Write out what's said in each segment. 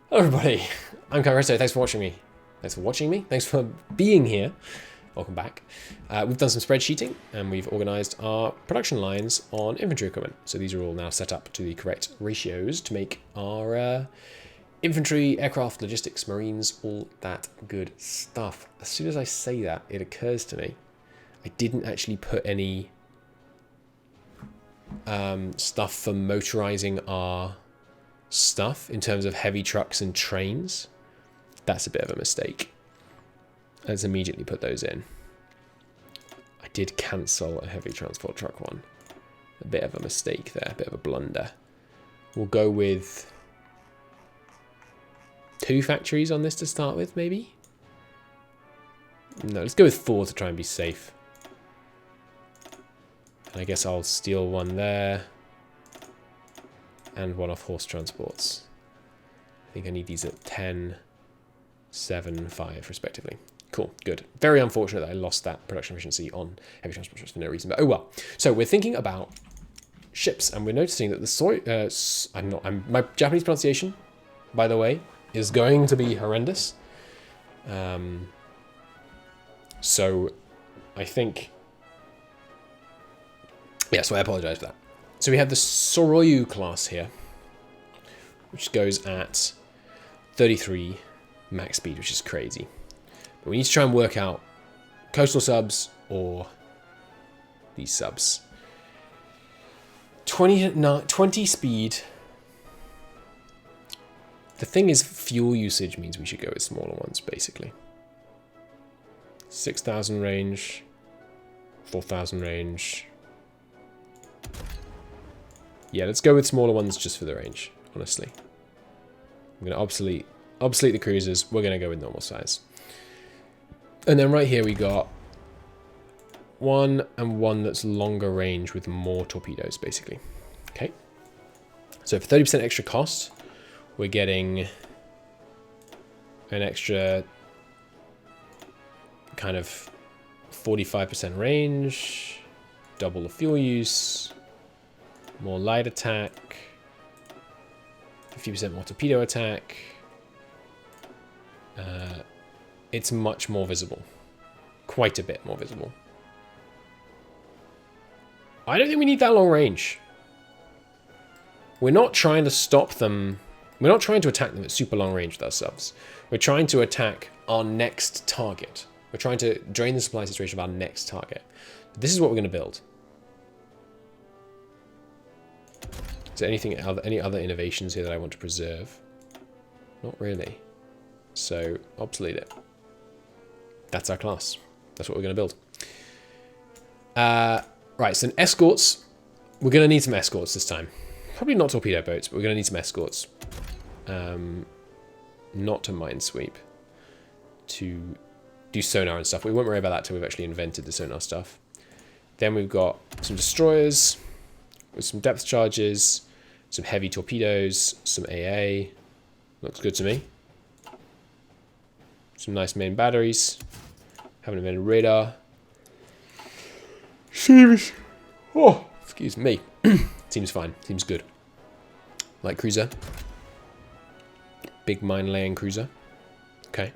Hello everybody, I'm Garrison. Thanks for watching me. Thanks for watching me. Thanks for being here. Welcome back. We've done some spreadsheeting and we've organised our production lines on infantry equipment. So these are all now set up to the correct ratios to make our infantry, aircraft, logistics, marines, all that good stuff. As soon as I say that, it occurs to me, I didn't actually put any stuff for motorising our stuff in terms of heavy trucks and trains. That's a bit of a mistake. Let's immediately put those in. I did cancel a heavy transport truck one. A bit of a mistake there, a bit of a blunder. We'll go with 2 factories on this to start with, maybe? No, let's go with 4 to try and be safe. And I guess I'll steal one there. And one off horse transports. I think I need these at 10, 7, 5 respectively. Cool, good. Very unfortunate that I lost that production efficiency on heavy transport trucks for no reason, but oh well. So we're thinking about ships, and we're noticing that the my Japanese pronunciation, by the way, is going to be horrendous. So I think, yeah, so I apologize for that. So we have the Soroyu class here, which goes at 33 max speed, which is crazy. But we need to try and work out coastal subs or these subs. 20 speed. The thing is, fuel usage means we should go with smaller ones, basically. 6,000 range, 4,000 range. Yeah, let's go with smaller ones just for the range, honestly. I'm going to obsolete the cruisers. We're going to go with normal size. And then right here we got 1 and 1 that's longer range with more torpedoes, basically. Okay. So for 30% extra cost, we're getting an extra kind of 45% range, double the fuel use, more light attack, 50% more torpedo attack. It's much more visible. Quite a bit more visible. I don't think we need that long range. We're not trying to stop them. We're not trying to attack them at super long range with our subs. We're trying to attack our next target. We're trying to drain the supply situation of our next target. This is what we're going to build. Is there any other innovations here that I want to preserve? Not really. So, obsolete it. That's our class. That's what we're going to build. Right, so escorts. We're going to need some escorts this time. Probably not torpedo boats, but we're going to need some escorts. Not to minesweep. To do sonar and stuff. We won't worry about that till we've actually invented the sonar stuff. Then we've got some destroyers with some depth charges, some heavy torpedoes, some AA. Looks good to me. Some nice main batteries. Haven't invented radar. Oh, excuse me. Seems fine. Seems good. Light cruiser. Big mine laying cruiser. Okay.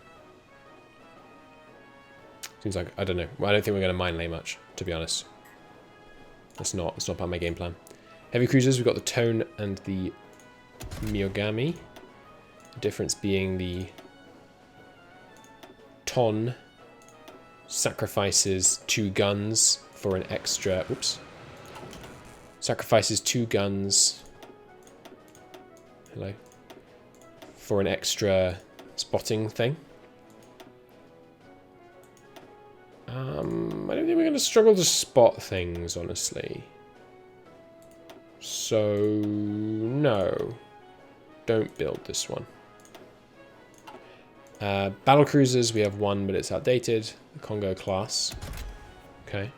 Seems like, I don't know. Well, I don't think we're going to mine lay much, to be honest. That's not part of my game plan. Heavy cruisers, we've got the Tone and the Miyogami. The difference being the Ton sacrifices 2 guns for an extra... Oops. Sacrifices 2 guns... Hello. For an extra spotting thing. I don't think we're going to struggle to spot things, honestly. So, no. Don't build this one. Battle cruisers, we have 1, but it's outdated. The Congo class. Okay.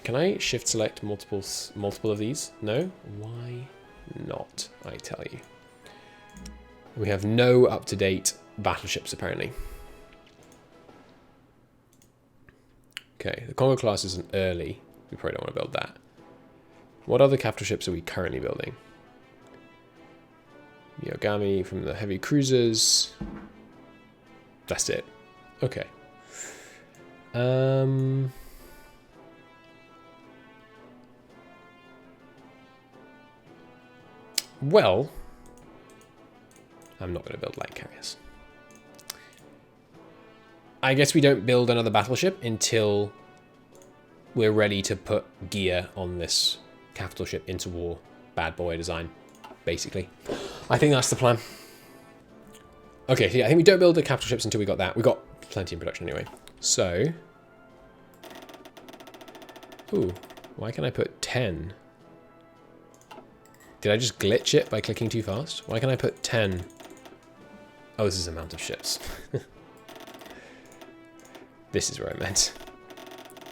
Can I shift select multiple of these? No? Why not, I tell you. We have no up-to-date battleships, apparently. Okay, the Congo class is an early. We probably don't want to build that. What other capital ships are we currently building? Yogami from the heavy cruisers. That's it. Okay. Well, I'm not going to build light carriers. I guess we don't build another battleship until we're ready to put gear on this capital ship into war bad boy design, basically. I think that's the plan. Okay, so yeah, I think we don't build the capital ships until we got that. We got plenty in production anyway. So, ooh, why can I put 10? Did I just glitch it by clicking too fast? Why can I put 10? Oh, this is the amount of ships. This is where I meant.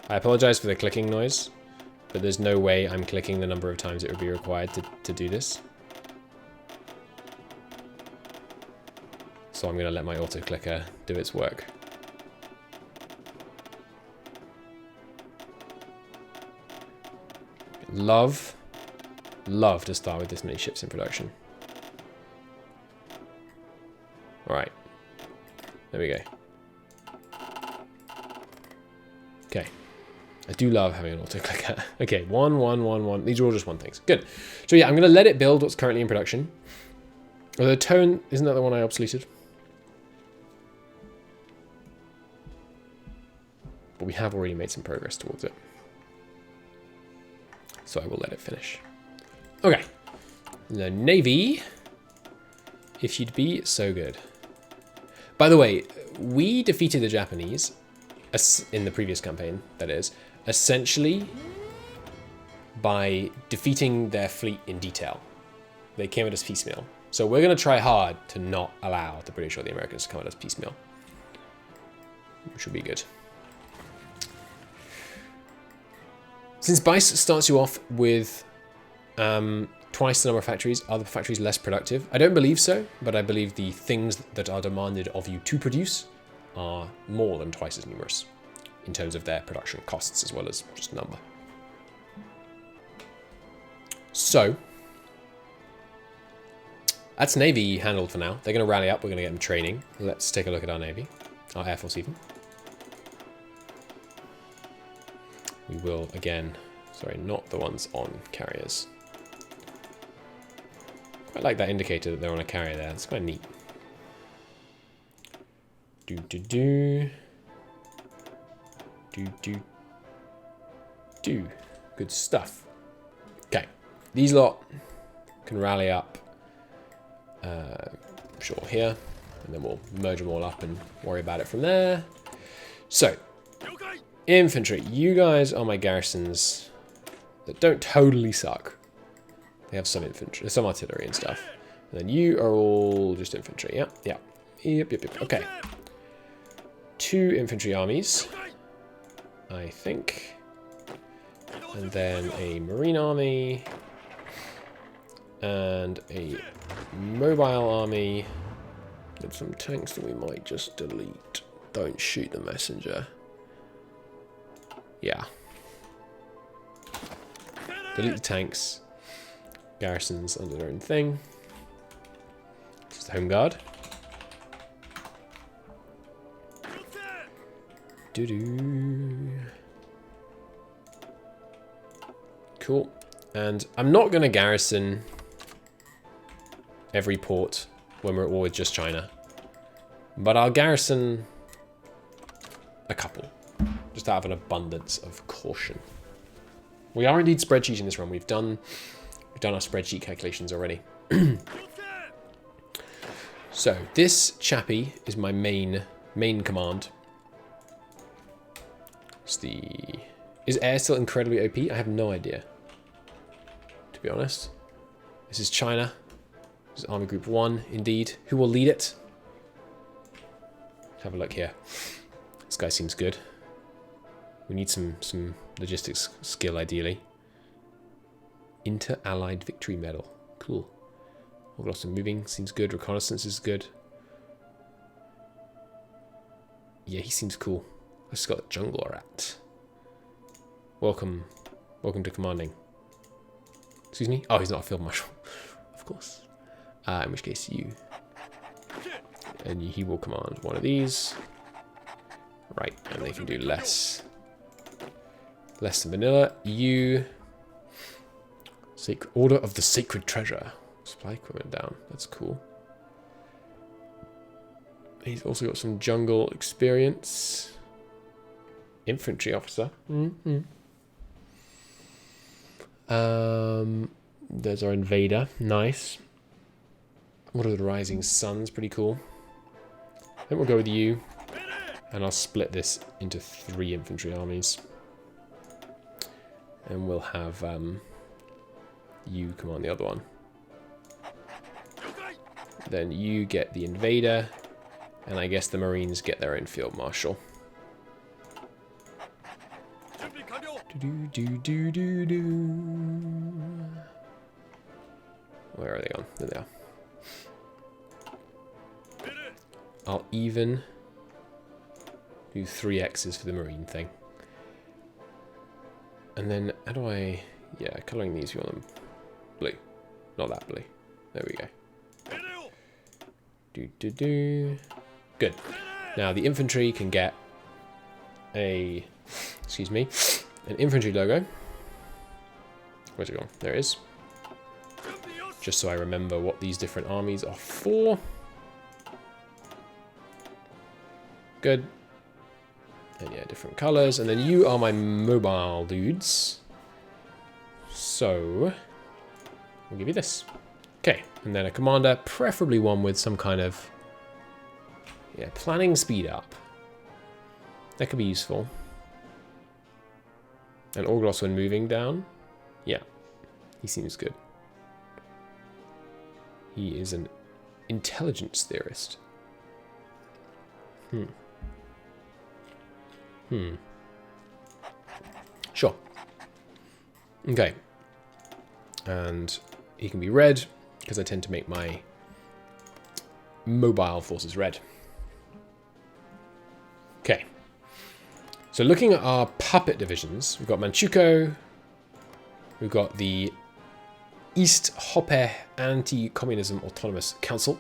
I apologize for the clicking noise, but there's no way I'm clicking the number of times it would be required to do this. So I'm going to let my auto clicker do its work. Love to start with this many ships in production. Alright. There we go. Okay. I do love having an auto clicker. Okay, 1, 1, 1, 1. These are all just one things. Good. So yeah, I'm going to let it build what's currently in production. Oh, the tone, isn't that the one I obsoleted? But we have already made some progress towards it. So I will let it finish. Okay. The Navy, if you'd be so good. By the way, we defeated the Japanese in the previous campaign, that is, essentially by defeating their fleet in detail. They came at us piecemeal. So we're going to try hard to not allow the British or the Americans to come at us piecemeal, which would be good. Since BICE starts you off with twice the number of factories, are the factories less productive? I don't believe so, but I believe the things that are demanded of you to produce are more than twice as numerous in terms of their production costs as well as just number. So, that's Navy handled for now. They're going to rally up. We're going to get them training. Let's take a look at our Navy, our Air Force even. We will, again, sorry, not the ones on carriers. Quite like that indicator that they're on a carrier there. It's quite neat. Do. Good stuff. Okay. These lot can rally up, sure, here. And then we'll merge them all up and worry about it from there. So, infantry. You guys are my garrisons that don't totally suck. They have some infantry, some artillery and stuff. And then you are all just infantry. Yep. Okay. 2 infantry armies, I think. And then a marine army. And a mobile army. And some tanks that we might just delete. Don't shoot the messenger. Yeah. Delete the tanks. Garrisons under their own thing. Just the home guard. Cool. And I'm not going to garrison every port when we're at war with just China. But I'll garrison a couple. Just out of an abundance of caution. We are indeed spreadsheeting this run. We've done our spreadsheet calculations already. So this chappie is my main command. Is air still incredibly OP? I have no idea, to be honest. This is China. This is Army Group 1, indeed. Who will lead it? Have a look here. This guy seems good. We need some logistics skill, ideally. Inter-Allied Victory Medal. Cool. We've got some moving. Seems good. Reconnaissance is good. Yeah, he seems cool. I just got a jungle rat. Welcome to commanding. Excuse me? Oh, he's not a field marshal. Of course. In which case you. And he will command one of these. Right, and they can do less. Less than vanilla. You. Order of the Sacred Treasure. Supply equipment down. That's cool. He's also got some jungle experience. Infantry officer. There's our invader. Nice. What are the Rising Suns? Pretty cool. Then we'll go with you. And I'll split this into 3 infantry armies. And we'll have you command the other one. Then you get the invader. And I guess the Marines get their own field marshal. Where are they gone? There they are. I'll even do 3 X's for the Marine thing. And then, how do I... Yeah, colouring these, we want them blue. Not that blue. There we go. Good. Now, the infantry can get a... Excuse me. An infantry logo. Where's it gone? There it is. Just so I remember what these different armies are for. Good. And yeah, different colours. And then you are my mobile dudes. So, we'll give you this. Okay. And then a commander, preferably one with some kind of... Yeah, planning speed up. That could be useful. And Orglos when moving down. Yeah, he seems good. He is an intelligence theorist. Sure. Okay. And he can be red, because I tend to make my mobile forces red. Okay. So looking at our puppet divisions, we've got Manchukuo, we've got the East Hoppe Anti-Communism Autonomous Council,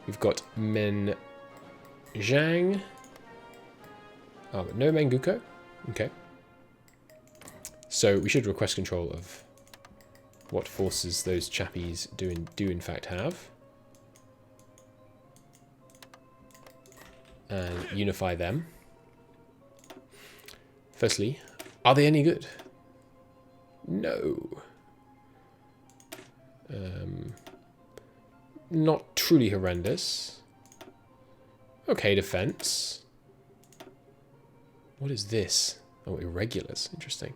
we've got Menjiang, oh, but no Menguko, okay. So we should request control of what forces those chappies do in fact have. And unify them. Firstly, are they any good? No. Not truly horrendous. Okay, defense. What is this? Oh, irregulars. Interesting.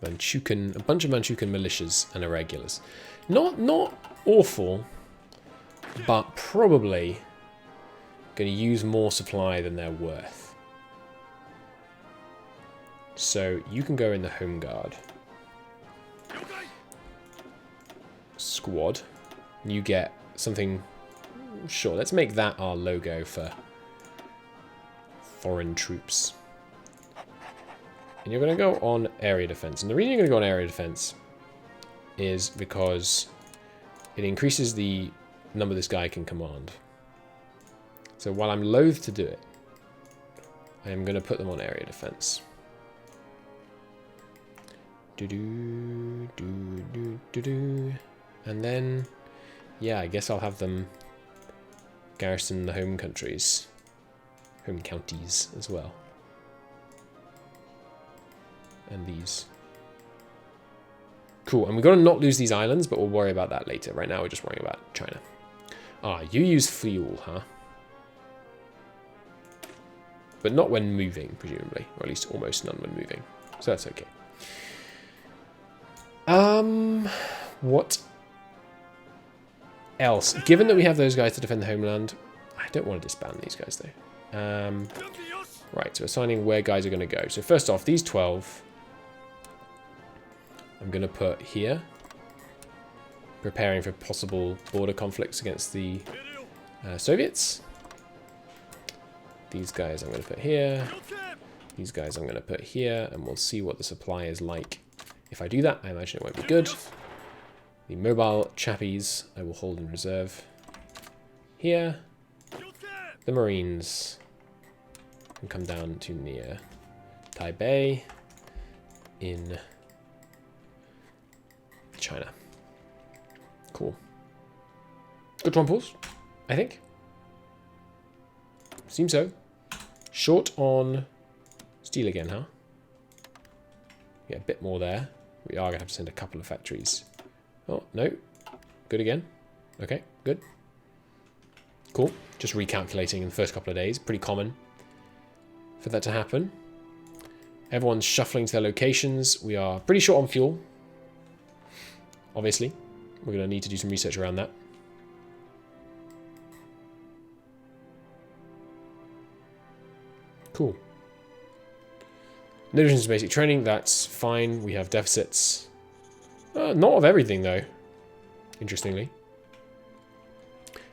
Manchukuo, a bunch of Manchukuo militias and irregulars. Not awful, but probably going to use more supply than they're worth. So you can go in the Home Guard squad. You get something. Sure, let's make that our logo for foreign troops. And you're going to go on area defense. And the reason you're going to go on area defense is because it increases the number this guy can command. So while I'm loath to do it, I am going to put them on area defense. And then, yeah, I guess I'll have them garrison the home countries, home counties as well. And these. Cool, and we've got to not lose these islands, but we'll worry about that later. Right now we're just worrying about China. Ah, you use fuel, huh? But not when moving, presumably. Or at least almost none when moving. So that's okay. What else? Given that we have those guys to defend the homeland, I don't want to disband these guys, though. Right, so assigning where guys are going to go. So first off, these 12... I'm going to put here, preparing for possible border conflicts against the Soviets. These guys I'm going to put here. These guys I'm going to put here, and we'll see what the supply is like. If I do that, I imagine it won't be good. The mobile chappies I will hold in reserve. Here, the Marines can come down to near Taipei in China. Cool. Good trumples, I think. Seems so. Short on steel again, huh? Yeah, a bit more there. We are going to have to send a couple of factories. Oh, no. Good again. Okay, good. Cool. Just recalculating in the first couple of days. Pretty common for that to happen. Everyone's shuffling to their locations. We are pretty short on fuel. Obviously. We're going to need to do some research around that. Cool. No additions to basic training. That's fine. We have deficits. Not of everything, though. Interestingly.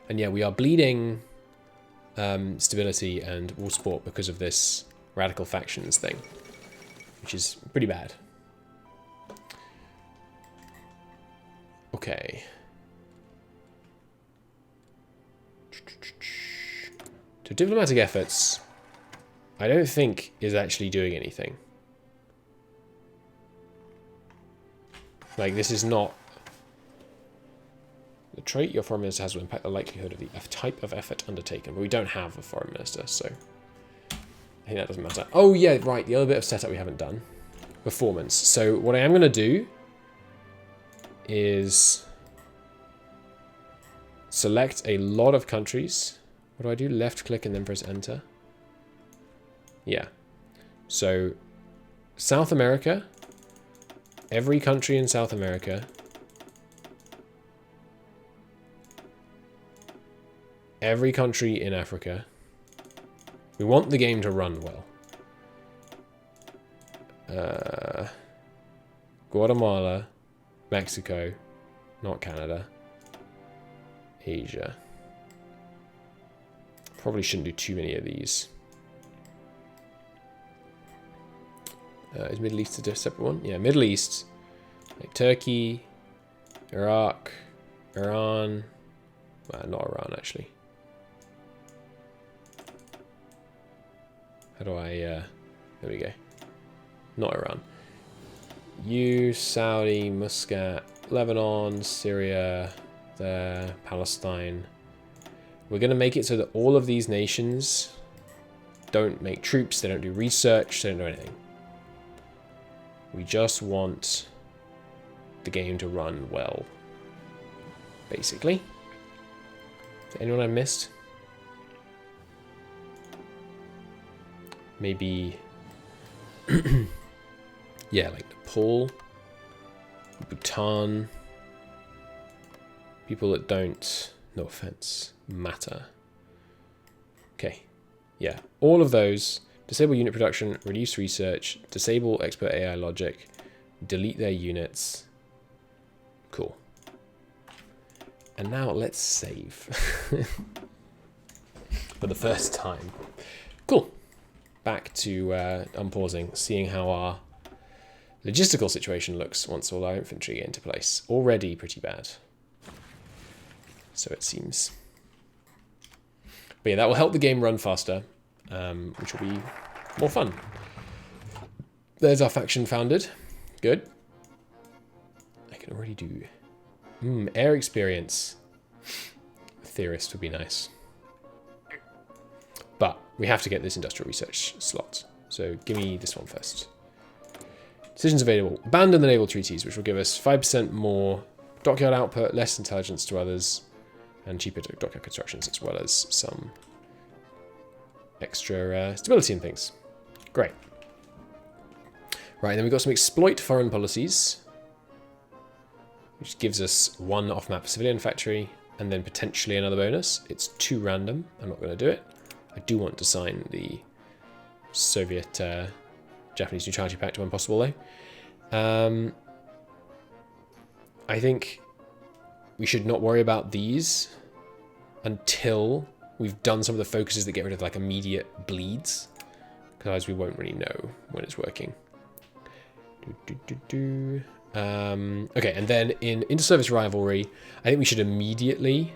And yeah, we are bleeding stability and war support because of this radical factions thing, which is pretty bad. Okay. So diplomatic efforts, I don't think is actually doing anything. Like, this is not... The trait your foreign minister has will impact the likelihood of the type of effort undertaken. But we don't have a foreign minister, so I think that doesn't matter. Oh, yeah, right. The other bit of setup we haven't done. Performance. So what I am going to do is select a lot of countries. What do I do? Left click and then press enter. Yeah. So South America. Every country in South America. Every country in Africa. We want the game to run well. Guatemala, Mexico, not Canada, Asia. Probably shouldn't do too many of these. Is Middle East a separate one? Yeah, Middle East. Like Turkey, Iraq, Iran. Well, not Iran, actually. How do I... there we go. Not Iran. Saudi, Muscat, Lebanon, Syria, there, Palestine. We're going to make it so that all of these nations don't make troops, they don't do research, they don't do anything. We just want the game to run well, basically. Is there anyone I missed? Maybe, yeah, like Nepal, Bhutan, people that don't, no offense, matter. Okay, yeah, all of those, disable unit production, reduce research, disable expert AI logic, delete their units. Cool. And now let's save. For the first time. Cool. Back to unpausing, seeing how our logistical situation looks once all our infantry get into place. Already pretty bad. So it seems. But yeah, that will help the game run faster, which will be more fun. There's our faction founded. Good. I can already do... air experience. A theorist would be nice. But we have to get this industrial research slot. So give me this one first. Decisions available. Abandon the naval treaties, which will give us 5% more dockyard output, less intelligence to others, and cheaper dockyard constructions, as well as some extra stability and things. Great. Right, then we've got some exploit foreign policies, which gives us one off-map civilian factory, and then potentially another bonus. It's too random. I'm not going to do it. I do want to sign the Soviet Japanese Neutrality Pact when possible, though. I think we should not worry about these until we've done some of the focuses that get rid of like immediate bleeds, because otherwise we won't really know when it's working. Okay, and then in inter-service rivalry, I think we should immediately...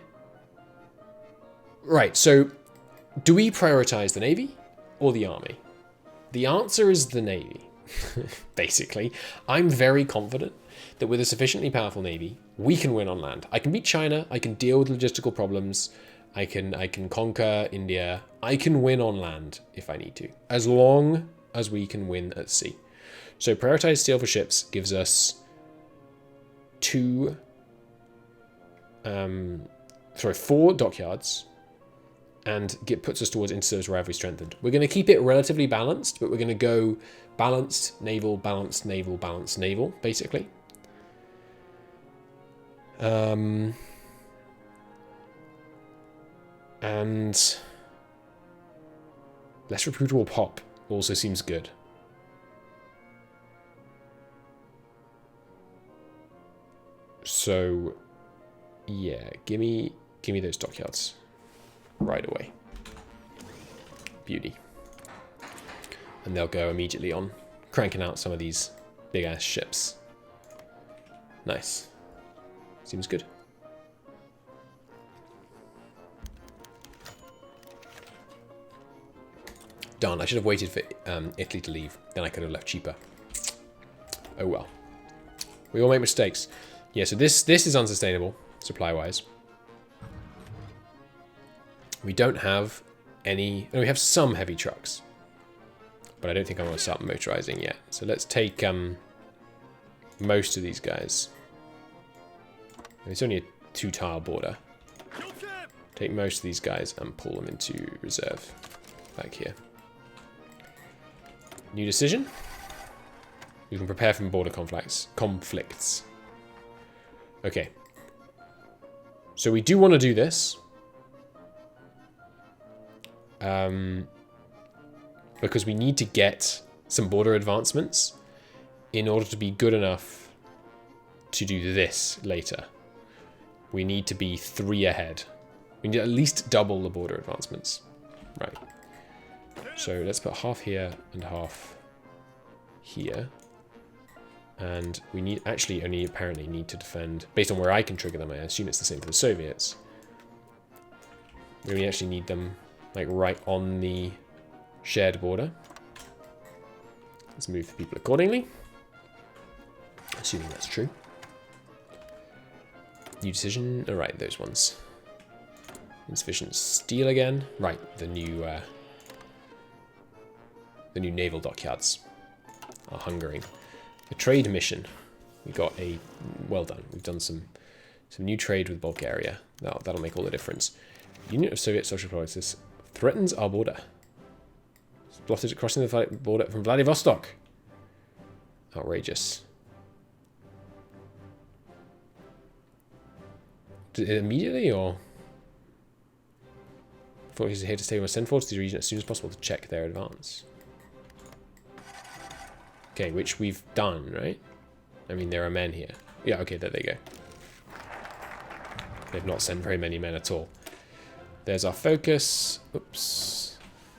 Right, so do we prioritize the Navy or the Army? The answer is the Navy, basically. I'm very confident that with a sufficiently powerful Navy, we can win on land. I can beat China, I can deal with logistical problems, I can conquer India, I can win on land if I need to, as long as we can win at sea. So prioritized steel for ships gives us 4 dockyards, and puts us towards inter-service rivalry strengthened. We're going to keep it relatively balanced, but we're going to go balanced, naval, balanced, naval, balanced, naval, basically. And less recruitable pop also seems good. So, yeah, give me those dockyards right away. Beauty. And they'll go immediately on cranking out some of these big ass ships. Nice. Seems good. Darn, I should have waited for Italy to leave. Then I could have left cheaper. Oh well. We all make mistakes. Yeah, so this is unsustainable, supply-wise. We don't have any... No, we have some heavy trucks. But I don't think I want to start motorizing yet. So let's take most of these guys. It's only a 2-tile border. Take most of these guys and pull them into reserve back here. New decision. You can prepare from border conflicts. Okay. So we do want to do this. Because we need to get some border advancements in order to be good enough to do this later. We need to be 3 ahead. We need at least double the border advancements. Right. So let's put half here and half here. And we need actually only apparently need to defend, based on where I can trigger them, I assume it's the same for the Soviets. We actually need them like right on the shared border. Let's move the people accordingly. Assuming that's true. New decision. All right, those ones. Insufficient steel again. Right, the new naval dockyards are hungering. A trade mission. We got a well done. We've done some new trade with Bulgaria. That'll make all the difference. Unit of Soviet Social Progress threatens our border. Spotted crossing the border from Vladivostok. Outrageous. Did it immediately or? Forces are here to stay. We'll send forces to the region as soon as possible to check their advance. Okay, which we've done, right? I mean, there are men here. Yeah, okay, there they go. They've not sent very many men at all. There's our focus. Oops.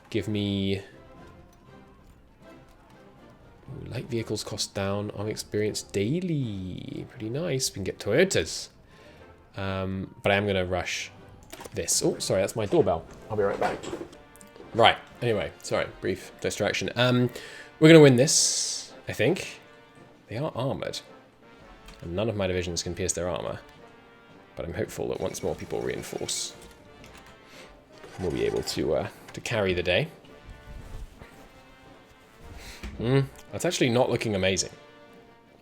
Give me... Ooh, light vehicles cost down. Army experience daily. Pretty nice. We can get Toyotas. But I am going to rush this. Oh, sorry, that's my doorbell. I'll be right back. Right, anyway, sorry, brief distraction. We're going to win this, I think. They are armoured. And none of my divisions can pierce their armour. But I'm hopeful that once more people reinforce, we'll be able to carry the day. That's actually not looking amazing.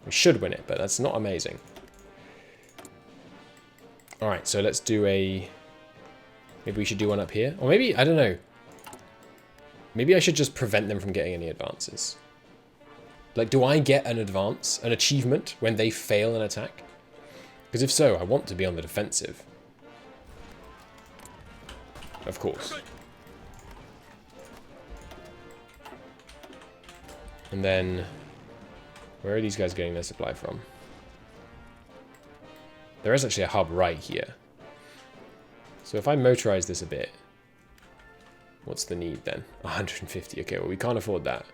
We should win it, but that's not amazing. Alright, so let's do a... Maybe we should do one up here. Or maybe, I don't know. Maybe I should just prevent them from getting any advances. Like, do I get an advance, an achievement, when they fail an attack? Because if so, I want to be on the defensive. Of course. And then, where are these guys getting their supply from? There is actually a hub right here. So if I motorize this a bit, what's the need then? 150. Okay, well, we can't afford that.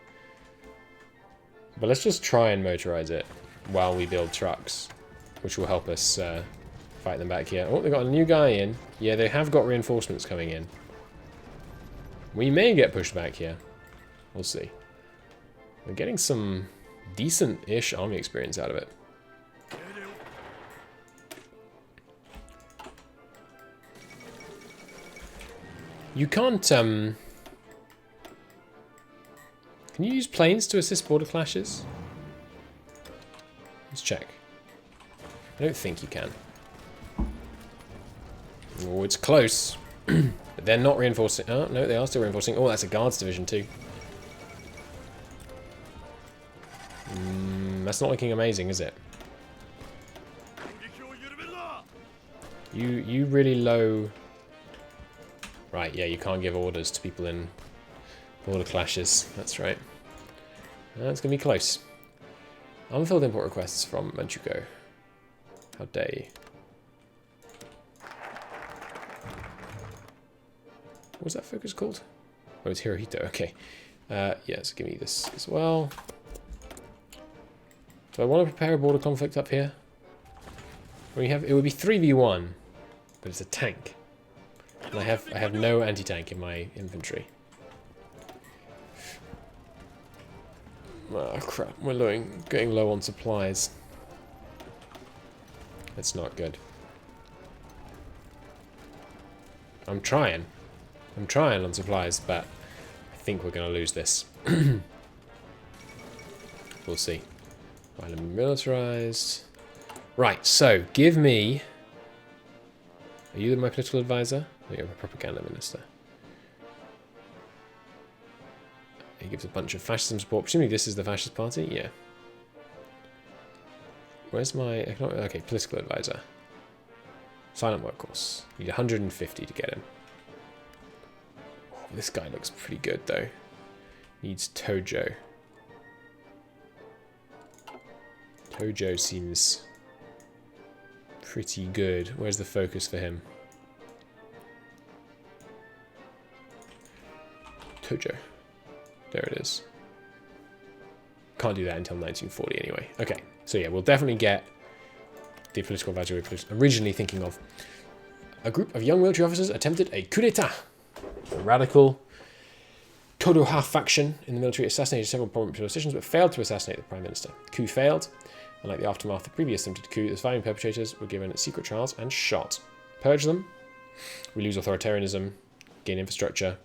But let's just try and motorize it. while we build trucks, which will help us fight them back here. Oh, they've got a new guy in. Yeah, they have got reinforcements coming in. We may get pushed back here. We'll see. We're getting some decent-ish army experience out of it. You can't, Can you use planes to assist border clashes? Let's check. I don't think you can. Oh, it's close. But they're not reinforcing. Oh, no, they are still reinforcing. Oh, that's a guards division too. That's not looking amazing, is it? You really low... Right, yeah, you can't give orders to people in border clashes. That's right. It's going to be close. Unfilled import requests from Manchukuo. How dare you? What was that focus called? Oh, it's Hirohito. Okay. Yeah, so give me this as well. Do I want to prepare a border conflict up here? We have, it would be 3v1, but it's a tank. And I have no anti-tank in my inventory. Oh crap, we're getting low on supplies. That's not good. I'm trying on supplies, but I think we're going to lose this. We'll see. Island militarized. Right, so give me... Are you my political advisor? No, you're my propaganda minister. He gives a bunch of fascism support. Presumably this is the fascist party? Yeah. Where's my economic... Okay, political advisor. Silent workforce. Need 150 to get him. Oh, this guy looks pretty good though. Needs Tojo. Tojo seems pretty good. Where's the focus for him? Tojo. There it is. Can't do that until 1940 anyway. Okay, so yeah, we'll definitely get the political advisor we were originally thinking of. A group of young military officers attempted a coup d'etat. A radical Kodoha faction in the military assassinated several prominent politicians but failed to assassinate the prime minister. The coup failed. Unlike the aftermath of the previous attempted coup, the surviving perpetrators were given secret trials and shot. Purge them. We lose authoritarianism. Gain infrastructure.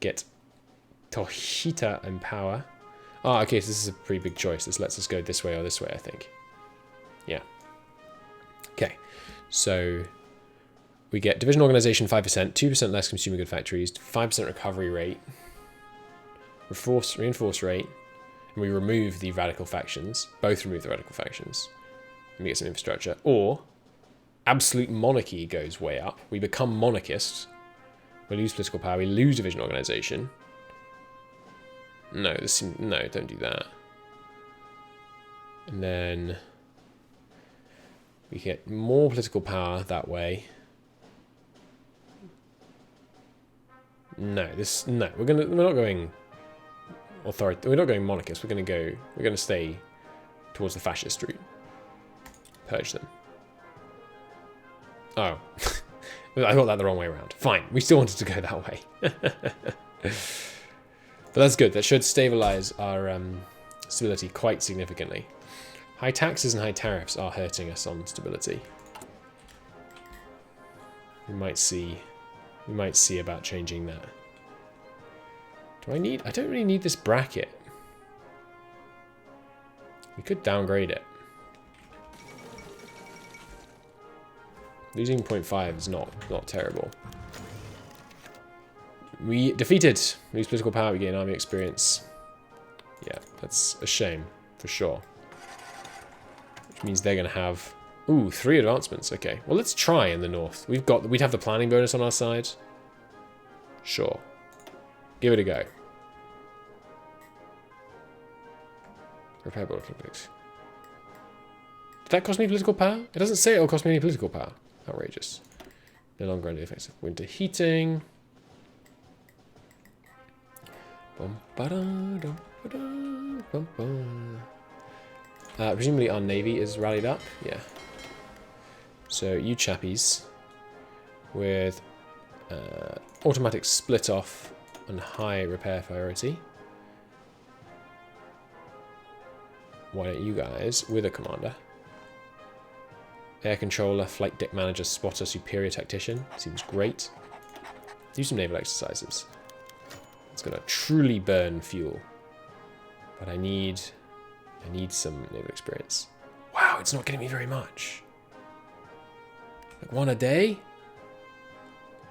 Get Tohita in power. Ah, okay, so this is a pretty big choice. This lets us go this way or this way, I think. Yeah. Okay, so we get division organization 5%, 2% less consumer good factories, 5% recovery rate, reinforce rate, and we remove the radical factions. Both remove the radical factions. And we get some infrastructure. Or absolute monarchy goes way up. We become monarchists. We lose political power. We lose division organization. No, no, don't do that. And then we get more political power that way. No, we're not going we're not going monarchist. We're going to stay towards the fascist route. Purge them. Oh. I got that the wrong way around. Fine, we still wanted to go that way. But that's good. That should stabilize our stability quite significantly. High taxes and high tariffs are hurting us on stability. We might see about changing that. I don't really need this bracket. We could downgrade it. Losing 0.5 is not terrible. We defeated. Lose political power, we gain army experience. Yeah, that's a shame, for sure. Which means they're gonna have 3 advancements. Okay. Well, let's try in the north. We'd have the planning bonus on our side. Sure. Give it a go. Repair border conflicts. Did that cost me political power? It doesn't say it'll cost me any political power. Outrageous. No longer under offensive. Winter heating. Presumably our navy is rallied up. Yeah. So you chappies with automatic split off and high repair priority. Why don't you guys, with a commander, air controller, flight deck manager, spotter, superior tactician, seems great. Do some naval exercises. It's gonna truly burn fuel, but I need some naval experience. Wow, it's not getting me very much. Like 1 a day?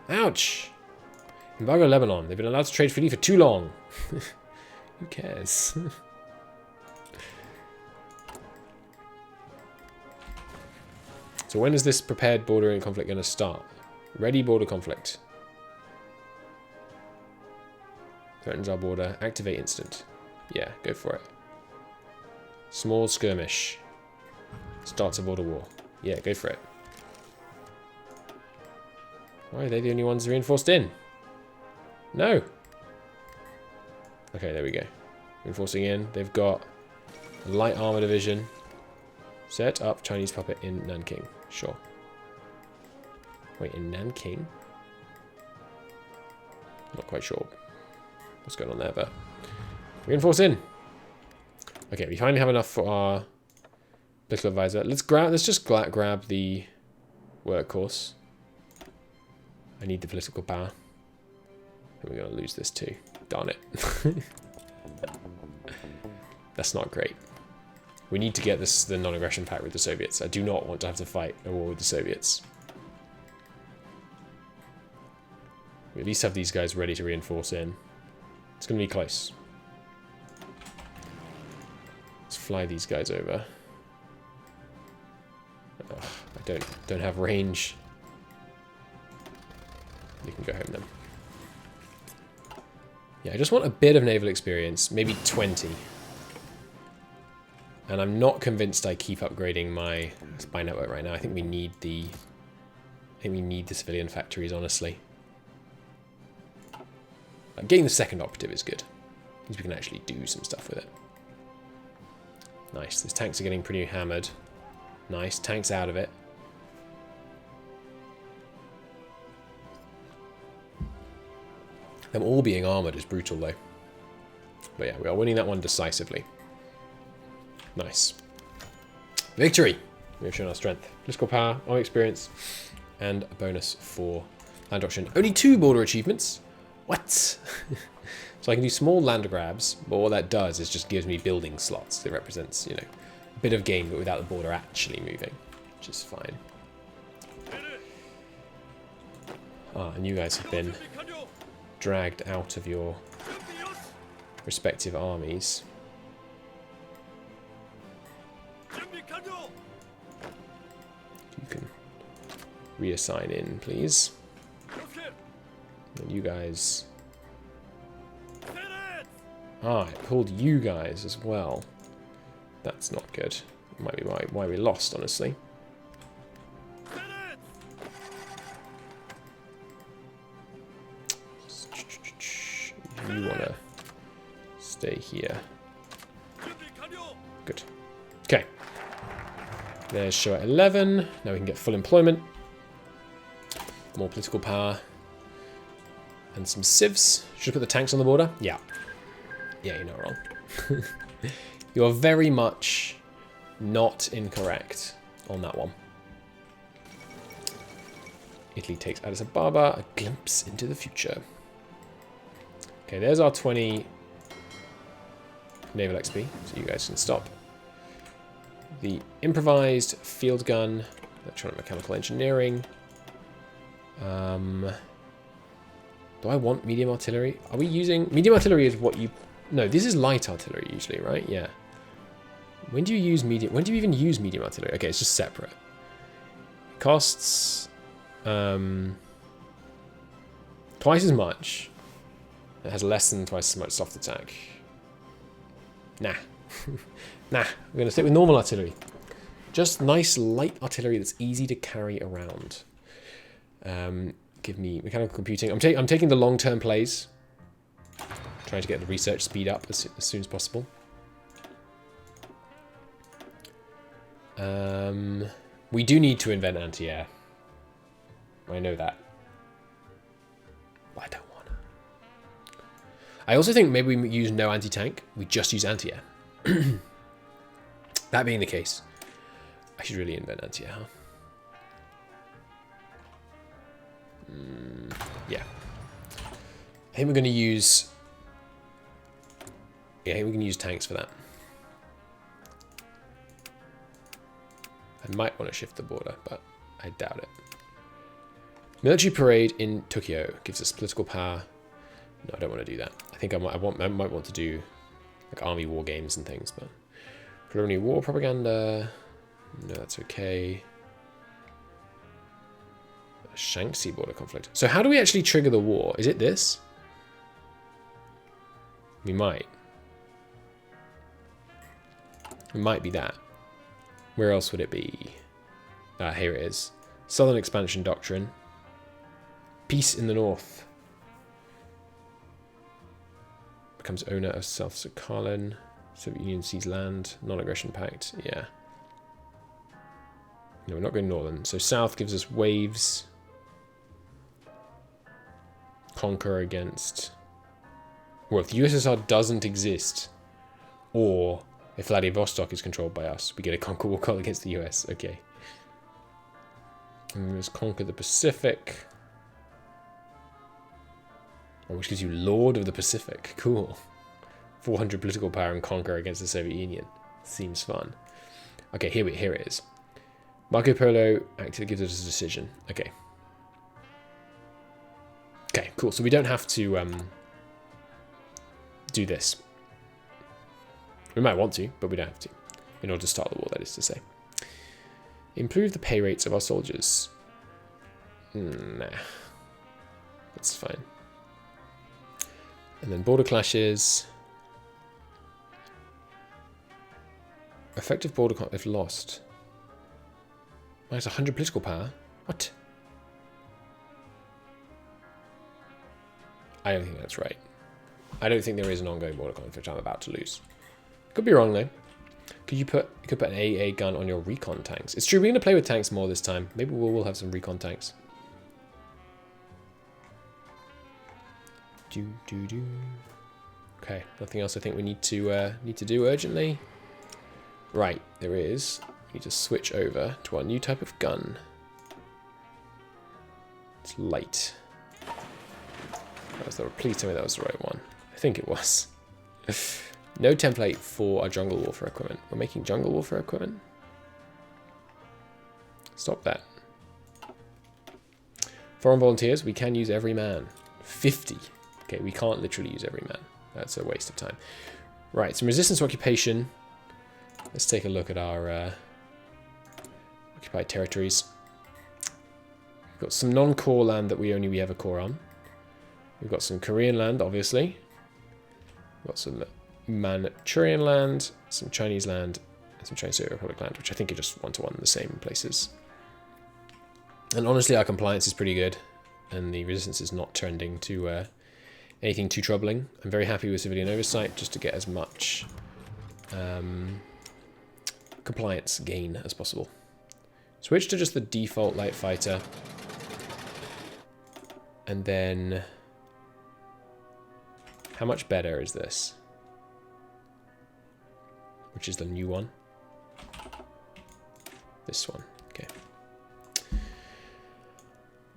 Ouch! Embargo Lebanon. They've been allowed to trade freely for too long. Who cares? So when is this prepared bordering conflict going to start? Ready border conflict. Threatens our border. Activate instant. Yeah, go for it. Small skirmish. Starts a border war. Yeah, go for it. Why are they the only ones reinforced in? No. Okay, there we go. Reinforcing in. They've got a light armor division. Set up Chinese puppet in Nanking. Sure. Wait, in Nanking? Not quite sure what's going on there, but reinforce in. Okay, we finally have enough for our political advisor. Let's just grab the workforce. I need the political power. And we're going to lose this too. Darn it. That's not great. We need to get the non-aggression pact with the Soviets. I do not want to have to fight a war with the Soviets. We at least have these guys ready to reinforce in. It's going to be close. Let's fly these guys over. Ugh, I don't have range. You can go home then. Yeah, I just want a bit of naval experience, maybe 20. And I'm not convinced I keep upgrading my spy network right now. I think we need the civilian factories, honestly. Like getting the second operative is good. Means we can actually do some stuff with it. Nice. These tanks are getting pretty hammered. Nice. Tanks out of it. Them all being armoured is brutal, though. But yeah, we are winning that one decisively. Nice. Victory! We have shown our strength. Political power, army experience, and a bonus for land doctrine. Only 2 border achievements? What? So I can do small land grabs, but what that does is just gives me building slots. It represents, you know, a bit of gain, but without the border actually moving, which is fine. Ah, and you guys have been dragged out of your respective armies. You can reassign in, please. And you guys... Ah, it pulled you guys as well. That's not good. It might be why we lost, honestly. You want to stay here. Good. Okay. There's show at 11. Now we can get full employment. More political power. And some civs. Should I put the tanks on the border? Yeah. Yeah, you're not wrong. You are very much not incorrect on that one. Italy takes Addis Ababa. A glimpse into the future. Okay, there's our 20 naval XP, so you guys can stop. The improvised field gun, electronic mechanical engineering. Do I want medium artillery? Are we using... Medium artillery is what you... No, this is light artillery usually, right? Yeah. When do you use medium... When do you even use medium artillery? Okay, it's just separate. Costs... twice as much. It has less than twice as much soft attack. Nah. Nah, we're going to stick with normal artillery. Just nice light artillery that's easy to carry around. Give me mechanical computing. I'm taking the long-term plays. Trying to get the research speed up as soon as possible. We do need to invent anti-air. I know that. I don't want to. I also think maybe we use no anti-tank. We just use anti-air. That being the case, I should really invent anti-air, huh? Yeah. I think we're going to use... Yeah, I think we can use tanks for that. I might want to shift the border, but I doubt it. Military parade in Tokyo gives us political power. No, I don't want to do that. I think I might want to do like army war games and things, but preliminary war propaganda. No, that's okay. Shanxi border conflict. So how do we actually trigger the war? Is it this? We might. It might be that. Where else would it be? Ah, here it is. Southern expansion doctrine. Peace in the north. Becomes owner of South Sakhalin. Soviet Union sees land. Non-aggression pact. Yeah. No, we're not going northern. So south gives us waves. Conquer against... Well, if the USSR doesn't exist, or if Vladivostok is controlled by us, we get a conquer war call against the US. Okay. And let's conquer the Pacific. Which gives you Lord of the Pacific. Cool. 400 political power and conquer against the Soviet Union. Seems fun. Okay, here it is. Marco Polo actively gives us a decision. Okay. Okay, cool. So we don't have to do this. We might want to, but we don't have to. In order to start the war, that is to say. Improve the pay rates of our soldiers. Nah. That's fine. And then border clashes. Effective border if lost. Minus 100 political power? What? I don't think that's right. I don't think there is an ongoing border conflict I'm about to lose. Could be wrong though. You could put an AA gun on your recon tanks. It's true, we're going to play with tanks more this time. Maybe we'll have some recon tanks. Okay, nothing else I think we need to do urgently. Right, there is. We need to switch over to our new type of gun. It's light. Please tell me that was the right one. I think it was. No template for our jungle warfare equipment. We're making jungle warfare equipment. Stop that. Foreign volunteers, we can use every man. 50. Okay, we can't literally use every man. That's a waste of time. Right, some resistance to occupation. Let's take a look at our occupied territories. We've got some non-core land that we have a core on. We've got some Korean land, obviously. We've got some Manchurian land, some Chinese land, and some Chinese Republic land, which I think are just one-to-one in the same places. And honestly, our compliance is pretty good, and the resistance is not trending to anything too troubling. I'm very happy with civilian oversight, just to get as much compliance gain as possible. Switch to just the default light fighter, and then how much better is this? Which is the new one? This one, okay.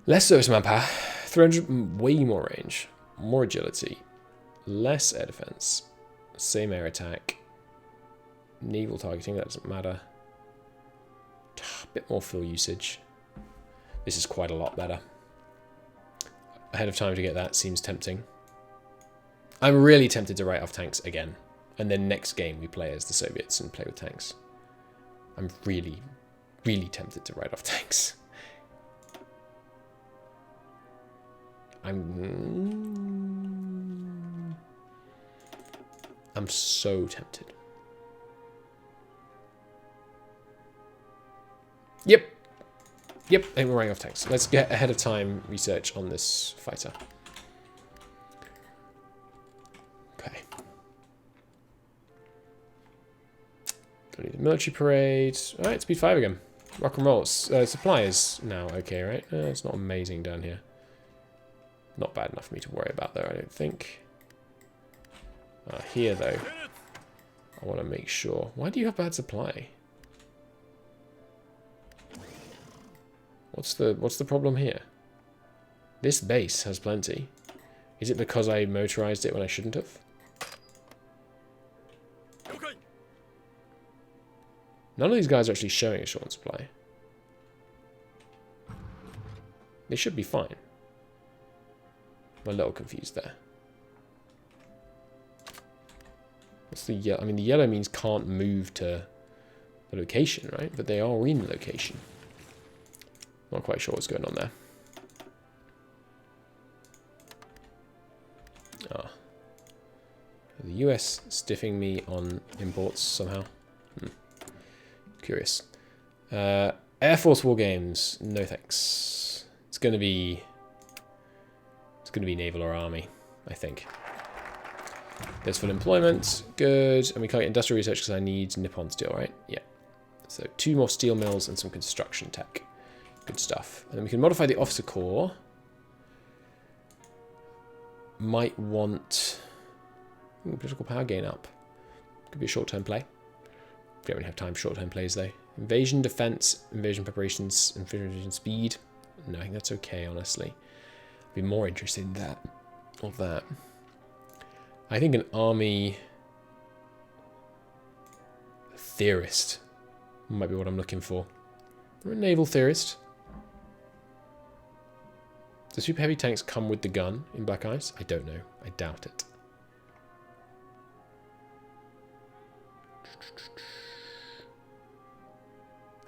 Less service manpower, 300, way more range, more agility, less air defense, same air attack, naval targeting, that doesn't matter. A bit more fuel usage. This is quite a lot better. Ahead of time to get that seems tempting. I'm really tempted to write off tanks again. And then next game we play as the Soviets and play with tanks. I'm really, really tempted to write off tanks. I'm so tempted. Yep. Yep, and we're writing off tanks. Let's get ahead of time research on this fighter. Okay. Don't need a military parade. Alright, speed 5 again. Rock and roll. Supply is now okay, right? It's not amazing down here. Not bad enough for me to worry about, though, I don't think. Here, though, I want to make sure. Why do you have bad supply? What's the problem here? This base has plenty. Is it because I motorized it when I shouldn't have? None of these guys are actually showing a short on supply. They should be fine. I'm a little confused there. What's the yellow? I mean, the yellow means can't move to the location, right? But they are in location. Not quite sure what's going on there. The US stiffing me on imports somehow. Curious. Air Force War Games. No thanks. It's gonna be Naval or Army, I think. There's full employment. Good. And we can't get industrial research because I need Nippon steel, right? Yeah. So 2 more steel mills and some construction tech. Good stuff. And then we can modify the officer corps. Might want political power gain up. Could be a short-term play. We don't really have time for short-term plays though. Invasion, defense, invasion preparations, invasion speed. No, I think that's okay, honestly. I'd be more interested in that. Of that. I think an army theorist might be what I'm looking for. Or a naval theorist. Do super heavy tanks come with the gun in Black Ice? I don't know. I doubt it.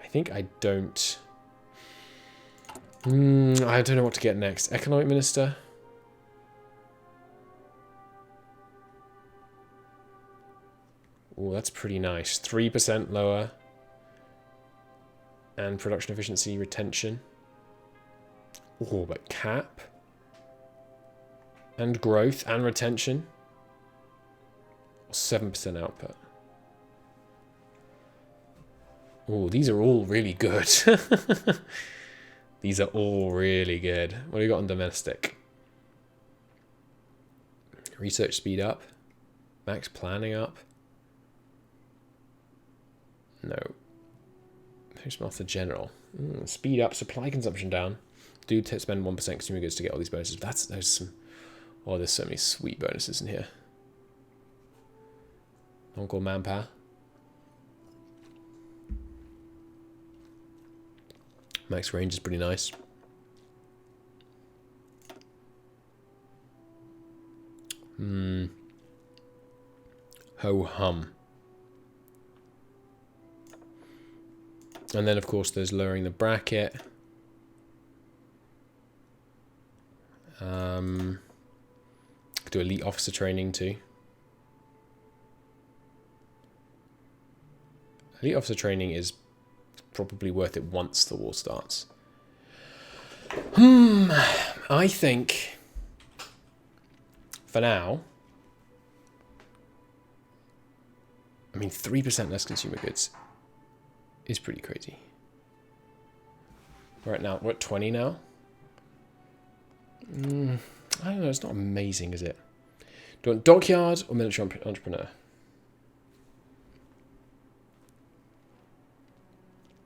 I think I don't. I don't know what to get next. Economic Minister. Oh, that's pretty nice. 3% lower. And production efficiency, retention. Oh, but cap. And growth and retention. 7% output. Oh, these are all really good. These are all really good. What do we got on domestic? Research speed up. Max planning up. No. Postmaster General. Speed up. Supply consumption down. Do spend 1% consumer goods to get all these bonuses. There's some. Oh, there's so many sweet bonuses in here. Non-core manpower. Max range is pretty nice. Ho hum. And then of course there's lowering the bracket. Do elite officer training too. Elite officer training is probably worth it once the war starts. I think for now, I mean 3% less consumer goods is pretty crazy. Right now, we're at 20 now. I don't know, it's not amazing, is it? Do you want dockyard or military entrepreneur?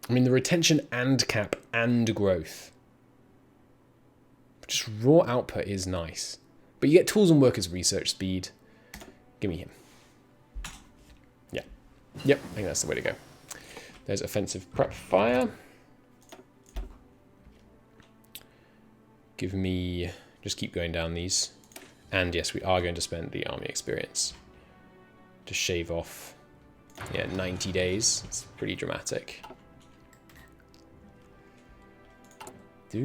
I mean, the retention and cap and growth. Just raw output is nice. But you get tools and workers research speed. Give me him. Yeah. Yep, I think that's the way to go. There's offensive prep fire. Give me... Just keep going down these. And yes, we are going to spend the army experience. To shave off, yeah, 90 days. It's pretty dramatic. So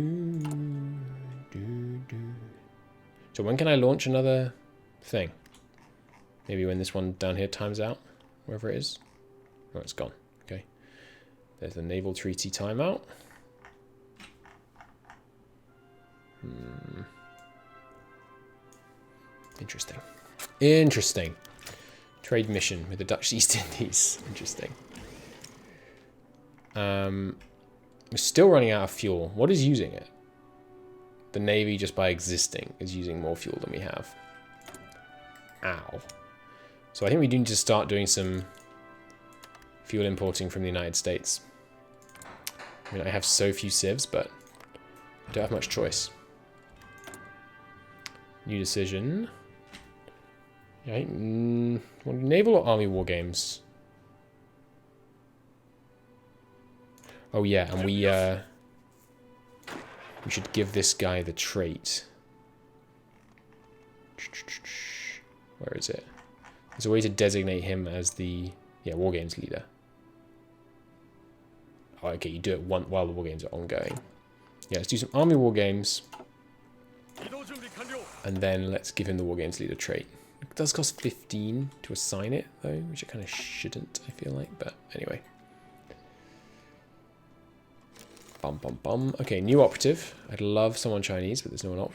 when can I launch another thing? Maybe when this one down here times out, wherever it is. Oh, it's gone. Okay. There's the naval treaty timeout. Interesting. Interesting. Trade mission with the Dutch East Indies. Interesting. We're still running out of fuel. What is using it? The Navy, just by existing, is using more fuel than we have. Ow. So I think we do need to start doing some fuel importing from the United States. I mean, I have so few civs, but I don't have much choice. New decision. Yeah, naval or army war games? Oh yeah, and we should give this guy the trait. Where is it? There's a way to designate him as the war games leader. Oh, okay, you do it while the war games are ongoing. Yeah, let's do some army war games. And then let's give him the war games leader trait. It does cost 15 to assign it, though, which it kind of shouldn't, I feel like. But anyway. Bum, bum, bum. Okay, new operative. I'd love someone Chinese, but there's no one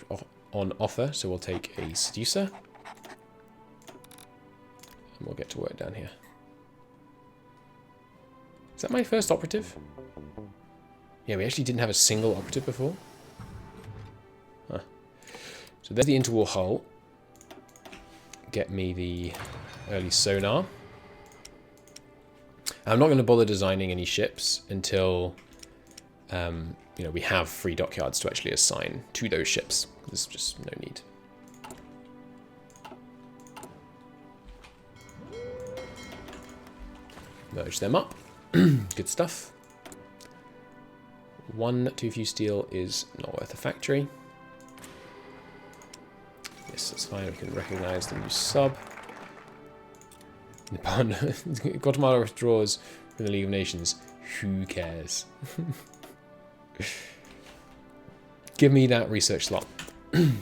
on offer, so we'll take a seducer. And we'll get to work down here. Is that my first operative? Yeah, we actually didn't have a single operative before. Huh. So there's the interwar hull. Get me the early sonar. I'm not going to bother designing any ships until you know, we have 3 dockyards to actually assign to those ships. There's just no need. Merge them up. Good stuff. 1 too few steel is not worth a factory. Yes, that's fine. We can recognize the new sub. Guatemala withdraws from the League of Nations. Who cares? Give me that research slot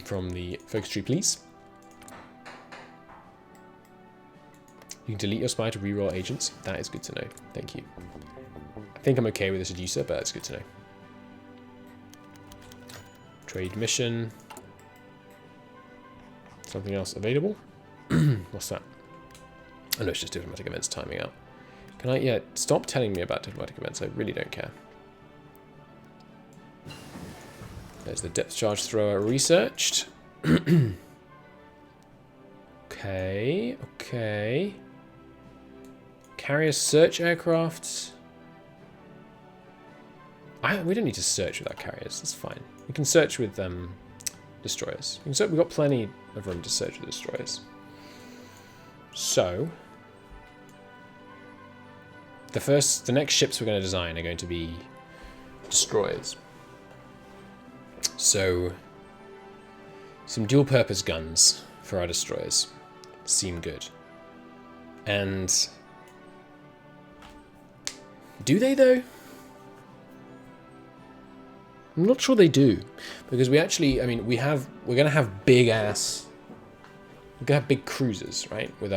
from the focus tree, please. You can delete your spy to reroll agents. That is good to know. Thank you. I think I'm okay with the seducer, but it's good to know. Trade mission. Something else available? What's that? Oh no, it's just diplomatic events timing out. Can I? Yeah, stop telling me about diplomatic events. I really don't care. There's the depth charge thrower researched. Okay, okay. Carrier search aircrafts. We don't need to search without carriers. That's fine. We can search with destroyers. We've got plenty of room to search with destroyers. So the next ships we're going to design are going to be destroyers. So some dual purpose guns for our destroyers seem good. And do they though? I'm not sure they do, because we actually, I mean, we're gonna have big cruisers, right? With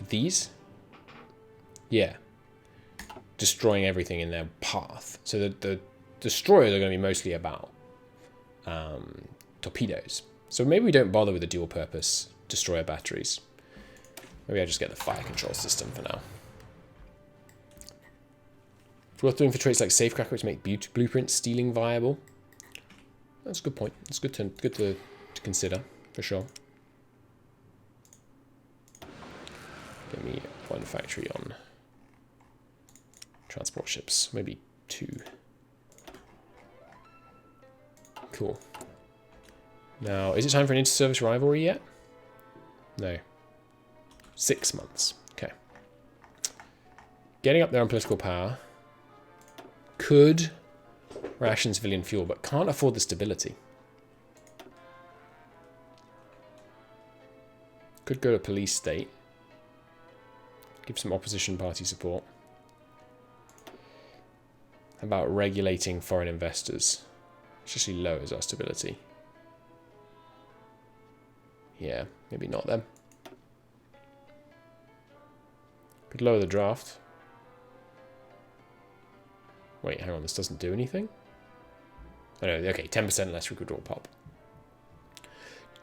these, yeah, destroying everything in their path. So the destroyers are going to be mostly about torpedoes. So maybe we don't bother with the dual purpose destroyer batteries. Maybe I just get the fire control system for now. It's worth doing for traits like safecracker, which make blueprint stealing viable. That's a good point. It's good to consider, for sure. Give me 1 factory on transport ships, maybe 2. Cool. Now, is it time for an inter-service rivalry yet? No. 6 months. Okay. Getting up there on political power could ration civilian fuel, but can't afford the stability. Could go to police state. Give some opposition party support. How about regulating foreign investors? Which actually lowers our stability. Yeah, maybe not then. Could lower the draft. Wait, hang on, this doesn't do anything? Oh no, okay, 10% less recruitable pop.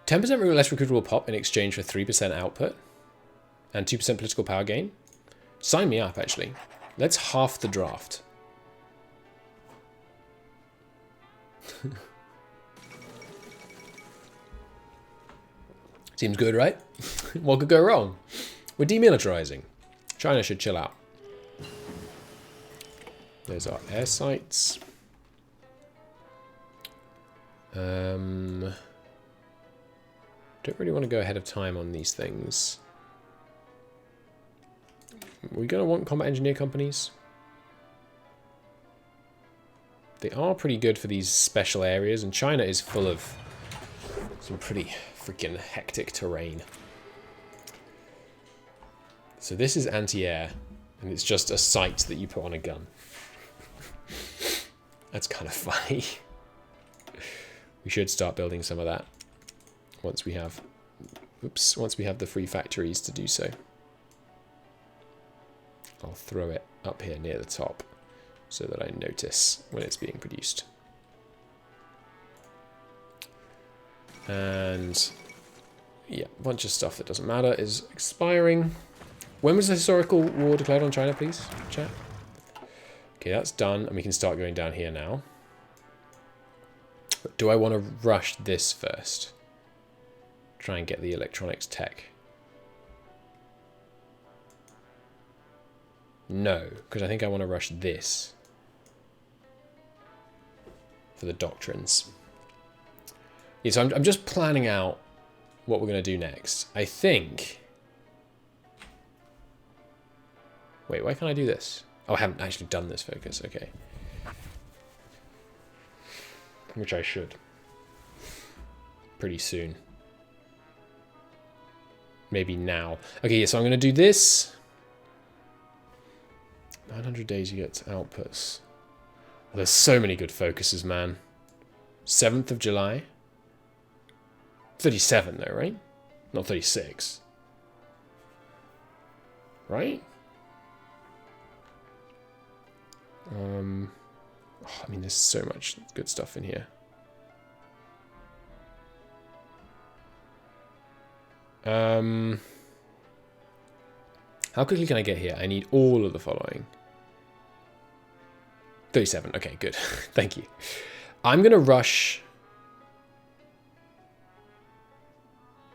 10% less recruitable pop in exchange for 3% output and 2% political power gain. Sign me up, actually. Let's half the draft. Seems good, right? What could go wrong? We're demilitarizing. China should chill out. There's our air sites. Don't really want to go ahead of time on these things. Are we going to want combat engineer companies? They are pretty good for these special areas, and China is full of some pretty freaking hectic terrain. So this is anti-air, and it's just a sight that you put on a gun. That's kind of funny. We should start building some of that once we have, once we have the free factories to do so. I'll throw it up here near the top so that I notice when it's being produced. And yeah, a bunch of stuff that doesn't matter is expiring. When was the historical war declared on China, please, chat? Okay, that's done, and we can start going down here now. But do I want to rush this first? Try and get the electronics tech. No, because I think I want to rush this for the doctrines. Yeah, so I'm just planning out what we're going to do next. I think... Wait, why can't I do this? Oh, I haven't actually done this focus. Okay. Which I should. Pretty soon. Maybe now. Okay, yeah, so I'm going to do this. 900 days you get outputs. Oh, there's so many good focuses, man. 7th of July. 37 though, right? Not 36. Right? Oh, I mean, there's so much good stuff in here. How quickly can I get here? I need all of the following. 37. Okay, good. Thank you. I'm going to rush...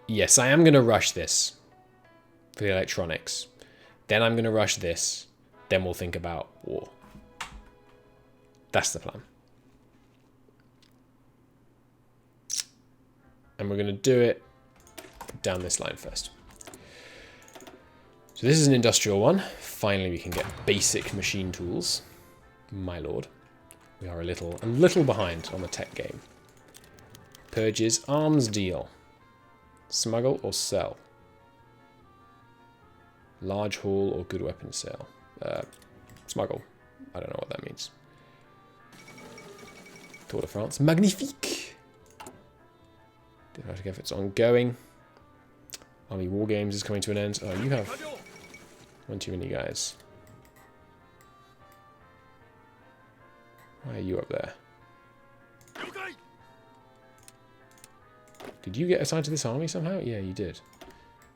Yes, I am going to rush this for the electronics. Then I'm going to rush this. Then we'll think about war. That's the plan. And we're going to do it down this line first. So this is an industrial one. Finally, we can get basic machine tools. My lord. We are a little behind on the tech game. Purges arms deal. Smuggle or sell? Large haul or good weapon sale? Smuggle. I don't know what that means. Tour de France. Magnifique! Diplomatic efforts ongoing. Army War Games is coming to an end. Oh, you have one too many guys. Why are you up there? Did you get assigned to this army somehow? Yeah, you did.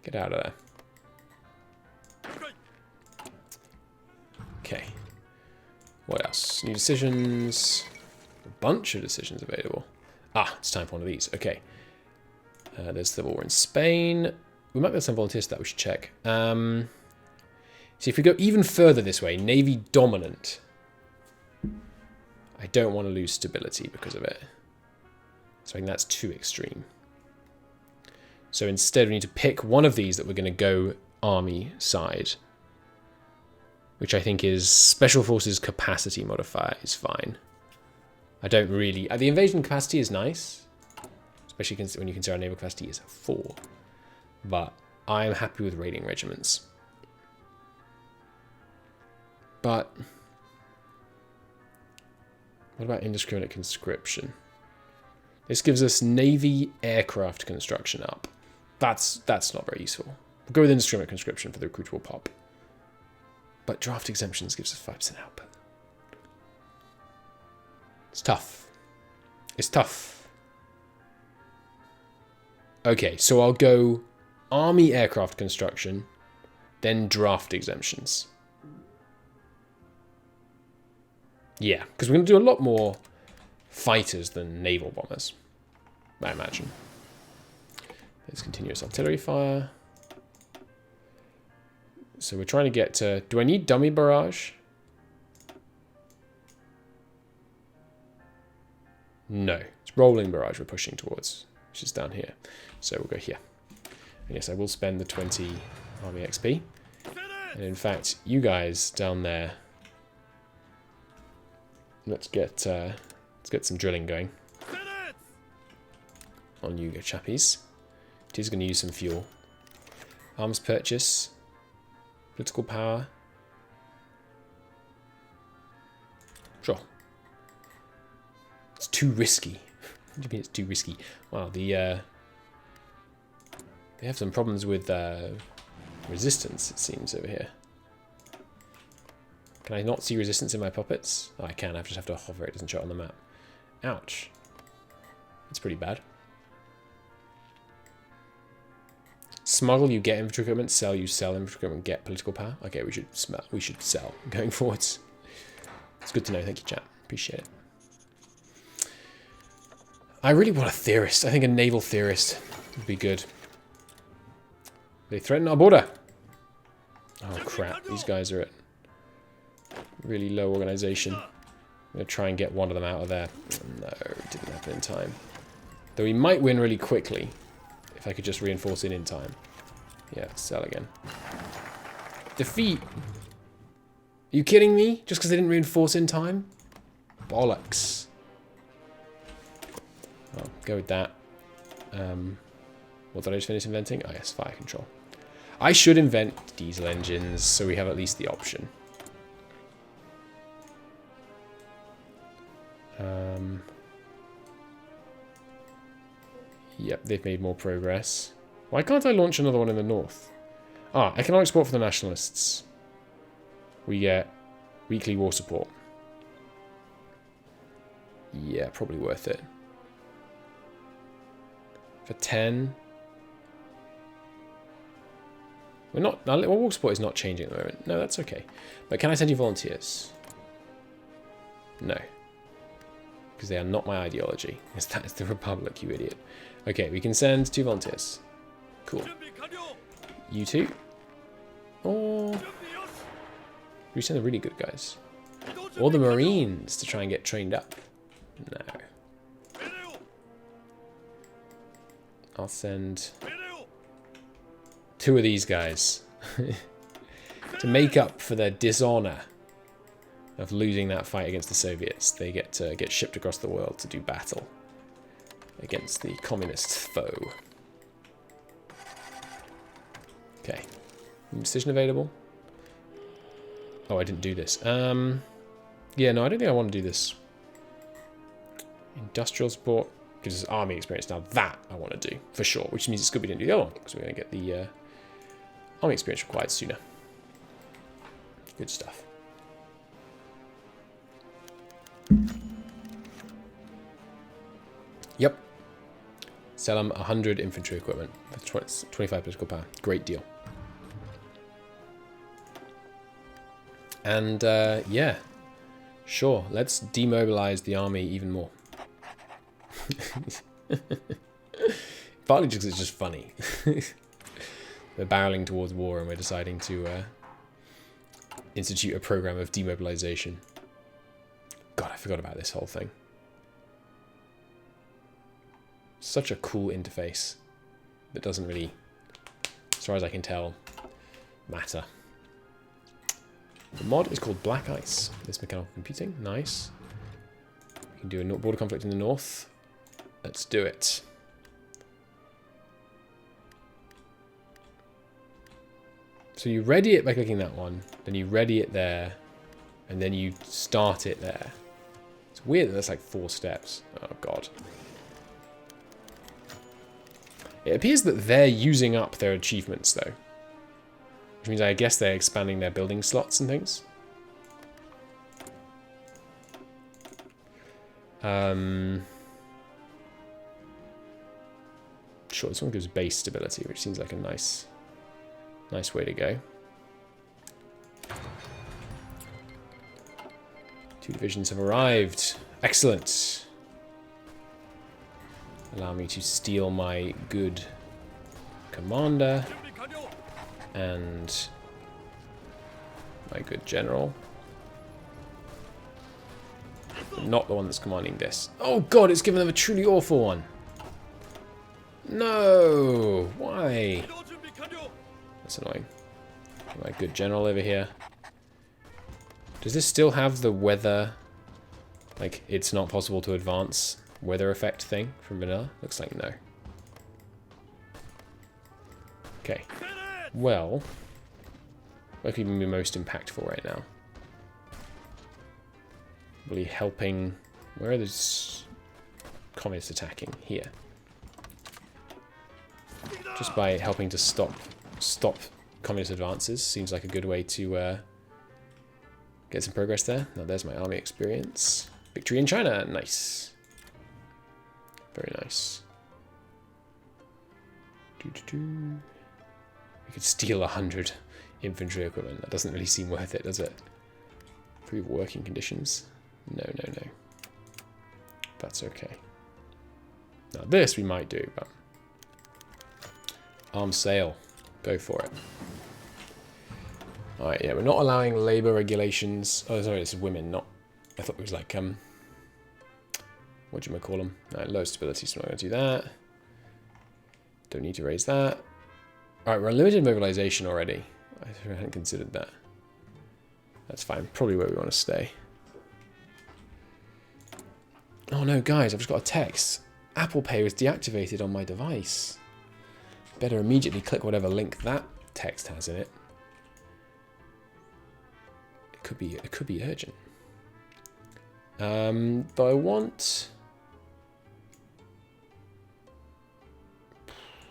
Get out of there. Okay. What else? New decisions. A bunch of decisions available. Ah, it's time for one of these. Okay. There's the war in Spain. We might get some volunteers to that. We should check. See, if we go even further this way, Navy dominant. I don't want to lose stability because of it. So I think that's too extreme. So instead we need to pick one of these that we're going to go army side. Which I think is Special Forces capacity modifier is fine. I don't really... the invasion capacity is nice. Especially when you consider our naval capacity is 4. But I'm happy with raiding regiments. But... what about indiscriminate conscription? This gives us Navy aircraft construction up. That's not very useful. We'll go with indiscriminate conscription for the recruitable pop. But draft exemptions gives us 5% output. It's tough. It's tough. Okay, so I'll go army aircraft construction, then draft exemptions. Yeah, because we're going to do a lot more fighters than naval bombers, I imagine. There's continuous artillery fire. So we're trying to get to... Do I need dummy barrage? No. It's rolling barrage we're pushing towards, which is down here. So we'll go here. And yes, I will spend the 20 army XP. And in fact, you guys down there... Let's get some drilling going. On you go, chappies. It is going to use some fuel. Arms purchase. Political power. Sure. It's too risky. What do you mean it's too risky? Wow, they have some problems with resistance, it seems, over here. Can I not see resistance in my puppets? Oh, I can. I just have to hover. It doesn't show it on the map. Ouch. That's pretty bad. Smuggle, you get infantry equipment. Sell, you sell infantry equipment. Get political power. Okay, we should sell going forwards. It's good to know. Thank you, chat. Appreciate it. I really want a theorist. I think a naval theorist would be good. They threaten our border. Oh crap! These guys are at really low organization. I'm gonna try and get one of them out of there. No, it didn't happen in time. Though we might win really quickly. If I could just reinforce it in time. Yeah, sell again. Defeat! Are you kidding me? Just because they didn't reinforce in time? Bollocks. Well, go with that. What did I just finish inventing? Oh yes, fire control. I should invent diesel engines so we have at least the option. Yep, they've made more progress. Why can't I launch another one in the north? Ah, economic support for the nationalists. We get weekly war support. Yeah, probably worth it. For 10. We're not... Our war support is not changing at the moment. No, that's okay. But can I send you volunteers? No. Because they are not my ideology. That is the Republic, you idiot. Okay, we can send 2 volunteers. Cool. You 2. Or... we send the really good guys. Or the Marines to try and get trained up. No. I'll send 2 of these guys. To make up for their dishonor of losing that fight against the Soviets. They get to get shipped across the world to do battle against the communist foe. Okay. Decision available. Oh, I didn't do this. Yeah, no, I don't think I want to do this. Industrial support gives us army experience. Now that I want to do, for sure. Which means it's good we didn't do the other one, because we're going to get the army experience required sooner. Good stuff. Yep. Sell them 100 infantry equipment for 25 political power. Great deal. And yeah, sure. Let's demobilize the army even more. Partly because it's just funny. We're barreling towards war and we're deciding to institute a program of demobilization. God, I forgot about this whole thing. Such a cool interface that doesn't really, as far as I can tell, matter. The mod is called Black Ice. This mechanical computing, nice. We can do a border conflict in the north. Let's do it. So you ready it by clicking that one, then you ready it there, and then you start it there. It's weird that that's like 4 steps. Oh god. It appears that they're using up their achievements though. Which means I guess they're expanding their building slots and things. Sure, this one gives base stability, which seems like a nice way to go. 2 divisions have arrived. Excellent. Allow me to steal my good commander and my good general. But not the one that's commanding this. Oh god, it's given them a truly awful one. No! Why? That's annoying. My good general over here. Does this still have the weather, like it's not possible to advance weather effect thing from vanilla? Looks like no. Okay. Well, what could be most impactful right now? Really helping. Where are those communists attacking? Here. Just by helping to stop communist advances seems like a good way to get some progress there. Now there's my army experience. Victory in China, nice. Very nice. We could steal 100 infantry equipment. That doesn't really seem worth it, does it? Improve working conditions. No, no, no. That's okay. Now this we might do, but arms sale. Go for it. Alright, yeah, we're not allowing labour regulations. Oh, sorry, this is women, not... I thought it was like, what do you call them? Low stability, so I'm not going to do that. Don't need to raise that. Alright, we're on limited mobilization already. I hadn't considered that. That's fine, probably where we want to stay. Oh no, guys, I've just got a text. Apple Pay was deactivated on my device. Better immediately click whatever link that text has in it. It could be urgent. But I want...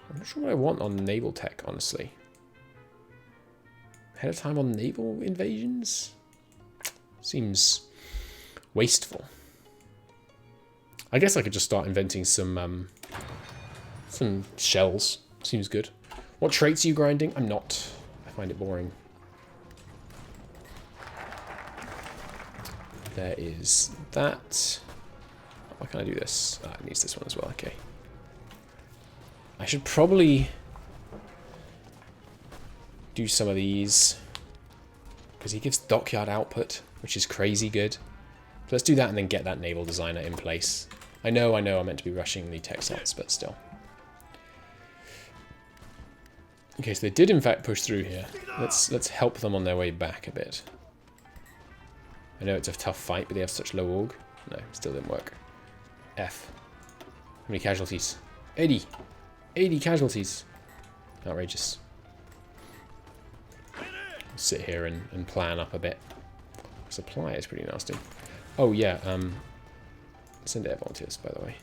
I'm not sure what I want on naval tech, honestly. Ahead of time on naval invasions? Seems wasteful. I guess I could just start inventing some shells. Seems good. What traits are you grinding? I'm not. I find it boring. There is that. Why can't I do this? Ah, it needs this one as well. Okay. I should probably do some of these because he gives dockyard output, which is crazy good. So let's do that and then get that naval designer in place. I know, I meant to be rushing the tech slots, but still. Okay, so they did in fact push through here. Let's help them on their way back a bit. I know it's a tough fight, but they have such low org. No, still didn't work. F. How many casualties? 80. 80 casualties. Outrageous. I'll sit here and plan up a bit. Supply is pretty nasty. Oh yeah, send air volunteers, by the way.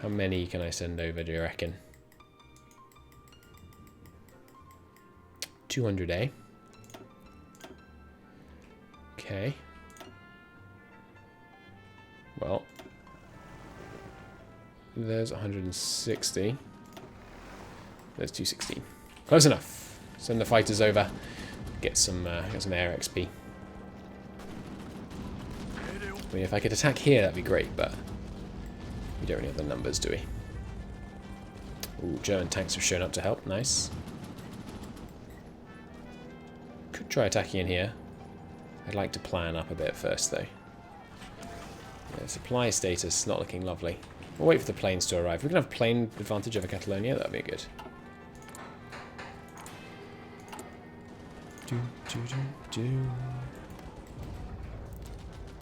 How many can I send over, do you reckon? 200, eh? Okay. Well, there's 160. There's 260. Close enough. Send the fighters over. Get some air XP. I mean, if I could attack here, that'd be great, but we don't really have the numbers, do we? Ooh, German tanks have shown up to help. Nice. Could try attacking in here. I'd like to plan up a bit first, though. Yeah, supply status not looking lovely. We'll wait for the planes to arrive. We can have plane advantage over Catalonia. That'd be good. If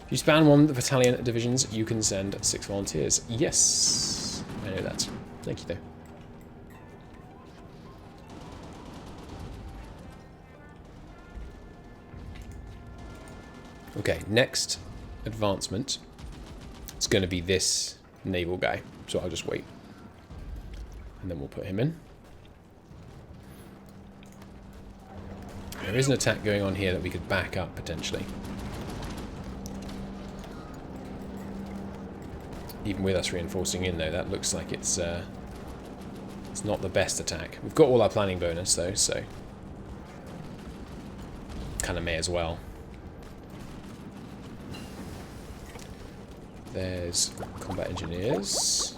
you span one battalion divisions, you can send 6 volunteers. Yes, I know that. Thank you, though. Okay, next advancement. It's going to be this naval guy, so I'll just wait. And then we'll put him in. There is an attack going on here that we could back up, potentially. Even with us reinforcing in, though, that looks like it's not the best attack. We've got all our planning bonus, though, so kind of may as well. There's combat engineers.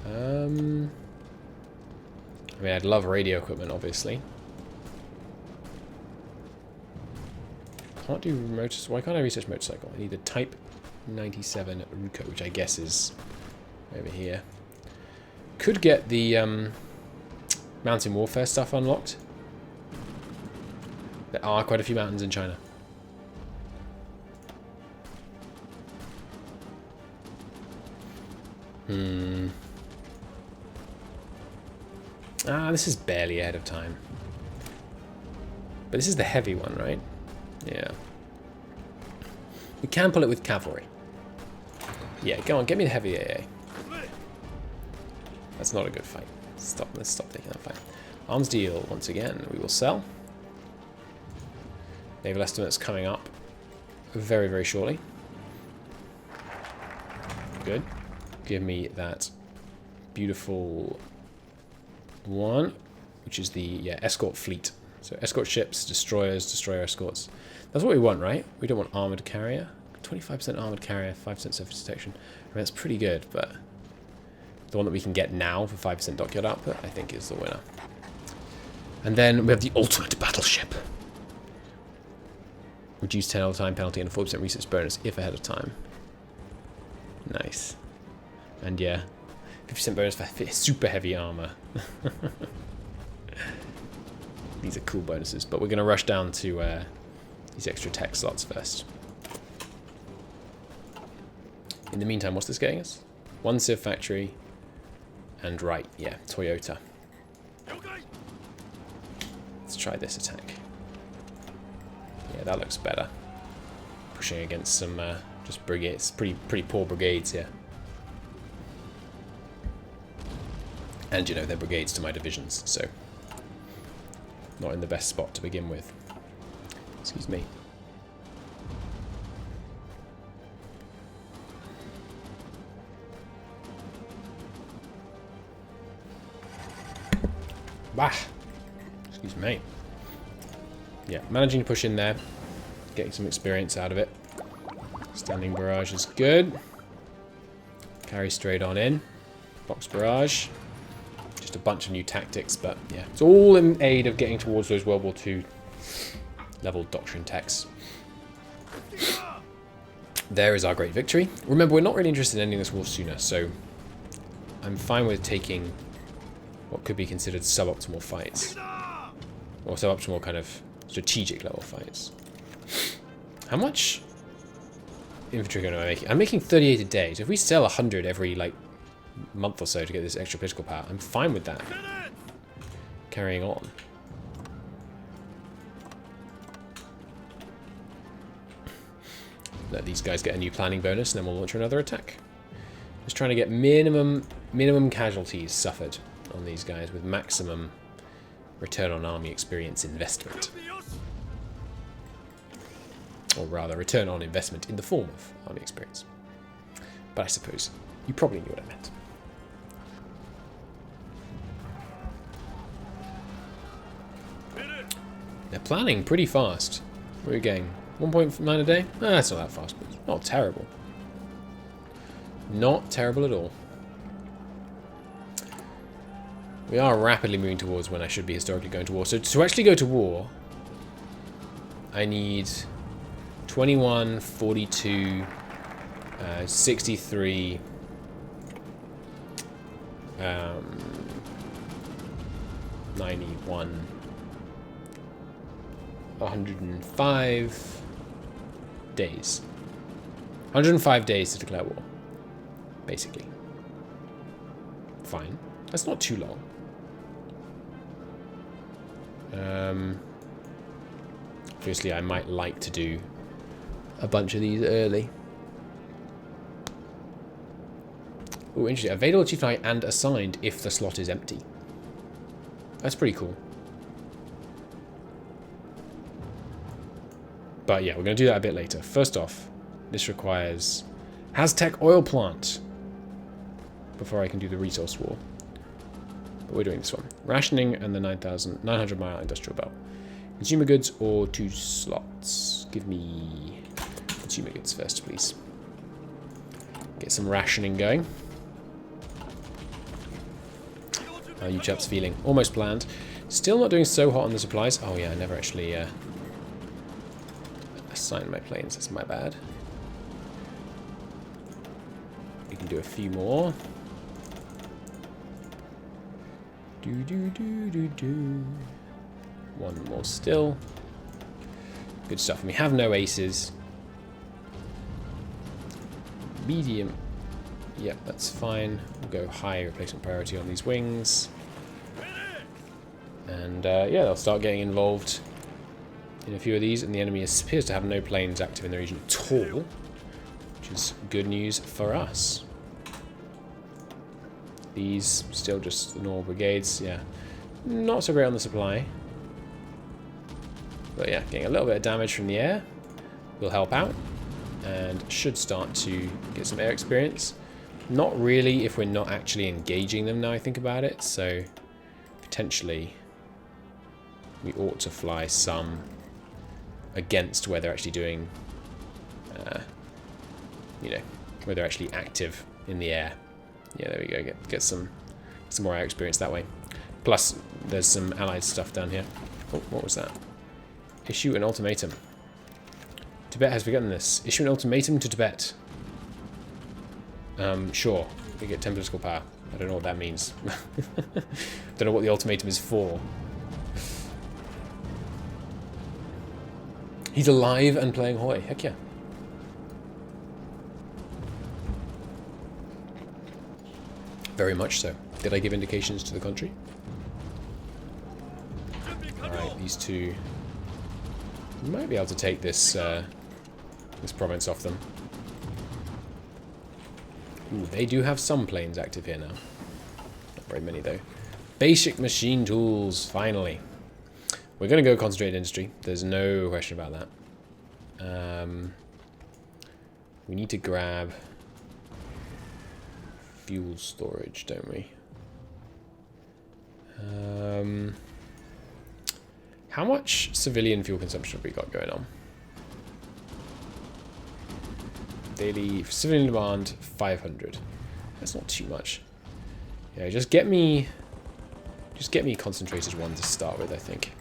I mean, I'd love radio equipment, obviously. Can't do motorcycle. Why can't I research motorcycle? I need a Type 97 Ruko, which I guess is over here. Could get the mountain warfare stuff unlocked. There are quite a few mountains in China. This is barely ahead of time. But this is the heavy one, right? Yeah. We can pull it with cavalry. Yeah, go on, get me the heavy AA. That's not a good fight. Let's stop taking that fight. Arms deal, once again, we will sell. Naval estimates coming up very, very shortly. Good. Give me that beautiful one, which is the escort fleet. So escort ships, destroyers, destroyer escorts. That's what we want, right? We don't want armored carrier. 25% armored carrier, 5% surface detection. I mean, that's pretty good, but the one that we can get now for 5% dockyard output, I think, is the winner. And then we have the ultimate battleship. Reduced 10 all time penalty and a 4% research bonus if ahead of time. Nice. And yeah, 50% bonus for super heavy armor. These are cool bonuses, but we're going to rush down to these extra tech slots first. In the meantime, what's this getting us? One Civ factory, and right, yeah, Toyota. Let's try this attack. Yeah, that looks better. Pushing against some just brigades, pretty poor brigades here. And you know, they're brigades to my divisions, so not in the best spot to begin with. Excuse me. Bah! Excuse me. Yeah, managing to push in there. Getting some experience out of it. Standing barrage is good. Carry straight on in. Box barrage. Just a bunch of new tactics, but yeah. It's all in aid of getting towards those World War II level doctrine techs. There is our great victory. Remember, we're not really interested in ending this war sooner, so I'm fine with taking what could be considered suboptimal fights. Or suboptimal kind of strategic level fights. How much infantry am I making? I'm making 38 a day, so if we sell 100 every, like, month or so to get this extra political power, I'm fine with that. Carrying on. Let these guys get a new planning bonus, and then we'll launch another attack. Just trying to get minimum casualties suffered on these guys with maximum return on army experience investment. Or rather, return on investment in the form of army experience. But I suppose you probably knew what I meant. They're planning pretty fast. What are we getting? 1.9 a day? That's not that fast, but it's not terrible. Not terrible at all. We are rapidly moving towards when I should be historically going to war. So to actually go to war, I need 21, 42, 63, 91, 105 days. 105 days to declare war, basically. Fine. That's not too long. Obviously, I might like to do a bunch of these early. Oh, interesting. Available chief knight and assigned if the slot is empty. That's pretty cool. But yeah, we're going to do that a bit later. First off, this requires Haztec oil plant before I can do the resource war. But we're doing this one. Rationing and the 900 mile industrial belt. Consumer goods or 2 slots? Give me consumer goods first, please. Get some rationing going. How are you chaps feeling? Almost planned. Still not doing so hot on the supplies. Oh yeah, I never actually assigned my planes. That's my bad. We can do a few more. One more still. Good stuff. And we have no aces. Medium. Yep, that's fine. We'll go high replacement priority on these wings. And yeah, they'll start getting involved in a few of these. And the enemy appears to have no planes active in the region at all, which is good news for us. These still just the normal brigades. Yeah, not so great on the supply. But yeah, getting a little bit of damage from the air will help out. And should start to get some air experience. Not really if we're not actually engaging them now I think about it, so potentially we ought to fly some against where they're actually doing, you know, where they're actually active in the air. Yeah, there we go, get some more air experience that way. Plus, there's some allied stuff down here. Oh, what was that? Issue an ultimatum. Tibet has begun this. Issue an ultimatum to Tibet. Sure. We get 10 political power. I don't know what that means. Don't know what the ultimatum is for. He's alive and playing Hoy. Heck yeah. Very much so. Did I give indications to the country? Alright, these two might be able to take this this province off them. Ooh, they do have some planes active here now. Not very many though. Basic machine tools, finally. We're going to go concentrated industry. There's no question about that. We need to grab fuel storage, don't we? How much civilian fuel consumption have we got going on? Daily civilian demand 500. That's not too much. Yeah, just get me concentrated one to start with, I think.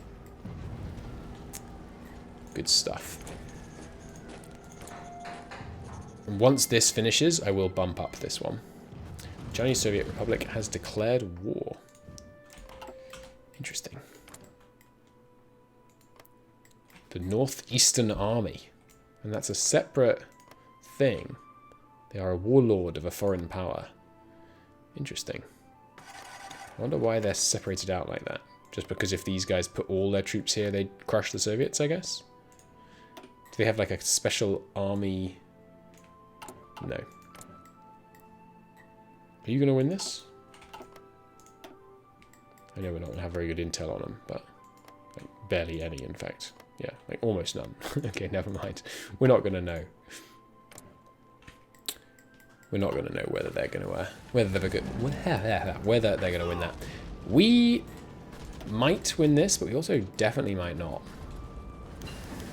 Good stuff. And once this finishes, I will bump up this one. Chinese Soviet Republic has declared war. Interesting. The Northeastern Army. And that's a separate thing. They are a warlord of a foreign power. Interesting. I wonder why they're separated out like that. Just because if these guys put all their troops here, they'd crush the Soviets, I guess? Do they have like a special army? No. Are you going to win this? I know we're not going to have very good intel on them, but like barely any, in fact. Yeah, like almost none. Okay, never mind. We're not going to know. We're not going to know whether they're going to whether they're going to win that. We might win this, but we also definitely might not.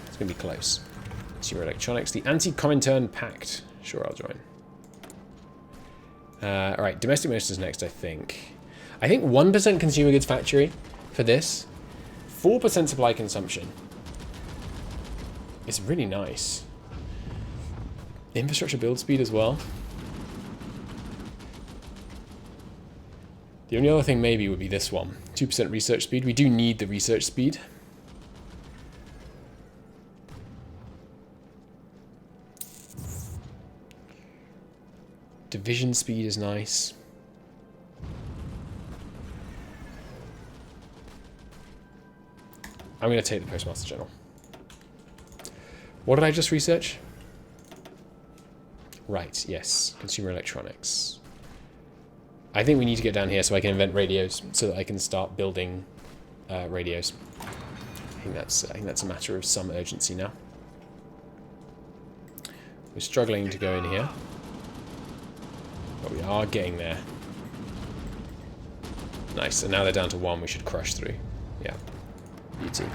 It's going to be close. Consumer electronics, the anti-Comintern Pact. Sure, I'll join. All right, domestic ministers next, I think. I think 1% consumer goods factory for this. 4% supply consumption. It's really nice. Infrastructure build speed as well. The only other thing maybe would be this one. 2% research speed. We do need the research speed. Division speed is nice. I'm going to take the Postmaster General. What did I just research? Right, yes. Consumer electronics. I think we need to get down here so I can invent radios, so that I can start building radios. I think that's a matter of some urgency now. We're struggling to go in here, but we are getting there. Nice, and now they're down to 1. We should crush through. Yeah, beauty.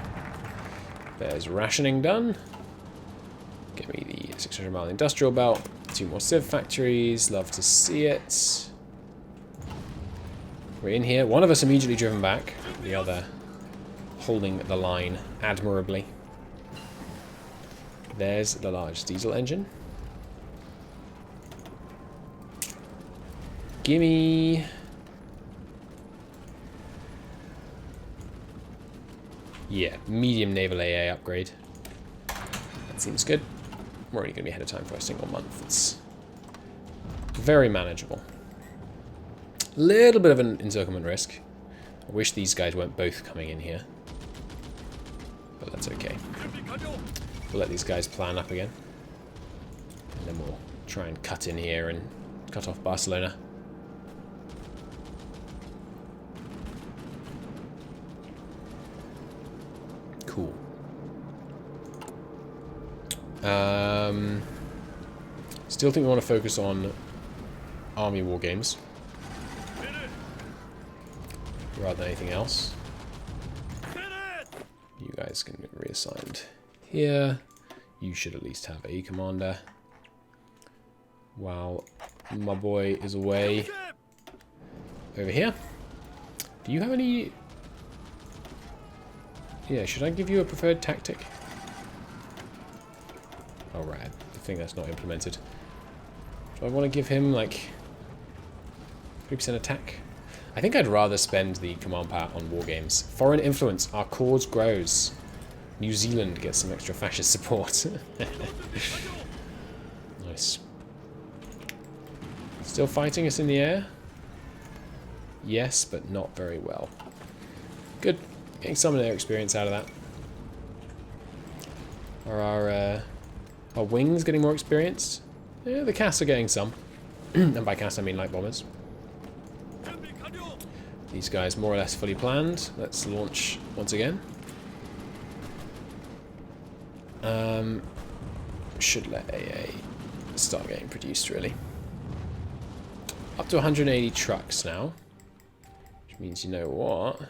There's rationing done. Give me the 600-mile industrial belt. 2 more civ factories. Love to see it. We're in here. One of us immediately driven back. The other holding the line admirably. There's the large diesel engine. Gimme. Yeah, medium naval AA upgrade. That seems good. We're only going to be ahead of time for a single month. It's very manageable. Little bit of an encirclement risk. I wish these guys weren't both coming in here. But that's okay. We'll let these guys plan up again. And then we'll try and cut in here and cut off Barcelona. Cool. Still think we want to focus on army war games rather than anything else. You guys can get reassigned here. You should at least have a commander while my boy is away over here. Do you have any... Yeah, should I give you a preferred tactic? Oh, right. I think that's not implemented. Do I want to give him, like, 3% attack? I think I'd rather spend the command power on war games. Foreign influence. Our cause grows. New Zealand gets some extra fascist support. Nice. Still fighting us in the air? Yes, but not very well. Good. Getting some of their experience out of that. Are our wings getting more experienced? Yeah, the casts are getting some. And by casts I mean light bombers. These guys more or less fully planned. Let's launch once again. Should let AA start getting produced, really. Up to 180 trucks now. Which means, you know what?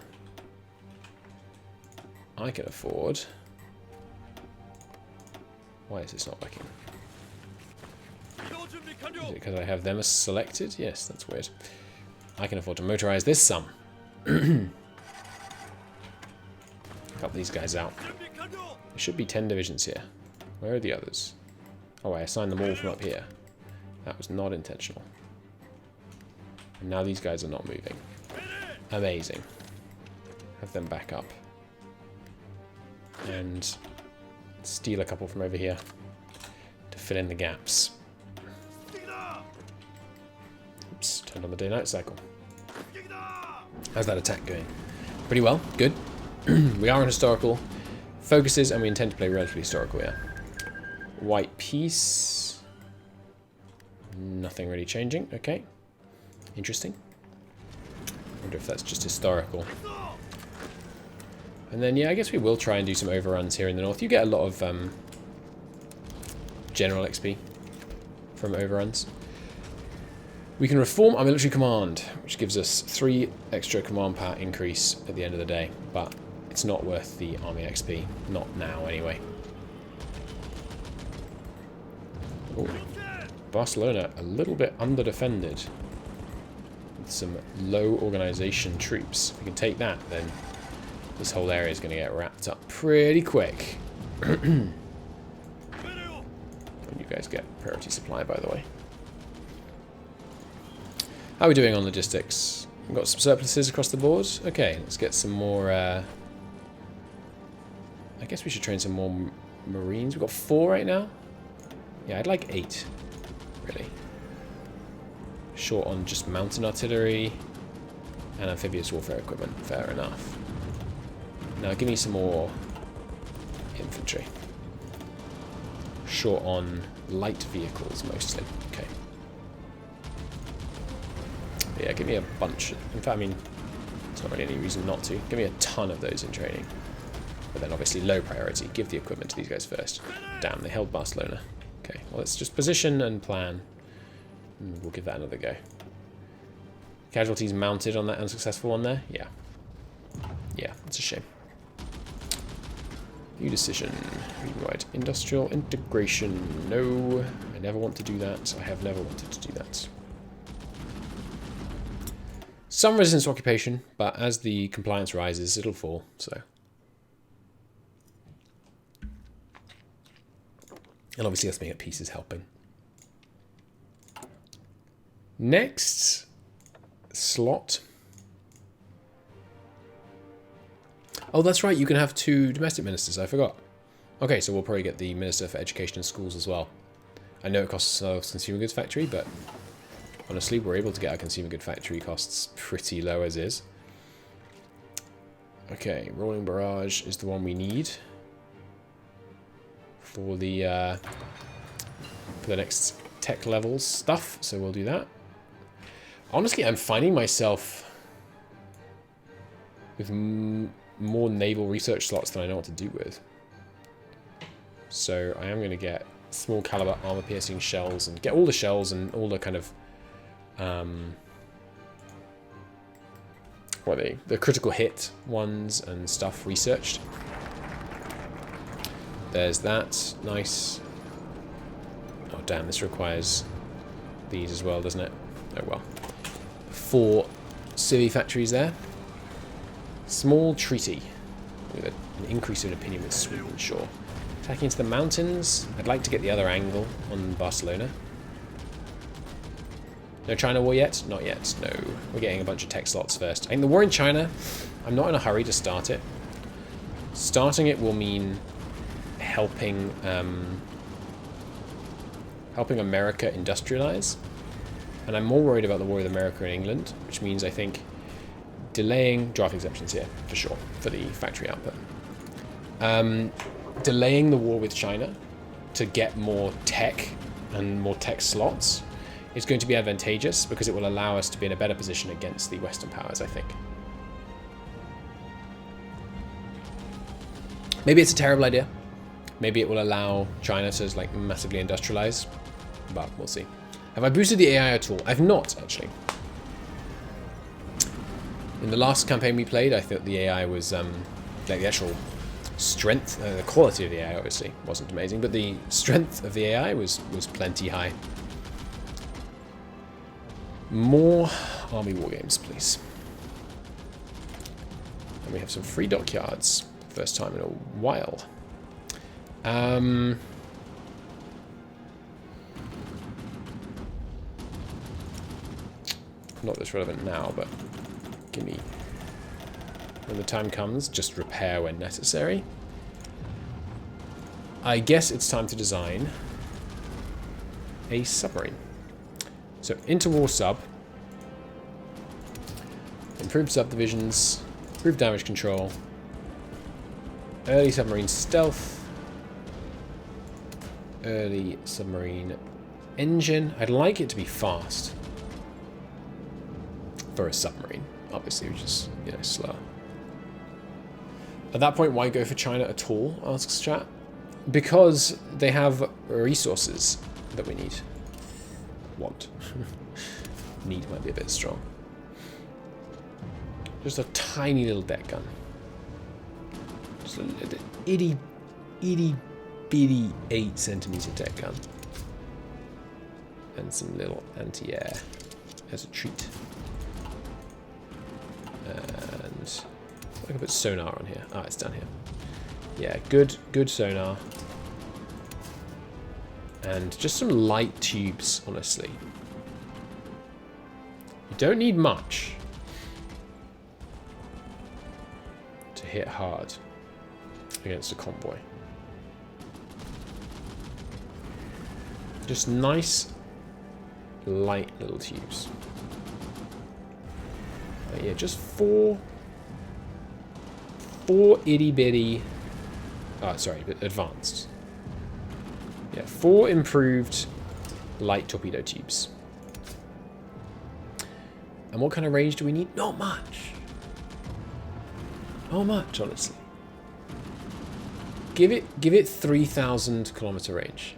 I can afford... Why is this not working? Is it because I have them as selected? Yes, that's weird. I can afford to motorize this some. Cut these guys out. There should be 10 divisions here. Where are the others? Oh, I assigned them all from up here. That was not intentional. And now these guys are not moving. Amazing. Have them back up. And steal a couple from over here to fill in the gaps. Oops, turned on the day-night cycle. How's that attack going? Pretty well, good. We are on historical focuses and we intend to play relatively historical here. White piece. Nothing really changing, okay. Interesting. Wonder if that's just historical. And then, yeah, I guess we will try and do some overruns here in the north. You get a lot of general XP from overruns. We can reform our military command, which gives us 3 extra command power increase at the end of the day. But it's not worth the army XP. Not now, anyway. Ooh. Barcelona, a little bit under-defended. With some low organization troops. If we can take that, then... this whole area is going to get wrapped up pretty quick. And you guys get priority supply, by the way. How are we doing on logistics? We've got some surpluses across the board. Okay, let's get some more... I guess we should train some more Marines. We've got 4 right now. Yeah, I'd like 8, really. Short on just mountain artillery and amphibious warfare equipment. Fair enough. Now give me some more infantry. Short on light vehicles mostly. Okay. But yeah, give me a bunch. In fact, I mean, there's not really any reason not to. Give me a ton of those in training. But then obviously low priority. Give the equipment to these guys first. Damn, they held Barcelona. Okay, well let's just position and plan. And we'll give that another go. Casualties mounted on that unsuccessful one there? Yeah. Yeah, it's a shame. New decision. Right. Industrial integration. No. I never want to do that. I have never wanted to do that. Some resistance to occupation, but as the compliance rises, it'll fall, so. And obviously us being at peace is helping. Next slot. Oh, that's right, you can have 2 domestic ministers, I forgot. Okay, so we'll probably get the Minister for Education and Schools as well. I know it costs a consumer goods factory, but honestly, we're able to get our consumer good factory costs pretty low as is. Okay, rolling barrage is the one we need for the next tech levels stuff, so we'll do that. Honestly, I'm finding myself with more naval research slots than I know what to do with. So I am going to get small caliber armor piercing shells and get all the shells and all the kind of what are they? The critical hit ones and stuff researched. There's that. Nice. Oh damn, this requires these as well, doesn't it? Oh well. 4 civvy factories there. Small treaty. With an increase in opinion with Sweden, sure. Attacking into the mountains. I'd like to get the other angle on Barcelona. No China war yet? Not yet, no. We're getting a bunch of tech slots first. I think the war in China, I'm not in a hurry to start it. Starting it will mean helping helping America industrialize. And I'm more worried about the war with America and England, which means I think delaying draft exemptions here, for sure, for the factory output. Delaying the war with China to get more tech and more tech slots is going to be advantageous because it will allow us to be in a better position against the Western powers, I think. Maybe it's a terrible idea. Maybe it will allow China to like massively industrialize, but we'll see. Have I boosted the AI at all? I've not, actually. In the last campaign we played, I thought the AI was, like the actual strength, the quality of the AI obviously wasn't amazing, but the strength of the AI was plenty high. More army war games, please. And we have some free dockyards. First time in a while. Not this relevant now, but give me, when the time comes, just repair when necessary. I guess it's time to design a submarine. So, interwar sub, improved subdivisions, improved damage control, early submarine stealth, early submarine engine. I'd like it to be fast for a submarine, obviously, which is, you know, slow. At that point, why go for China at all, asks chat? Because they have resources that we need. Want. Need might be a bit strong. Just a tiny little deck gun. Just a little itty bitty 8cm deck gun. And some little anti-air as a treat. And I can put sonar on here. Ah, it's down here. Yeah, good sonar. And just some light tubes, honestly. You don't need much to hit hard against a convoy. Just nice, light little tubes. Yeah, just four itty bitty. Oh, sorry, but advanced. Yeah, 4 improved light torpedo tubes. And what kind of range do we need? Not much. Not much, honestly. Give it 3,000 kilometer range.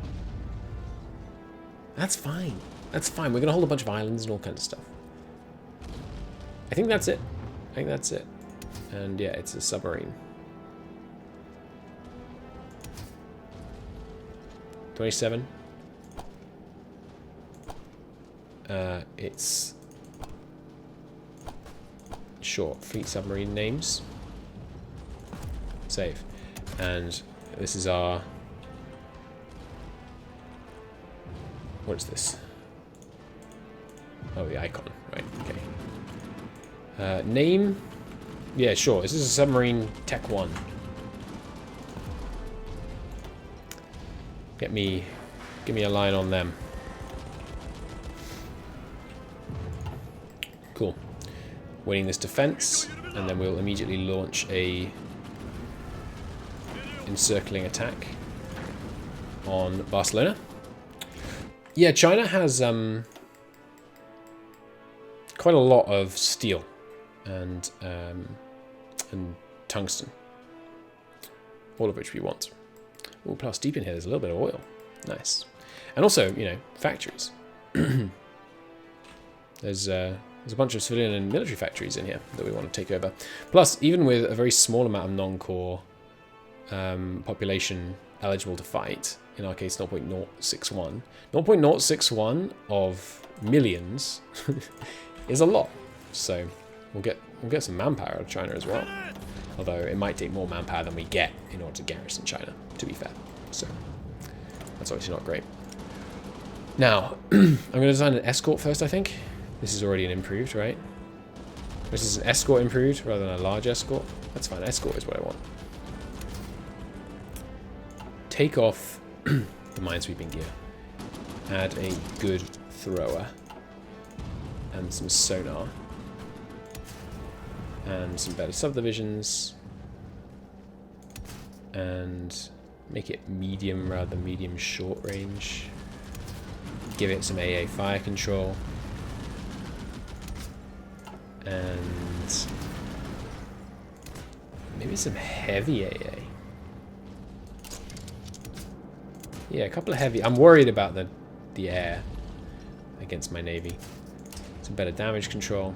That's fine. That's fine. We're gonna hold a bunch of islands and all kinds of stuff. I think that's it. I think that's it. And yeah, it's a submarine. 27. It's short. Fleet submarine names. Save. And this is our... What is this? Oh, the icon. Right, okay. Name? Yeah, sure. This is a submarine Tech 1. Give me a line on them. Cool. Winning this defense, and then we'll immediately launch a encircling attack on Barcelona. Yeah, China has quite a lot of steel and tungsten, all of which we want. Oh, plus deep in here, there's a little bit of oil. Nice. And also, you know, factories. There's a bunch of civilian and military factories in here that we want to take over. Plus, even with a very small amount of non-core population eligible to fight, in our case 0.061, 0.061 of millions is a lot. So we'll get some manpower out of China as well. Although it might take more manpower than we get in order to garrison China, to be fair. So that's obviously not great. Now, I'm going to design an escort first, I think. This is already an improved, right? This is an escort improved rather than a large escort. That's fine. Escort is what I want. Take off the minesweeping gear. Add a good thrower. And some sonar. And some better subdivisions. And make it medium rather than medium short range. Give it some AA fire control. And maybe some heavy AA. Yeah, a couple of heavy. I'm worried about the air against my navy. Some better damage control.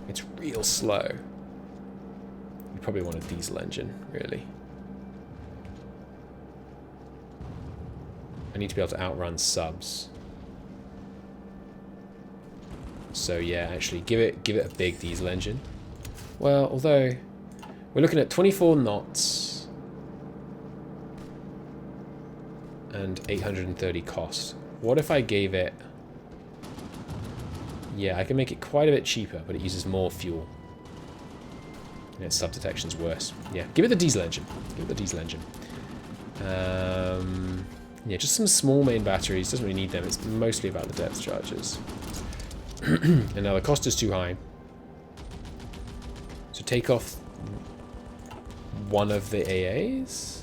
It's real slow. You probably want a diesel engine, really. I need to be able to outrun subs. So yeah, actually give it a big diesel engine. Well, although we're looking at 24 knots and 830 cost. What if I gave it... Yeah, I can make it quite a bit cheaper, but it uses more fuel. And its sub detection's worse. Yeah, give it the diesel engine. Give it the diesel engine. Yeah, just some small main batteries. Doesn't really need them. It's mostly about the depth charges. And now the cost is too high. So take off one of the AAs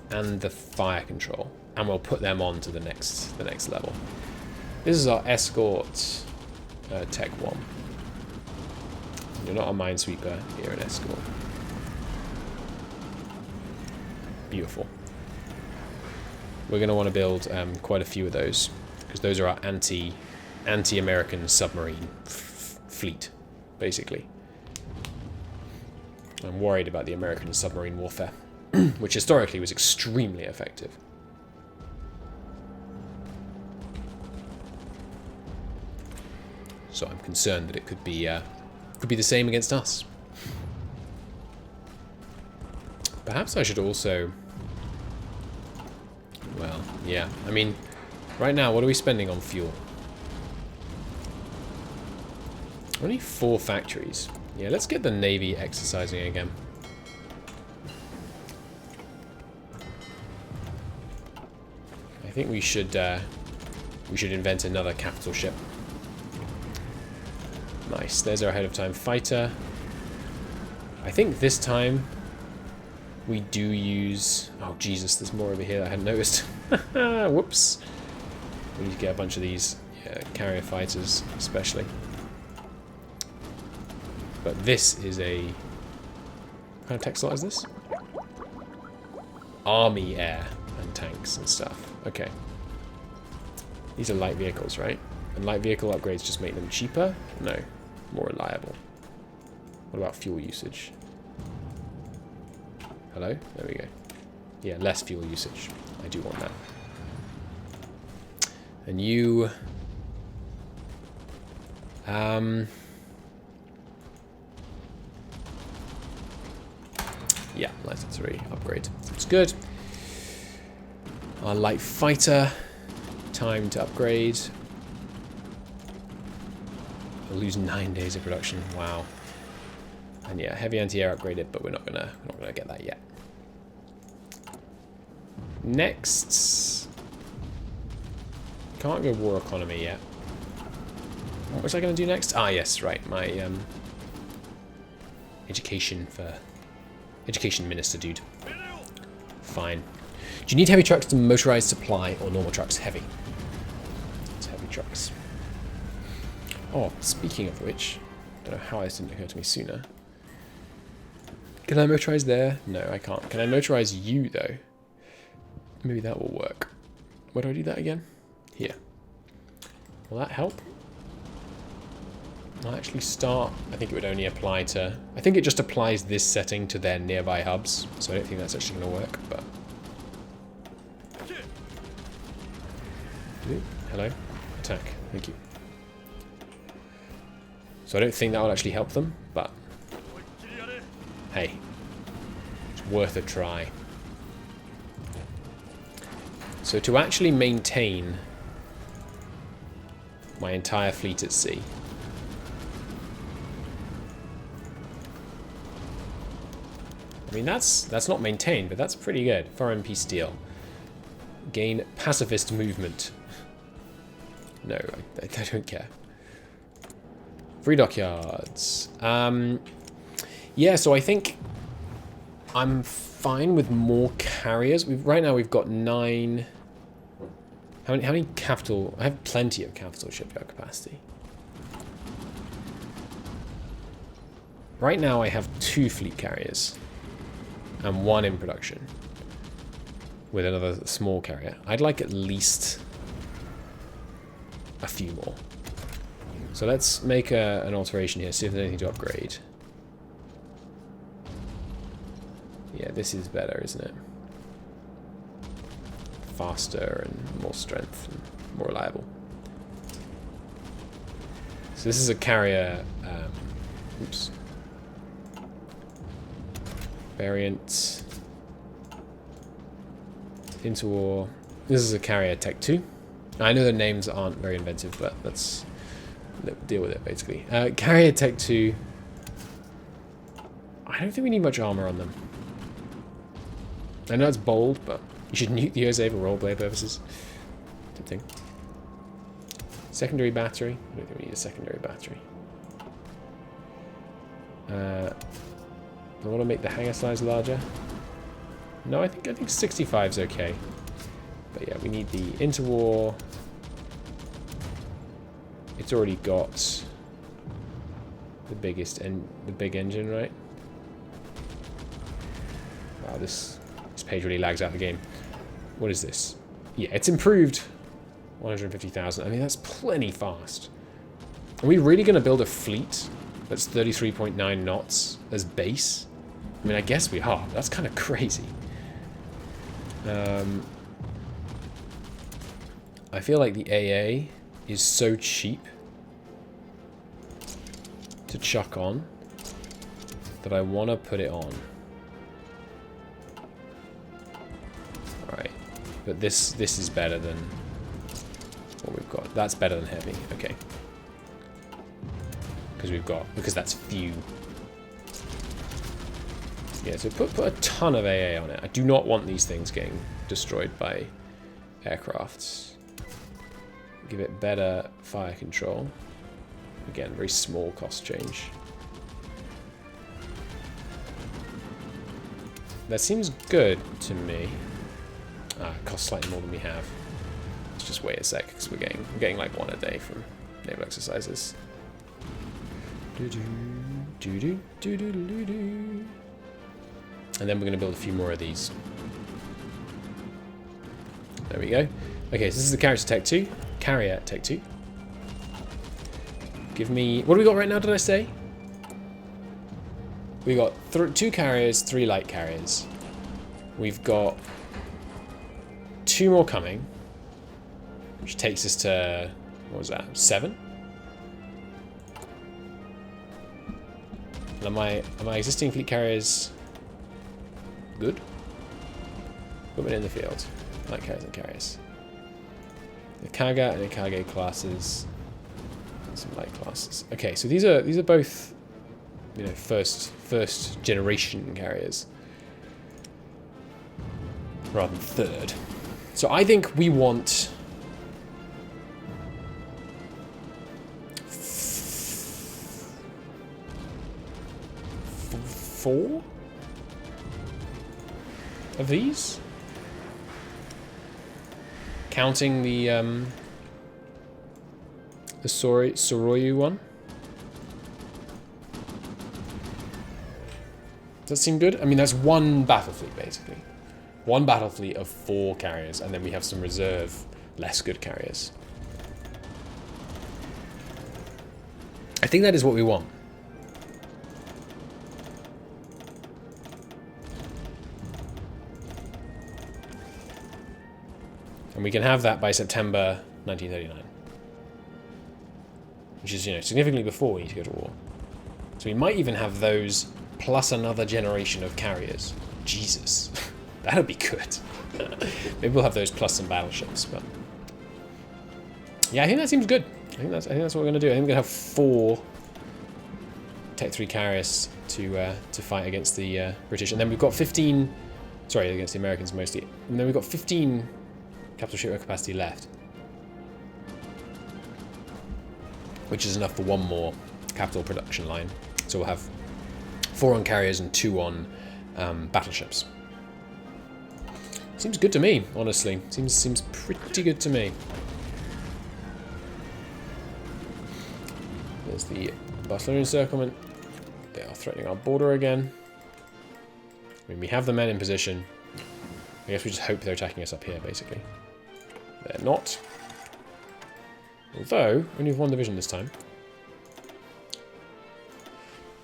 and the fire control, and we'll put them on to the next level. This is our escort Tech 1. You're not a minesweeper, you're an escort. Beautiful. We're going to want to build quite a few of those, because those are our anti-American submarine fleet, basically. I'm worried about the American submarine warfare, which historically was extremely effective. So I'm concerned that it could be the same against us. Perhaps I should also... Well, yeah. I mean, right now, what are we spending on fuel? Only 4 factories. Yeah, let's get the Navy exercising again. I think we should invent another capital ship. Nice. There's our ahead of time fighter. I think this time we do use... Oh, Jesus, there's more over here that I hadn't noticed. Whoops. We need to get a bunch of these carrier fighters, especially. But this is a... What kind of tech slot is this? Army air and tanks and stuff. Okay. These are light vehicles, right? And light vehicle upgrades just make them cheaper? No. More reliable. What about fuel usage? Hello? There we go. Yeah, less fuel usage. I do want that. And you... yeah, license 3 upgrade. That's good. Our light fighter, time to upgrade. We'll lose 9 days of production. Wow. And yeah, heavy anti-air upgraded, but we're not gonna get that yet. Next, can't go war economy yet. What was I gonna do next? Ah, yes, right, my education minister dude. Fine. Do you need heavy trucks to motorized supply or normal trucks? Heavy. It's heavy trucks. Oh, speaking of which, I don't know how this didn't occur to me sooner. Can I motorize there? No, I can't. Can I motorize you, though? Maybe that will work. Where do I do that again? Here. Will that help? I'll actually start. I think it would only apply to... I think it just applies this setting to their nearby hubs, so I don't think that's actually going to work, but... Hello? Attack. Thank you. So I don't think that will actually help them, but... hey. It's worth a try. So to actually maintain my entire fleet at sea... I mean, that's not maintained, but that's pretty good. Foreign peace deal. Gain pacifist movement. No, I don't care. Free dockyards. Yeah, so I think I'm fine with more carriers. Right now we've got 9. How many capital? I have plenty of capital shipyard capacity. Right now I have 2 fleet carriers. And 1 in production. With another small carrier. I'd like at least a few more. So let's make an alteration here, see if there's anything to upgrade. Yeah, this is better, isn't it? Faster and more strength and more reliable. So this is a carrier... oops. Variant. Interwar. This is a carrier Tech 2. I know the names aren't very inventive, but let's deal with it, basically. Carrier Tech 2. I don't think we need much armor on them. I know it's bold, but you should nuke the USA for roleplay purposes. Good thing. Secondary battery. I don't think we need a secondary battery. I want to make the hangar size larger. No, I think 65 is okay. But yeah, we need the interwar. It's already got the biggest and the big engine, right? Wow, this page really lags out the game. What is this? Yeah, it's improved. 150,000. I mean, that's plenty fast. Are we really going to build a fleet that's 33.9 knots as base? I mean, I guess we are. That's kind of crazy. I feel like the AA is so cheap to chuck on that I want to put it on. Alright. But this is better than what we've got. That's better than heavy. Okay. Because that's few. Yeah, so put a ton of AA on it. I do not want these things getting destroyed by aircrafts. Give it better fire control. Again, very small cost change. That seems good to me. It costs slightly more than we have. Let's just wait a sec, because we're getting like 1 a day from naval exercises. And then we're going to build a few more of these. There we go. Okay, so this is the carrier Tech 2. Carrier Tech 2. Give me... What do we got right now, did I say? We got 2 carriers, 3 light carriers. We've got 2 more coming, which takes us to, what was that, 7? And are my existing fleet carriers good? Equipment in the field. Light carriers and carriers. The Kaga and Ikage classes. And some light classes. Okay, so these are both, you know, first generation carriers. Rather than third. So I think we want 4 of these, counting the Soroyu one. Does that seem good? I mean, that's 1 battle fleet basically. 1 battle fleet of 4 carriers, and then we have some reserve, less good carriers. I think that is what we want. And we can have that by September 1939. Which is, you know, significantly before we need to go to war. So we might even have those plus another generation of carriers. Jesus. That would be good. Maybe we'll have those plus some battleships, but yeah, I think that seems good. I think that's what we're gonna do. I think we're gonna have 4 Tech 3 carriers to fight against the British, and then we've got 15. Sorry, against the Americans mostly. And then we've got 15 capital shipyard capacity left, which is enough for 1 more capital production line. So we'll have 4 on carriers and 2 on battleships. Seems good to me, honestly. Seems pretty good to me. There's the Barcelona encirclement. They are threatening our border again. I mean, we have the men in position. I guess we just hope they're attacking us up here, basically. They're not. Although, only have 1 division this time.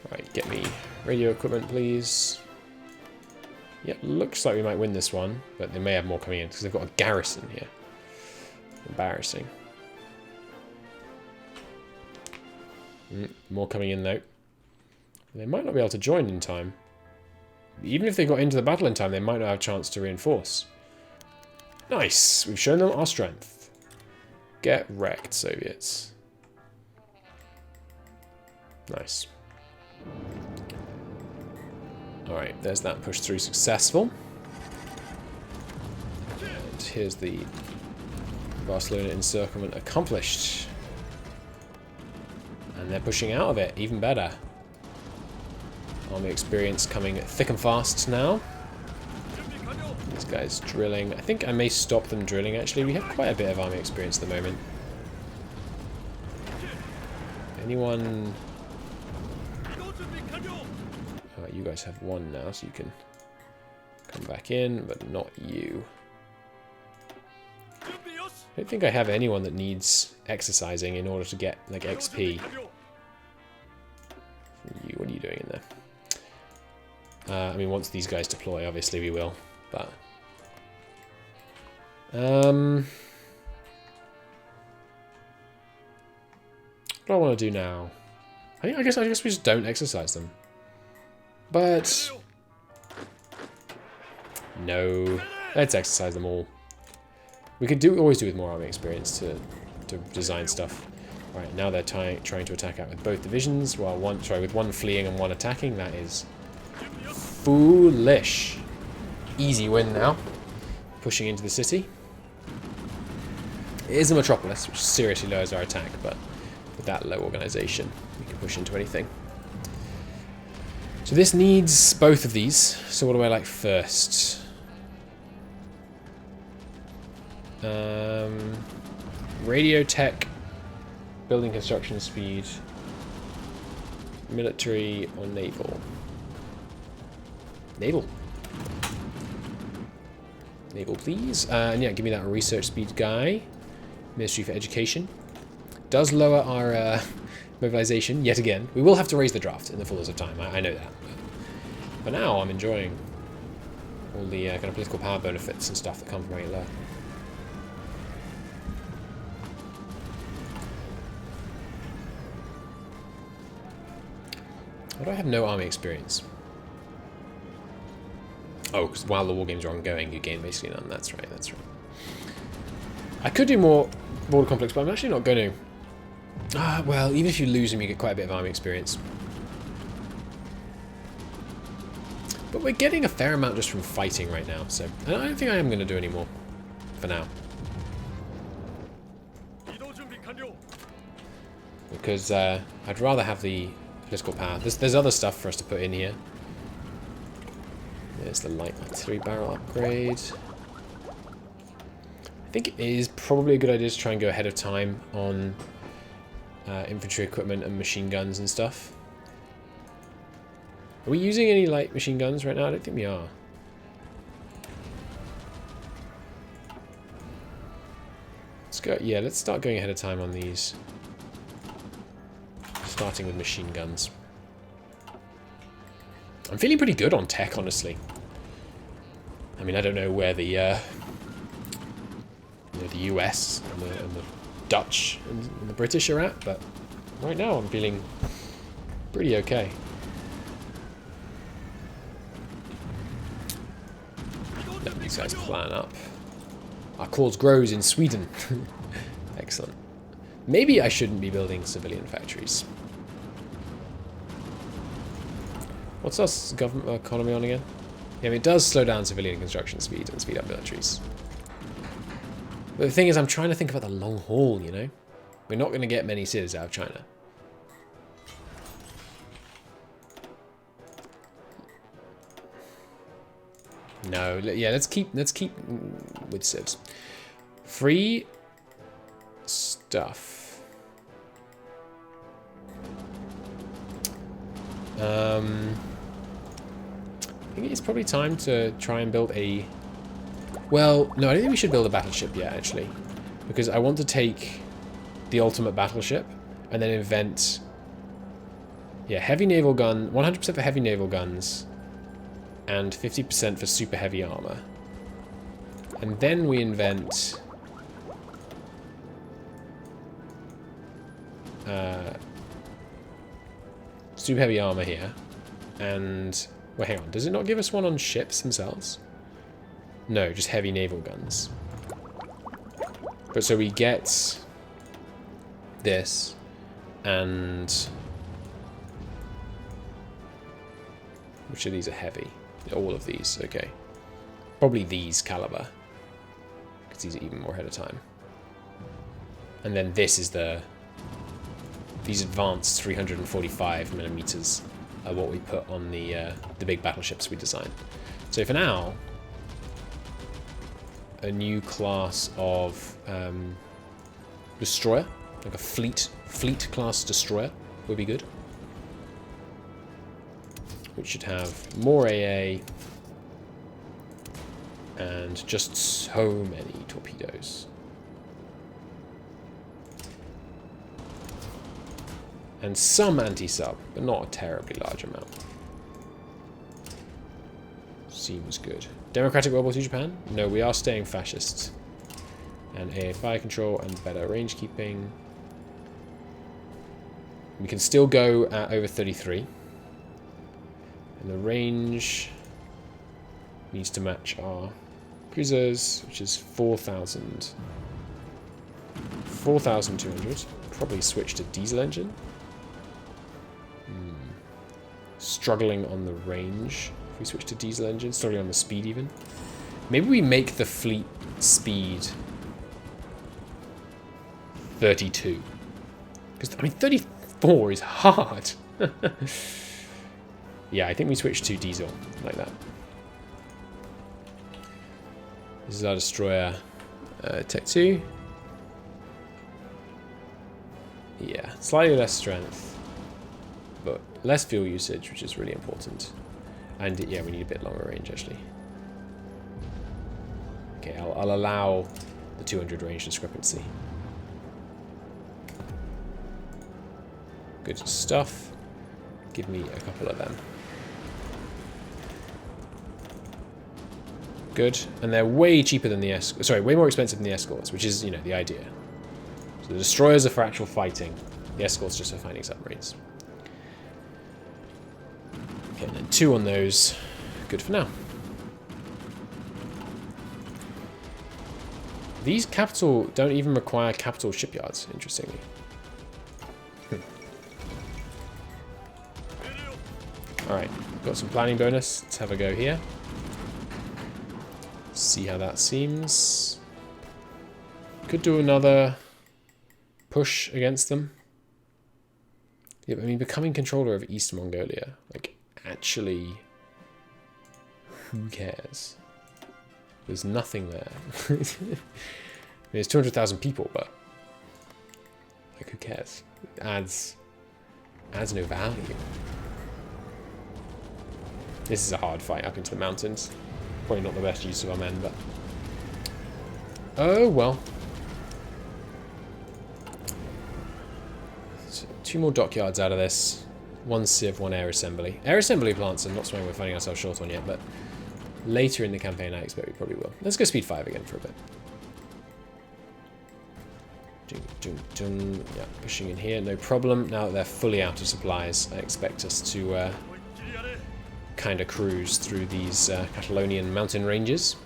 Alright, get me radio equipment, please. Yeah, looks like we might win this one, but they may have more coming in, because they've got a garrison here. Embarrassing. More coming in, though. They might not be able to join in time. Even if they got into the battle in time, they might not have a chance to reinforce. Nice! We've shown them our strength. Get wrecked, Soviets. Nice. Alright, there's that push through successful. And here's the Barcelona encirclement accomplished. And they're pushing out of it, even better. Army experience coming thick and fast now. This guy's drilling. I think I may stop them drilling, actually. We have quite a bit of army experience at the moment. Anyone... you guys have 1 now, so you can come back in, but not you. I don't think I have anyone that needs exercising in order to get, like, XP. You, what are you doing in there? I mean, once these guys deploy, obviously we will, but... what do I want to do now? I guess we just don't exercise them. But no, let's exercise them all. We could always do with more army experience to design stuff. All right, now they're trying to attack out with both divisions, while with 1 fleeing and 1 attacking. That is foolish. Easy win now. Pushing into the city. It is a metropolis, which seriously lowers our attack, but with that low organization, we can push into anything. So this needs both of these. So what do I like first? Radio tech, building construction speed, military or naval? Naval. Naval, please. And yeah, give me that research speed guy. Ministry for Education. Does lower our mobilization yet again. We will have to raise the draft in the fullness of time. I know that. But for now, I'm enjoying all the kind of political power benefits and stuff that come from 8 low. Why do I have no army experience? Oh, because while the war games are ongoing, you gain basically none. That's right, that's right. I could do more border conflicts, but I'm actually not going to. Well, even if you lose them, you get quite a bit of army experience. But we're getting a fair amount just from fighting right now, so I don't think I am going to do any more for now. Because I'd rather have the political power. There's other stuff for us to put in here. There's the light artillery barrel upgrade. I think it is probably a good idea to try and go ahead of time on infantry equipment and machine guns and stuff. Are we using any light machine guns right now? I don't think we are. Let's go. Yeah, let's start going ahead of time on these. Starting with machine guns. I'm feeling pretty good on tech, honestly. I mean, I don't know where the US and the Dutch and the British are at, but right now I'm feeling pretty okay. Let these guys plan up. Our cause grows in Sweden. Excellent. Maybe I shouldn't be building civilian factories. What's our government economy on again? Yeah, I mean, it does slow down civilian construction speed and speed up militaries. But the thing is, I'm trying to think about the long haul, you know? We're not going to get many cities out of China. No, yeah, let's keep with civs. Free stuff. I think it's probably time to try and build a... Well, no, I don't think we should build a battleship yet, actually. Because I want to take the ultimate battleship and then invent... Yeah, heavy naval gun, 100% for heavy naval guns, and 50% for super heavy armor. And then we invent... super heavy armor here. And... Well, hang on. Does it not give us one on ships themselves? No, just heavy naval guns. But so we get this and... Which of these are heavy? All of these, okay. Probably these caliber. Because these are even more ahead of time. And then this is the... These advanced 345 millimeters are what we put on the big battleships we designed. So for now, a new class of destroyer, like a fleet class destroyer, would be good. Which should have more AA and just so many torpedoes. And some anti-sub, but not a terribly large amount. Seems good. Democratic World War II Japan? No, we are staying fascists. And AA fire control and better range keeping. We can still go at over 33. And the range needs to match our cruisers, which is 4,000. 4,200. Probably switch to diesel engine. Struggling on the range. If we switch to diesel engine, struggling on the speed even. Maybe we make the fleet speed 32. Because, I mean, 34 is hard. Yeah, I think we switch to diesel, like that. This is our destroyer, Tech 2. Yeah, slightly less strength, but less fuel usage, which is really important. And yeah, we need a bit longer range, actually. Okay, I'll allow the 200 range discrepancy. Good stuff. Give me a couple of them. Good. And they're way cheaper than the escorts. Sorry, way more expensive than the escorts, which is, you know, the idea. So the destroyers are for actual fighting. The escorts just for finding submarines. Okay, and then 2 on those. Good for now. These capital don't even require capital shipyards, interestingly. Alright, got some planning bonus. Let's have a go here. See how that seems. Could do another push against them. Yeah, but I mean, becoming controller of East Mongolia, like, actually, who cares? There's nothing there. I mean, it's 200,000 people, but, like, who cares? It adds no value. This is a hard fight up into the mountains. Probably not the best use of our men, but... oh, well. So 2 more dockyards out of this. 1 civ, 1 air assembly. Air assembly plants are not something we're finding ourselves short on yet, but later in the campaign I expect we probably will. Let's go speed 5 again for a bit. Yeah, pushing in here, no problem. Now that they're fully out of supplies, I expect us to kind of cruise through these Catalonian mountain ranges.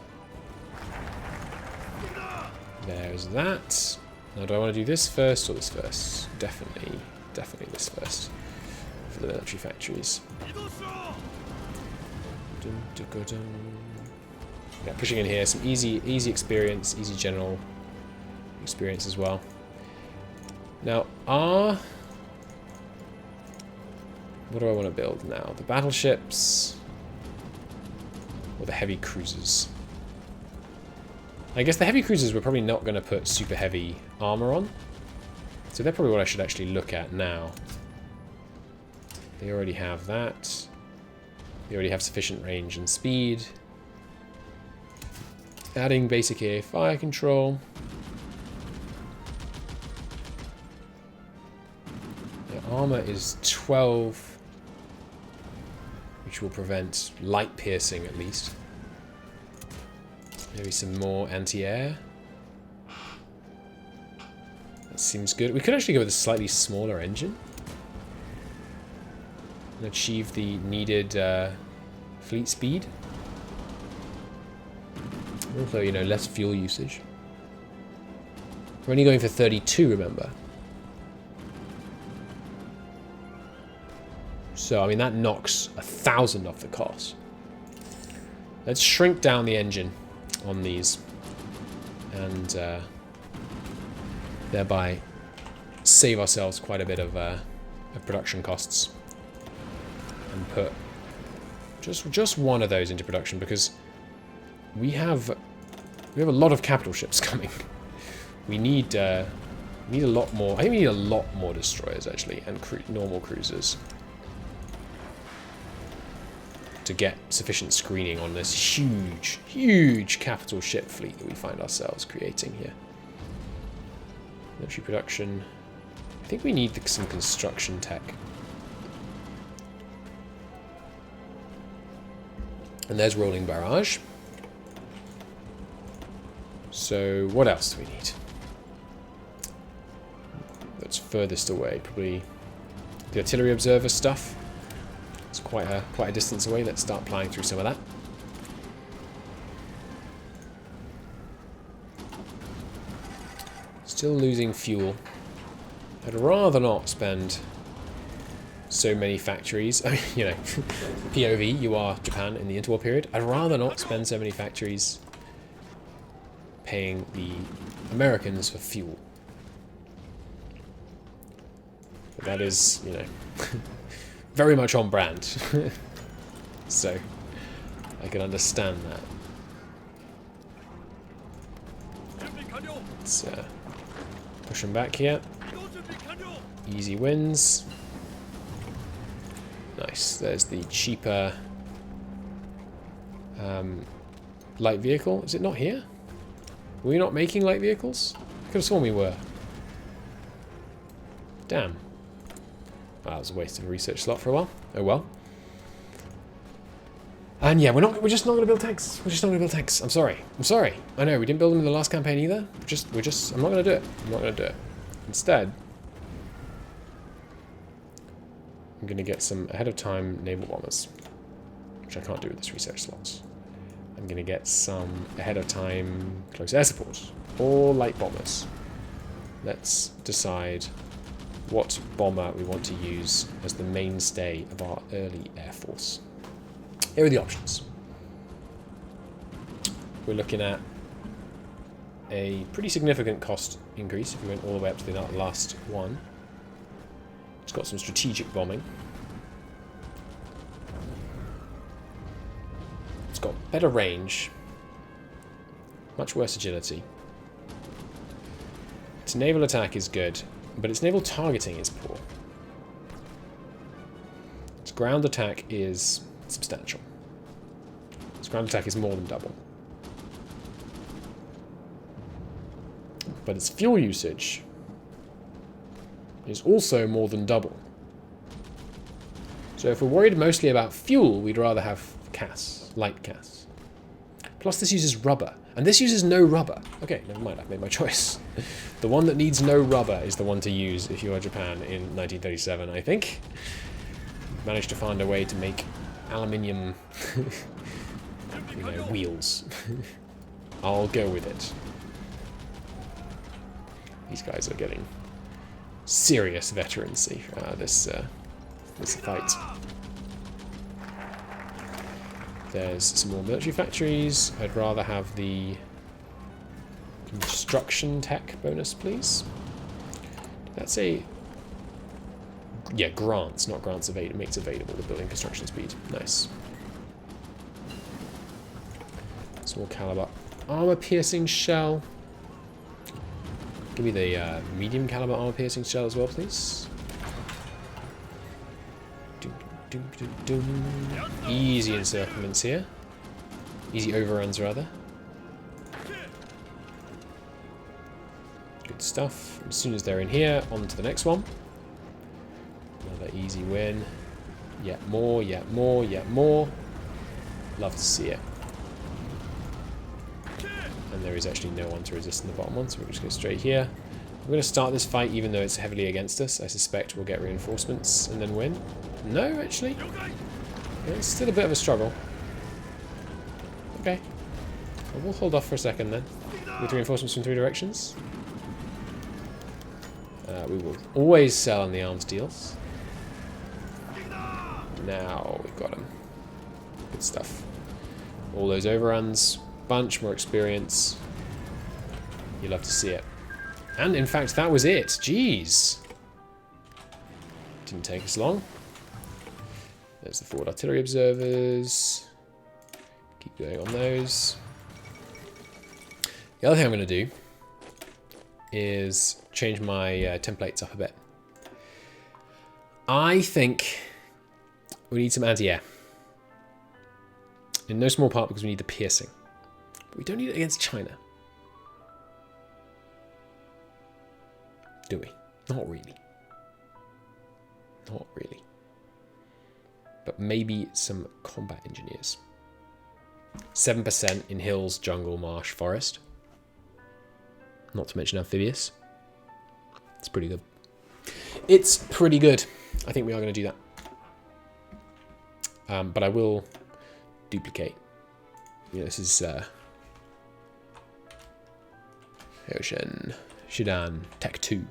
There's that. Now, do I want to do this first or this first? Definitely this first for the military factories. Yeah, pushing in here, some easy experience, easy general experience as well. Now, what do I want to build now? The battleships or the heavy cruisers? I guess the heavy cruisers we're probably not going to put super heavy armor on. So they're probably what I should actually look at now. They already have that. They already have sufficient range and speed. Adding basic air fire control. Their armor is 12, which will prevent light piercing at least. Maybe some more anti-air. That seems good. We could actually go with a slightly smaller engine and achieve the needed fleet speed. Also, you know, less fuel usage. We're only going for 32, remember. So, I mean, that knocks 1,000 off the cost. Let's shrink down the engine on these and thereby save ourselves quite a bit of production costs and put just one of those into production, because we have a lot of capital ships coming. We need a lot more. I think we need a lot more destroyers actually, and normal cruisers to get sufficient screening on this huge capital ship fleet that we find ourselves creating here. Military production. I think we need some construction tech. And there's rolling barrage. So what else do we need? That's furthest away, probably the artillery observer stuff. It's quite a distance away. Let's start plying through some of that. Still losing fuel. I'd rather not spend so many factories. I mean, you know, POV, you are Japan in the interwar period. I'd rather not spend so many factories paying the Americans for fuel. But that is, you know, very much on brand. So, I can understand that. Let's push them back here. Easy wins. Nice. There's the cheaper light vehicle. Is it not here? Were we not making light vehicles? I could have sworn we were. Damn. Wow, that was a waste of a research slot for a while. Oh well. And yeah, we're just not gonna build tanks. We're just not gonna build tanks. I'm sorry. I know we didn't build them in the last campaign either. I'm not gonna do it. I'm not gonna do it. Instead, I'm going to get some ahead of time naval bombers, which I can't do with this research slots. I'm going to get some ahead of time close air support or light bombers. Let's decide what bomber we want to use as the mainstay of our early air force. Here are the options. We're looking at a pretty significant cost increase if we went all the way up to the last one. It's got some strategic bombing. It's got better range, much worse agility. Its naval attack is good, but its naval targeting is poor. Its ground attack is substantial. Its ground attack is more than double. But its fuel usage is also more than double. So if we're worried mostly about fuel, we'd rather have CAS, light CAS. Plus this uses rubber, and this uses no rubber. Okay, never mind, I've made my choice. The one that needs no rubber is the one to use if you are Japan in 1937, I think. Managed to find a way to make aluminium wheels. I'll go with it. These guys are getting serious veterancy this fight. There's some more military factories. I'd rather have the construction tech bonus, please. That's a... yeah, grants, not grants available. It makes available the building construction speed. Nice. Small caliber armor piercing shell. Give me the medium caliber armor piercing shell as well, please. Easy encirclements here. Easy overruns, rather. Good stuff. As soon as they're in here, on to the next one. Another easy win. Yet more, yet more, yet more. Love to see it. And there is actually no one to resist in the bottom one, so we'll just go straight here. I'm going to start this fight even though it's heavily against us. I suspect we'll get reinforcements and then win. No, actually. It's still a bit of a struggle. Okay. Well, we'll hold off for a second then. With reinforcements from 3 directions. We will always sell on the arms deals. Now we've got them. Good stuff. All those overruns. Bunch more experience. You love to see it. And in fact, that was it. Jeez. Didn't take us long. There's the forward artillery observers. Keep going on those. The other thing I'm going to do is change my templates up a bit. I think we need some anti-air. In no small part because we need the piercing. But we don't need it against China. Do we? Not really. Not really. But maybe some combat engineers. 7% in hills, jungle, marsh, forest. Not to mention amphibious. It's pretty good. It's pretty good. I think we are going to do that. But I will duplicate. Yeah, this is Ocean, Shidan, Tech 2.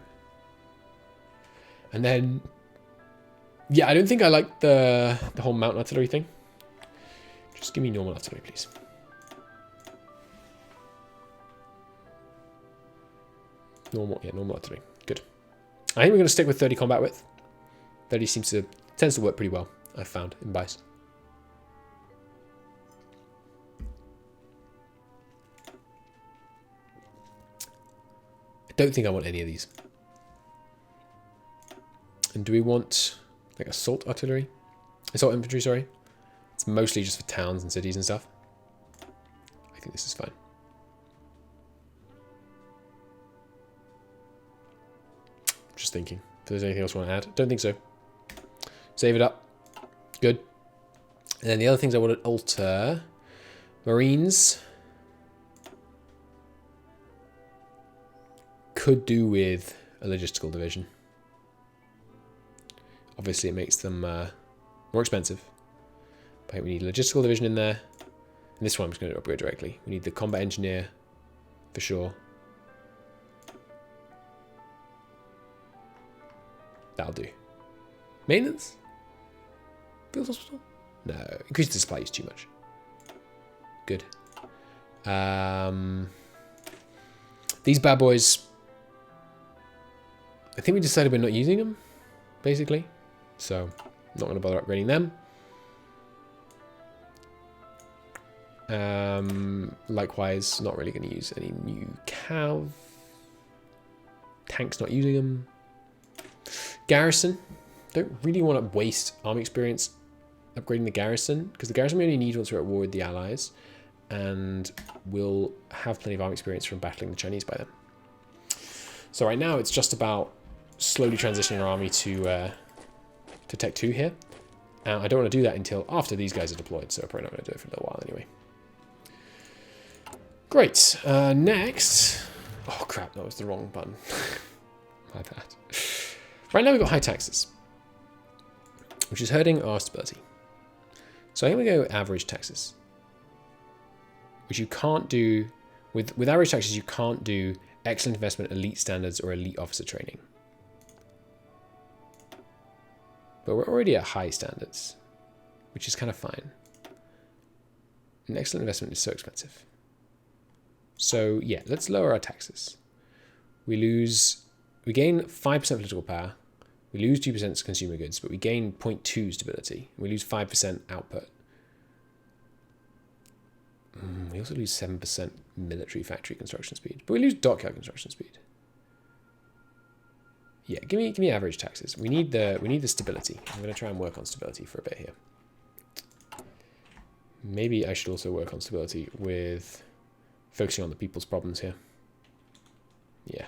And then, yeah, I don't think I like the whole mountain artillery thing. Just give me normal artillery, please. Normal artillery. Good. I think we're going to stick with 30 combat width. 30 tends to work pretty well, I've found, in BICE. I don't think I want any of these. And do we want like assault artillery? Assault infantry, sorry. It's mostly just for towns and cities and stuff. I think this is fine. Just thinking. If there's anything else I want to add. Don't think so. Save it up. Good. And then the other things I want to alter. Marines. Could do with a logistical division. Obviously, it makes them more expensive. But we need logistical division in there. And this one I'm just going to upgrade directly. We need the combat engineer for sure. That'll do. Maintenance? Field hospital? No. Increase the supply use too much. Good. These bad boys, I think we decided we're not using them, basically. So, not going to bother upgrading them. Likewise, not really going to use any new cav. Tanks, not using them. Garrison. Don't really want to waste army experience upgrading the garrison, because the garrison we only need once we're at war with the allies, and we'll have plenty of army experience from battling the Chinese by then. So right now it's just about slowly transitioning our army to Tech 2 here. I don't want to do that until after these guys are deployed, so I'm probably not going to do it for a little while anyway. Great. Next... Oh crap, that was the wrong button. My bad. Right now we've got high taxes, which is hurting our stability. So I'm going to go average taxes, which you can't do... With average taxes, you can't do excellent investment, elite standards, or elite officer training. But we're already at high standards, which is kind of fine. An excellent investment is so expensive. So yeah, let's lower our taxes. We gain 5% political power. We lose 2% consumer goods, but we gain 0.2 stability. We lose 5% output. We also lose 7% military factory construction speed, but we lose dockyard construction speed. Yeah, give me average taxes. We need the stability. I'm going to try and work on stability for a bit here. Maybe I should also work on stability with focusing on the people's problems here. Yeah,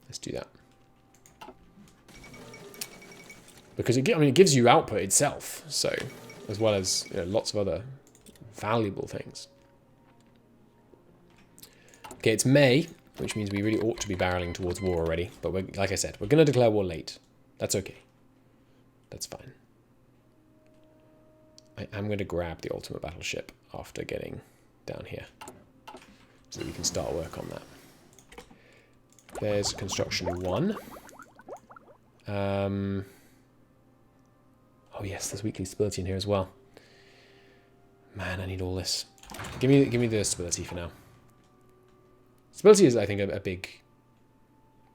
let's do that. Because it gives you output itself, so as well as lots of other valuable things. Okay, it's May, which means we really ought to be barreling towards war already. But like I said, we're going to declare war late. That's okay. That's fine. I am going to grab the ultimate battleship after getting down here, so that we can start work on that. There's construction 1. Oh yes, there's weekly stability in here as well. Man, I need all this. Give me the stability for now. Stability is, I think, a big...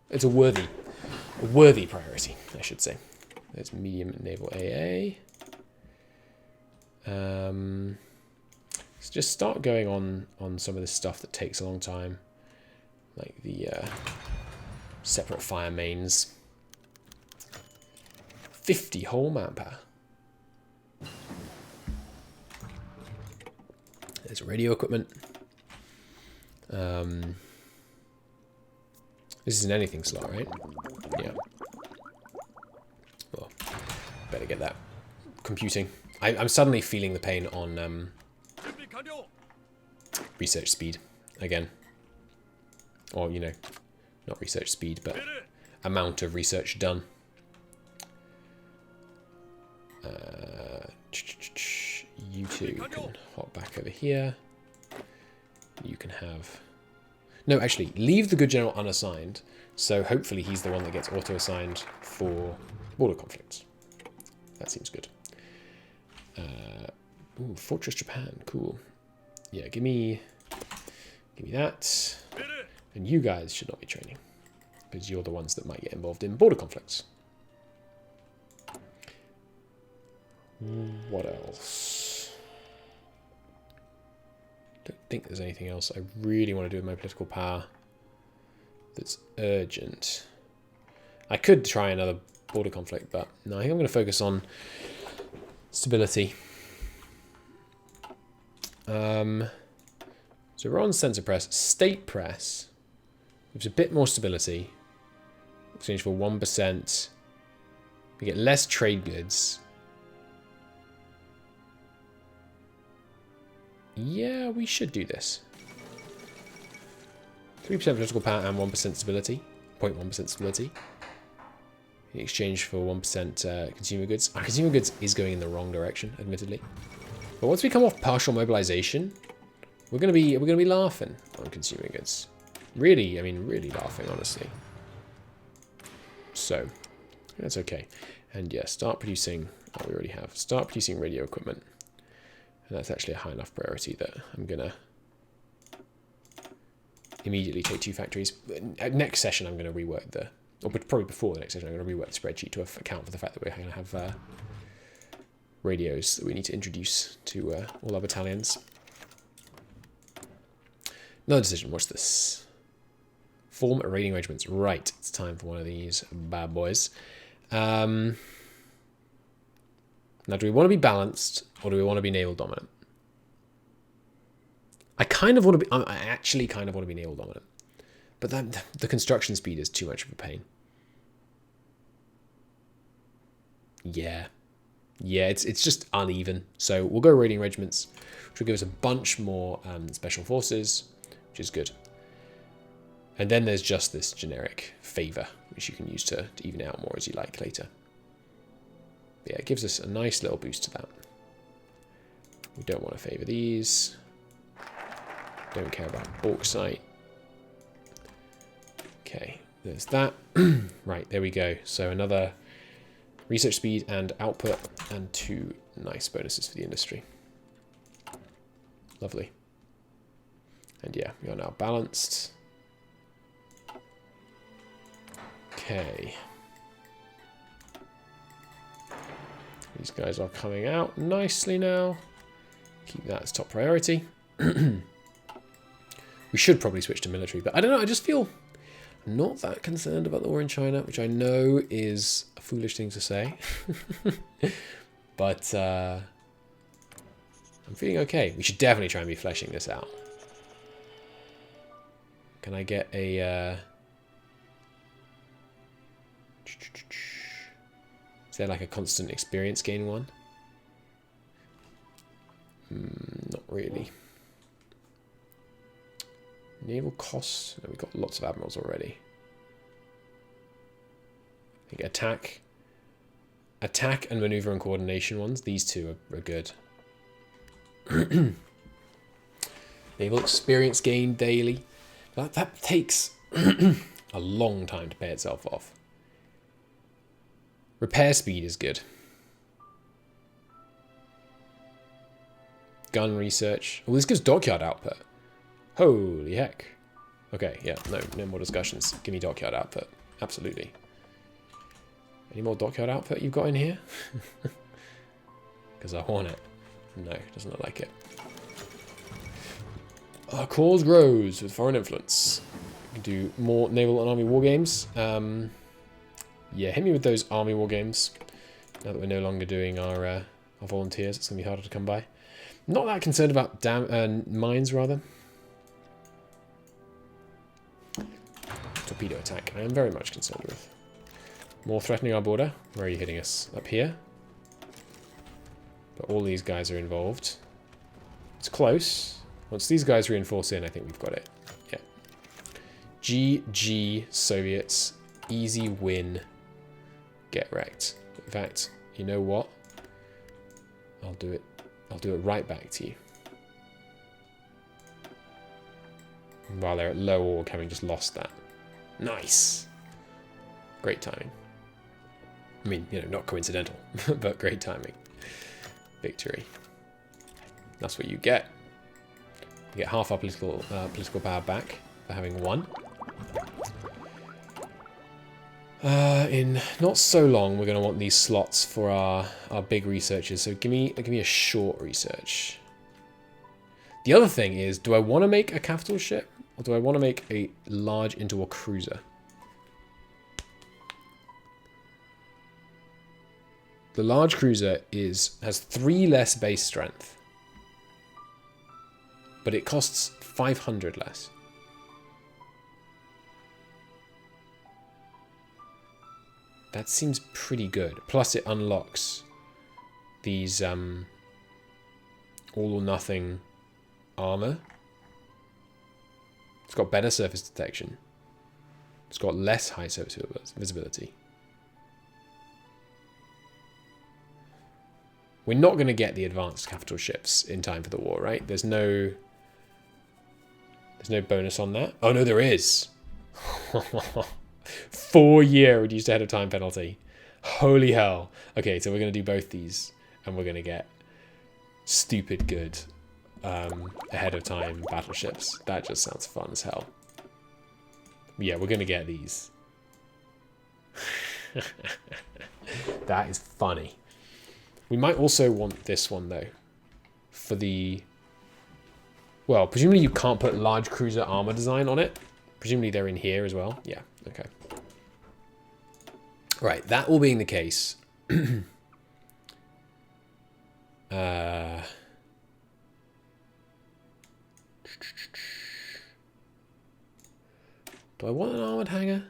It's a worthy priority, I should say. There's medium naval AA. Let's just start going on some of this stuff that takes a long time, like the separate fire mains. 50 whole manpower. There's radio equipment. This isn't anything slot, right? Yeah. Well, better get that computing. I'm suddenly feeling the pain on research speed again. Or, not research speed, but amount of research done. You two can hop back over here. You can have... No, actually, leave the good general unassigned, so hopefully he's the one that gets auto-assigned for border conflicts. That seems good. Ooh, Fortress Japan, cool. Yeah, give me that. And you guys should not be training, because you're the ones that might get involved in border conflicts. What else? Don't think there's anything else I really want to do with my political power that's urgent. I could try another border conflict, but no, I think I'm going to focus on stability. So we're on censor press. State press gives a bit more stability. Exchange for 1%. We get less trade goods. Yeah, we should do this. 3% political power and 1% stability. 0.1% stability. in exchange for 1% consumer goods. Our consumer goods is going in the wrong direction, admittedly. But once we come off partial mobilization, we're gonna be laughing on consumer goods. Really, I mean, really laughing, honestly. So that's okay. And yeah, start producing. Oh, we already have. Start producing radio equipment. And that's actually a high enough priority that I'm gonna immediately take 2 factories. Next session, I'm gonna rework the, or probably before the next session, I'm gonna rework the spreadsheet to account for the fact that we're gonna have radios that we need to introduce to all our battalions. Another decision. Watch this. Form raiding regiments. Right, it's time for one of these bad boys. Now, do we want to be balanced, or do we want to be naval dominant? I actually kind of want to be naval dominant. But the construction speed is too much of a pain. Yeah. Yeah, it's just uneven. So we'll go raiding regiments, which will give us a bunch more special forces, which is good. And then there's just this generic favor, which you can use to even out more as you like later. But yeah, it gives us a nice little boost to that. We don't want to favor these. Don't care about bauxite. Okay, there's that. Right, there we go. So another research speed and output, and 2 nice bonuses for the industry. Lovely. And yeah, we are now balanced. Okay. These guys are coming out nicely now. Keep that as top priority. We should probably switch to military, but I don't know, I just feel I'm not that concerned about the war in China, which I know is a foolish thing to say. But I'm feeling okay. We should definitely try and be fleshing this out. Can I get a... Is there like a constant experience gain one? Not really. Naval costs. No, we've got lots of admirals already. I think attack and maneuver and coordination ones. These 2 are good. Naval experience gain daily. That takes a long time to pay itself off. Repair speed is good. Gun research. Well, this gives dockyard output. Holy heck. Okay, yeah, no more discussions. Give me dockyard output. Absolutely. Any more dockyard output you've got in here? Because I want it. No, doesn't look like it. Our cause grows with foreign influence. We can do more naval and army war games. Yeah, hit me with those army war games. Now that we're no longer doing our volunteers, it's going to be harder to come by. Not that concerned about mines, rather. Torpedo attack, I am very much concerned with. More threatening our border. Where are you hitting us? Up here. But all these guys are involved. It's close. Once these guys reinforce in, I think we've got it. Yeah. GG Soviets. Easy win. Get wrecked. In fact, you know what? I'll do it. I'll do it right back to you. While they're at low org, having just lost that. Nice. Great timing. I mean, you know, not coincidental, but great timing. Victory. That's what you get. You get half our political power back for having won. In not so long, we're going to want these slots for our big researches. So give me a short research. The other thing is, do I want to make a capital ship, or do I want to make a large interwar cruiser? The large cruiser has 3 less base strength, but it costs 500 less. That seems pretty good. Plus it unlocks these all or nothing armor. It's got better surface detection. It's got less high surface visibility. We're not going to get the advanced capital ships in time for the war, right? There's no bonus on that. Oh, no, there is. 4-year reduced ahead of time penalty. Holy hell. Okay, so we're going to do both these, and we're going to get stupid good ahead of time battleships. That just sounds fun as hell. Yeah, we're going to get these. That is funny. We might also want this one, though, for the... Well, presumably you can't put large cruiser armor design on it. Presumably they're in here as well. Yeah, okay. Right, that all being the case... Do I want an armored hangar?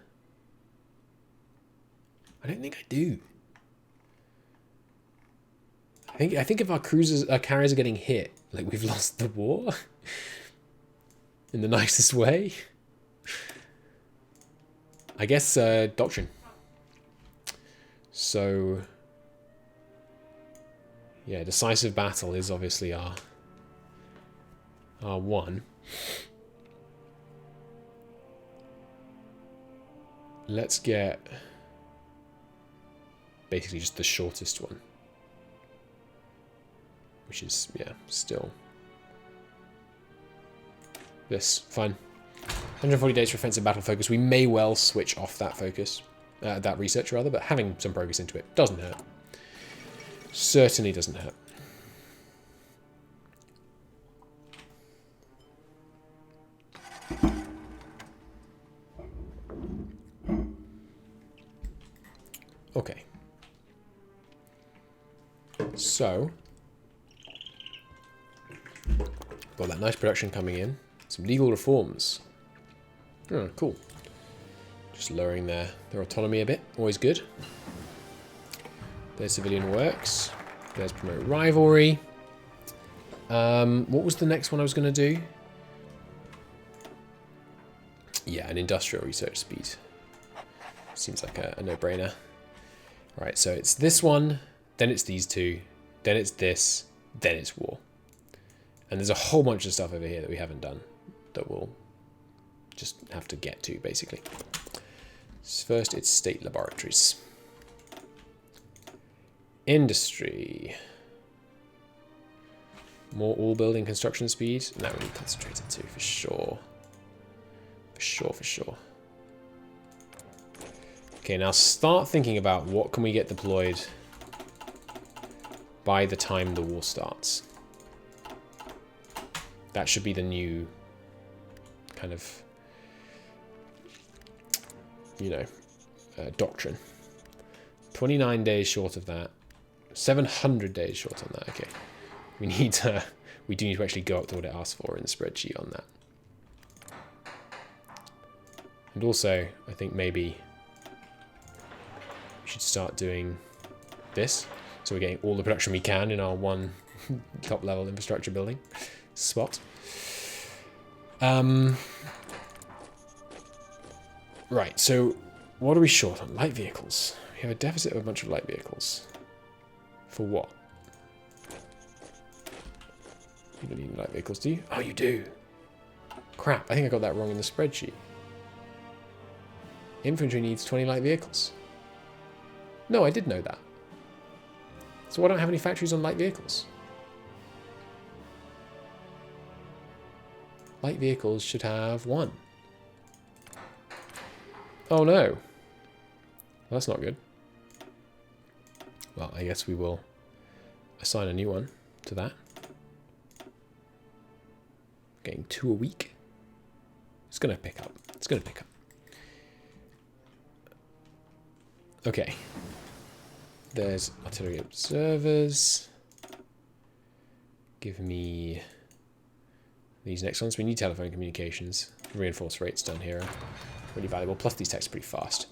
I don't think I do. I think if our carriers are getting hit, like we've lost the war in the nicest way. I guess doctrine. So yeah, decisive battle is obviously our one. Let's get basically just the shortest one, which is, yeah, still this. Fine. 140 days for offensive battle focus. We may well switch off that focus, that research rather, but having some progress into it doesn't hurt. Certainly doesn't hurt. Okay. So, got that nice production coming in. Some legal reforms. Oh, cool. Just lowering their autonomy a bit. Always good. There's civilian works. There's promote rivalry. What was the next one I was going to do? Yeah, an industrial research speed. Seems like a no-brainer. Right, so it's this one, then it's these two, then it's this, then it's war. And there's a whole bunch of stuff over here that we haven't done that we'll just have to get to, basically. First, it's state laboratories. Industry. More all building construction speed. No, we need concentrated too, for sure. For sure. Okay, now start thinking about what can we get deployed by the time the war starts. That should be the new kind of, you know, doctrine. 29 days short of that. 700 days short on that. Okay. We do need to actually go up to what it asks for in the spreadsheet on that. And also, I think maybe we should start doing this. So we're getting all the production we can in our one top level infrastructure building spot. Right, so what are we short on? Light vehicles. We have a deficit of a bunch of light vehicles. For what? You don't need light vehicles, do you? Oh, you do. Crap, I think I got that wrong in the spreadsheet. Infantry needs 20 light vehicles. No, I did know that. So why don't I have any factories on light vehicles? Light vehicles should have 1. Oh no. Well, that's not good. Well, I guess we will assign a new one to that. Getting 2 a week. It's going to pick up. It's going to pick up. Okay. There's artillery observers. Give me these next ones. We need telephone communications. Reinforced rates down here are really valuable. Plus these texts are pretty fast.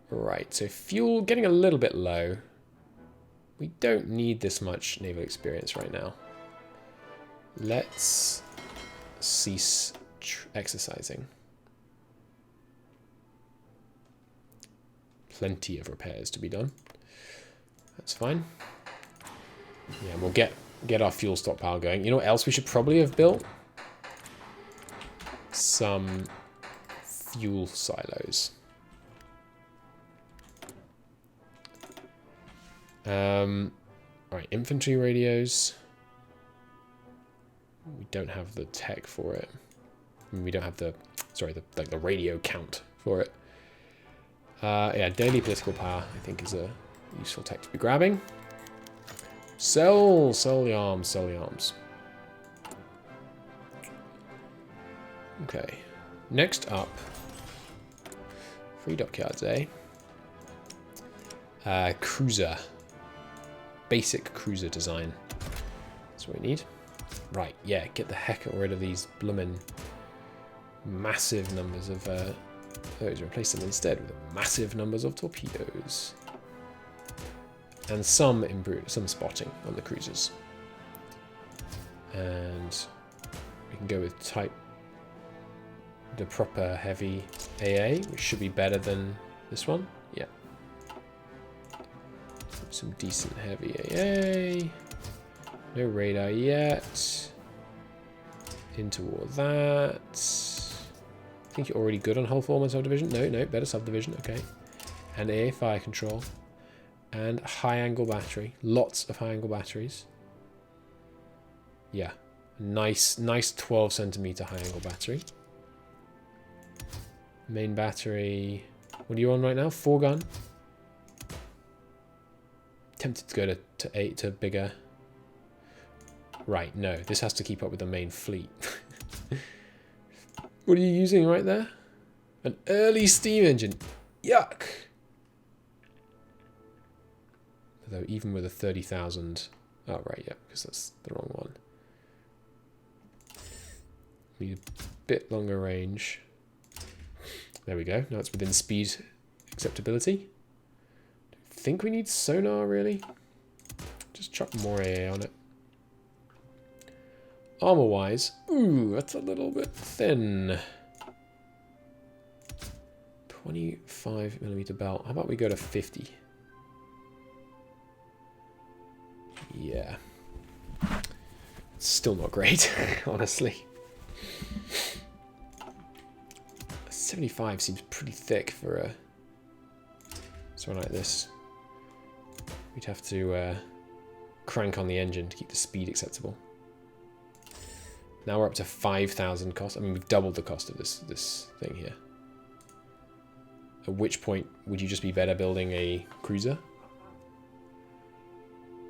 Right, so fuel getting a little bit low. We don't need this much naval experience right now. Let's cease exercising. plenty of repairs to be done. That's fine. Yeah, we'll get our fuel stockpile going. You know what else we should probably have built? Some fuel silos. Alright, infantry radios. We don't have the tech for it. I mean, we don't have the, sorry, the radio count for it. Yeah, daily political power, I think, is a useful tech to be grabbing. Sell the arms, sell the arms. Okay, next up, free dockyards, eh? Cruiser. Basic cruiser design. That's what we need. Right, yeah, get the heck rid of these bloomin' massive numbers of those. Replace them instead with massive numbers of torpedoes. And some spotting on the cruisers. And we can go with the proper heavy AA, which should be better than this one. Yeah. Some decent heavy AA. No radar yet. Into all that. I think you're already good on hull form and subdivision. No, better subdivision. Okay. And AA fire control. And high angle battery. Lots of high angle batteries. Yeah. Nice 12 centimeter high angle battery. Main battery. What are you on right now? 4 gun. Tempted to go to 8 to bigger. Right, no. This has to keep up with the main fleet. What are you using right there? An early steam engine. Yuck. Though even with a 30,000... Oh, right, yeah, because that's the wrong one. Need a bit longer range. There we go. Now it's within speed acceptability. Think we need sonar, really? Just chuck more AA on it. Armor-wise, ooh, that's a little bit thin. 25mm belt. How about we go to 50? Yeah. It's still not great, honestly. 75 seems pretty thick for a something like this. We'd have to crank on the engine to keep the speed acceptable. Now we're up to 5,000 cost. I mean, we've doubled the cost of this thing here. At which point would you just be better building a cruiser?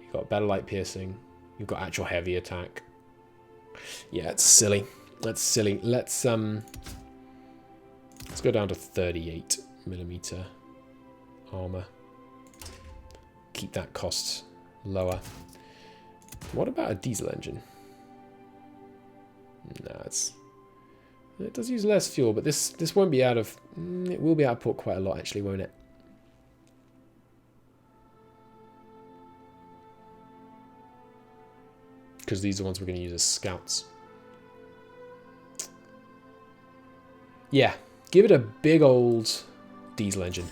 You've got better light piercing. You've got actual heavy attack. Yeah, it's silly. That's silly. Let's go down to 38mm armor. Keep that cost lower. What about a diesel engine? No, it does use less fuel, but this won't be out of... It will be out of port quite a lot, actually, won't it? Because these are the ones we're going to use as scouts. Yeah, give it a big old diesel engine.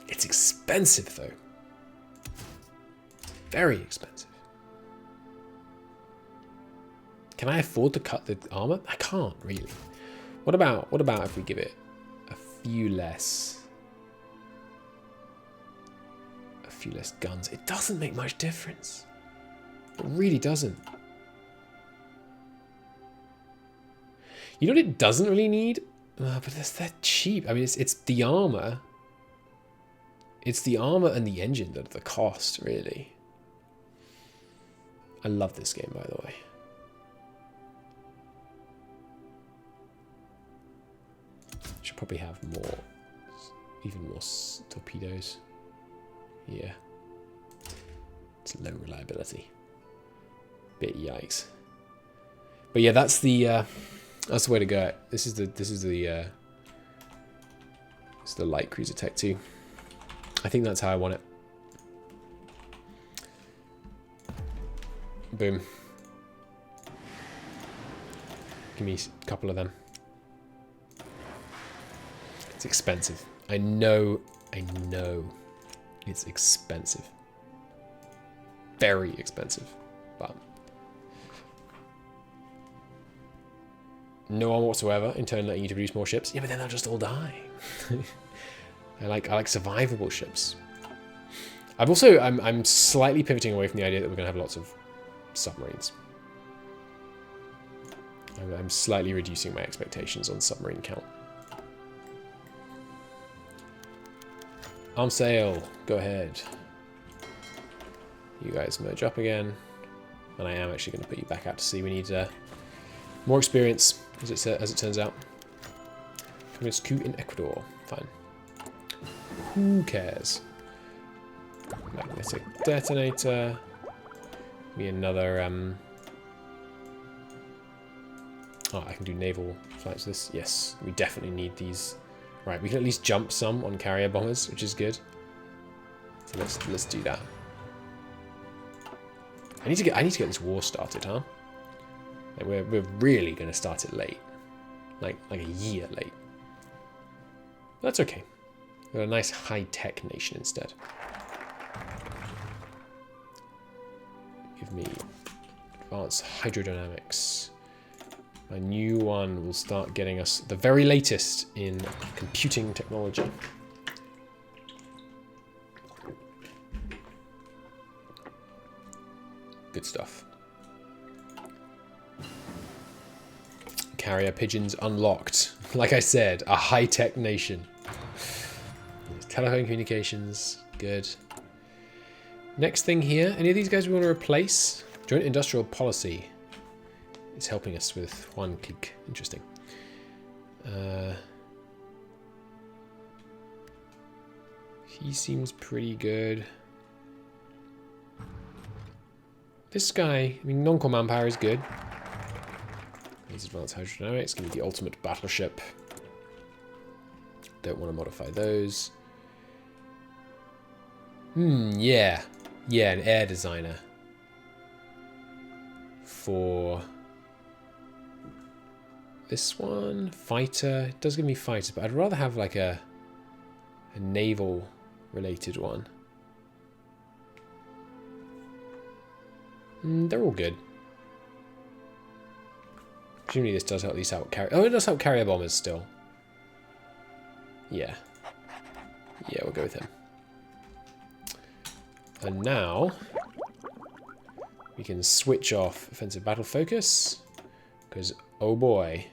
It's expensive, though. Very expensive. Can I afford to cut the armor? I can't, really. What about if we give it a few less guns? It doesn't make much difference. It really doesn't. You know what it doesn't really need? But they're cheap. I mean, it's the armor. It's the armor and the engine that are the cost, really. I love this game, by the way. Should probably have more, even more torpedoes. Yeah. It's low reliability. Bit yikes. But yeah, that's the way to go. This is the light cruiser tech too. I think that's how I want it. Boom. Give me a couple of them. It's expensive. I know it's expensive. Very expensive. But no one whatsoever in turn letting you to produce more ships. Yeah, but then they'll just all die. I like survivable ships. I'm slightly pivoting away from the idea that we're gonna have lots of submarines. I'm slightly reducing my expectations on submarine count. Arm sail, go ahead. You guys merge up again. And I am actually going to put you back out to sea. We need more experience, as it turns out. Communist coup in Ecuador. Fine. Who cares? Magnetic detonator. Be another... Oh, I can do naval flights with this. Yes, we definitely need these. Right, we can at least jump some on carrier bombers, which is good. So let's do that. I need to get this war started, huh? Like we're really gonna start it late, like a year late. That's okay. We're a nice high-tech nation instead. Give me advanced hydrodynamics. My new one will start getting us the very latest in computing technology. Good stuff. Carrier pigeons unlocked. Like I said, a high-tech nation. Telephone communications, good. Next thing here, any of these guys we want to replace? Joint industrial policy is helping us with one click. Interesting. He seems pretty good. This guy, I mean, non-core manpower is good. These advanced hydrodynamics, give me the ultimate battleship. Don't want to modify those. Yeah. Yeah, an air designer. For this one, fighter. It does give me fighters, but I'd rather have like a naval related one. They're all good. Presumably this does at least help carry. Oh, it does help carrier bombers still. Yeah. Yeah, we'll go with him. And now we can switch off offensive battle focus because, oh boy,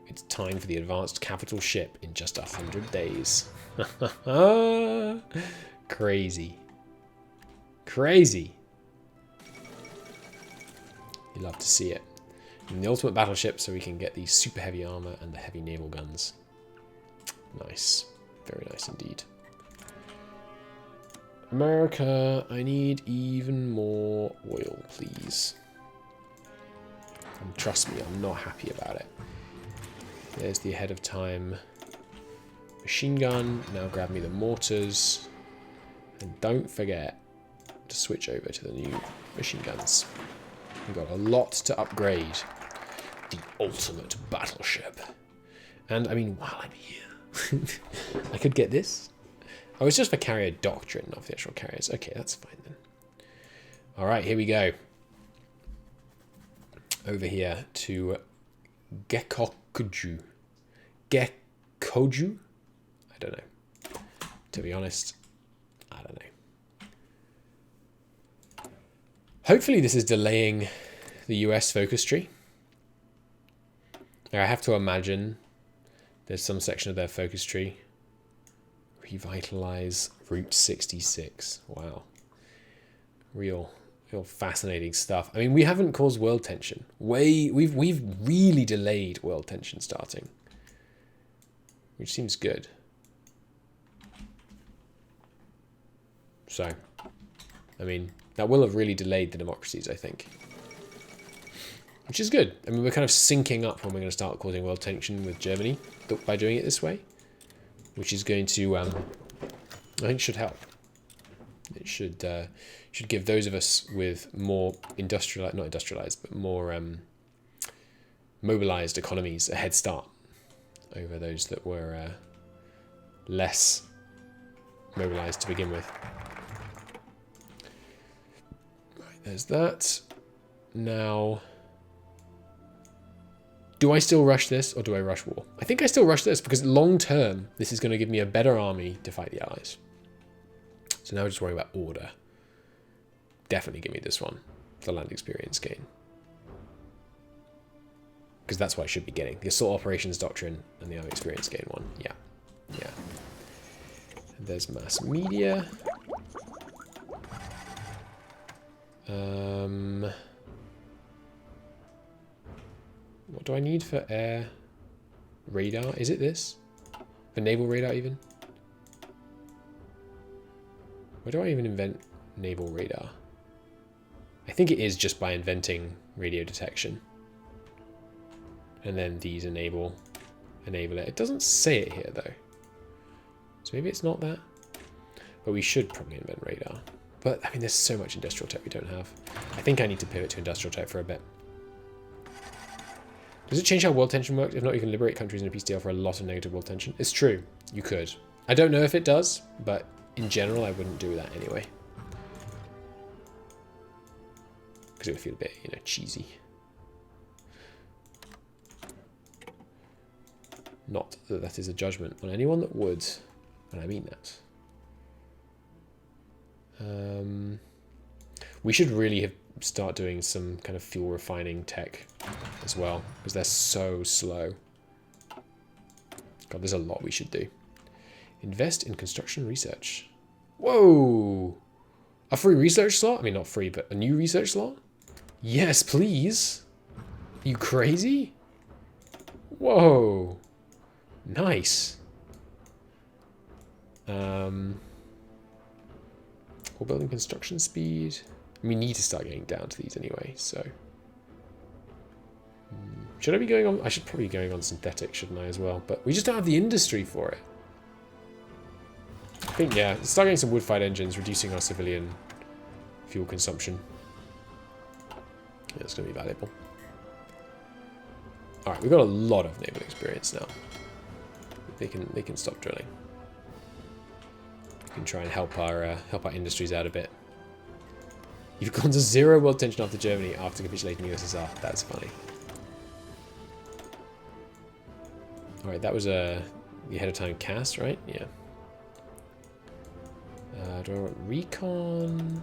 it's time for the advanced capital ship in just 100 days. Crazy. Crazy. You love to see it. And the ultimate battleship so we can get the super heavy armor and the heavy naval guns. Nice. Very nice indeed. America, I need even more oil, please. And trust me, I'm not happy about it. There's the ahead of time machine gun. Now grab me the mortars. And don't forget to switch over to the new machine guns. We've got a lot to upgrade. The ultimate battleship. And I mean, while I'm here, I could get this. Oh, it's just for carrier doctrine, not for the actual carriers. Okay, that's fine then. Alright, here we go. Over here to Gekokuju. Gekoju? I don't know. To be honest, I don't know. Hopefully this is delaying the US focus tree. I have to imagine there's some section of their focus tree. Revitalize Route 66. Wow. Real fascinating stuff. I mean, we haven't caused world tension. We've really delayed world tension starting. Which seems good. So, I mean, that will have really delayed the democracies, I think. Which is good. I mean, we're kind of syncing up when we're going to start causing world tension with Germany by doing it this way. Which is going to, I think, should help. It should give those of us with more not industrialized, but more mobilized economies a head start over those that were less mobilized to begin with. Right, there's that. Now, do I still rush this or do I rush war? I think I still rush this because long term, this is going to give me a better army to fight the allies. So now we're just worrying about order. Definitely give me this one, the land experience gain. Because that's what I should be getting. The assault operations doctrine and the army experience gain one. Yeah. Yeah. And there's mass media. What do I need for air radar? Is it this? For naval radar even? Where do I even invent naval radar? I think it is just by inventing radio detection. And then these enable it. It doesn't say it here though. So maybe it's not that. But we should probably invent radar. But I mean, there's so much industrial tech we don't have. I think I need to pivot to industrial tech for a bit. Does it change how world tension works? If not, you can liberate countries in a peace deal for a lot of negative world tension. It's true. You could. I don't know if it does, but in general, I wouldn't do that anyway. Because it would feel a bit, you know, cheesy. Not that that is a judgment on anyone that would, and I mean that. We should really start doing some kind of fuel refining tech as well, because they're so slow. God, there's a lot we should do. Invest in construction research. Whoa! A free research slot? I mean, not free, but a new research slot? Yes, please. Are you crazy? Whoa. Nice. We're building construction speed. We need to start getting down to these anyway, so. Should I be going on? I should probably be going on synthetic, shouldn't I, as well? But we just don't have the industry for it. I think, yeah, start getting some wood-fired engines, reducing our civilian fuel consumption. Yeah, it's going to be valuable. Alright, we've got a lot of naval experience now. They can stop drilling. We can try and help our industries out a bit. You've gone to 0 world tension after Germany after capitulating the USSR. That's funny. Alright, that was the ahead of time cast, right? Yeah. Do I want recon?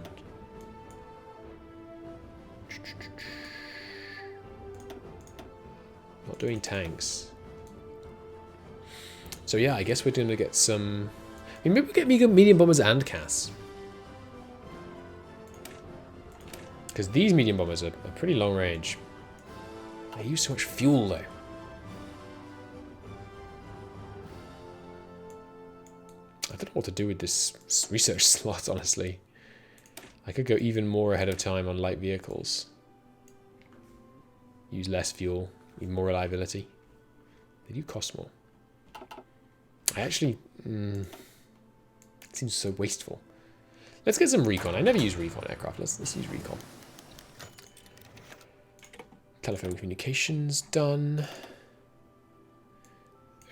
Not doing tanks. So yeah, I guess we're going to get some. I mean, maybe we'll get medium bombers and casts. Because these medium bombers are pretty long range. They use so much fuel though. I don't know what to do with this research slot, honestly. I could go even more ahead of time on light vehicles. Use less fuel, need more reliability. They do cost more. I actually... it seems so wasteful. Let's get some recon. I never use recon aircraft. Let's use recon. Telephone communications done.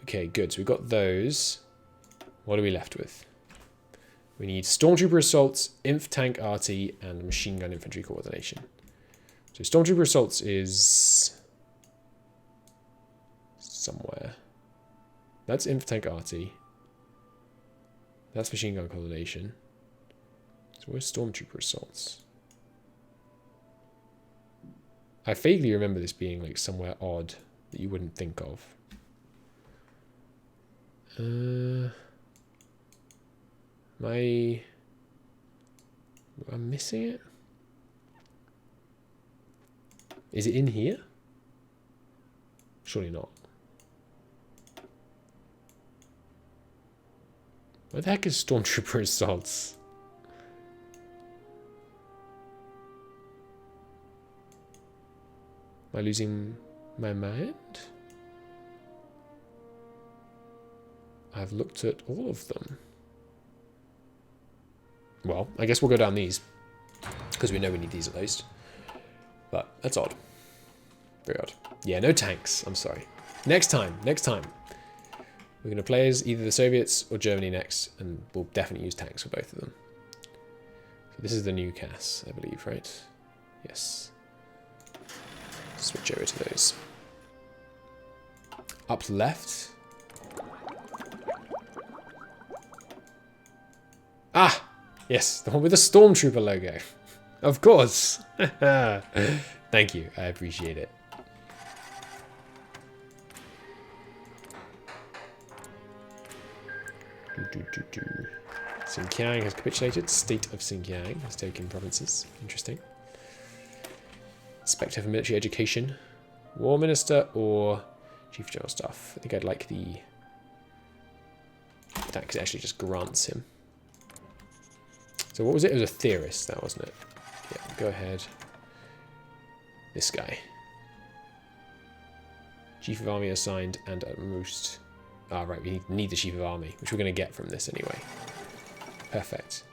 Okay, good. So we've got those. What are we left with? We need stormtrooper assaults, inf tank RT, and machine gun infantry coordination. So stormtrooper assaults is somewhere. That's inf tank RT. That's machine gun coordination. So where's stormtrooper assaults? I vaguely remember this being like somewhere odd that you wouldn't think of. I'm missing it? Is it in here? Surely not. Where the heck is stormtrooper assaults? Am I losing my mind? I've looked at all of them. Well, I guess we'll go down these. Because we know we need these at least. But that's odd. Very odd. Yeah, no tanks. I'm sorry. Next time. Next time. We're going to play as either the Soviets or Germany next, and we'll definitely use tanks for both of them. So this is the new CAS, I believe, right? Yes. Switch over to those. Up left. Ah! Yes, the one with the Stormtrooper logo. Of course. Thank you. I appreciate it. Xinjiang has capitulated. State of Xinjiang has taken provinces. Interesting. Inspector for Military Education. War Minister or Chief General Staff. I think I'd like the... that because it actually just grants him. So what was it? It was a theorist, that wasn't it? Yeah, go ahead. This guy. Chief of Army assigned and at most... ah, right, we need the Chief of Army, which we're going to get from this anyway. Perfect.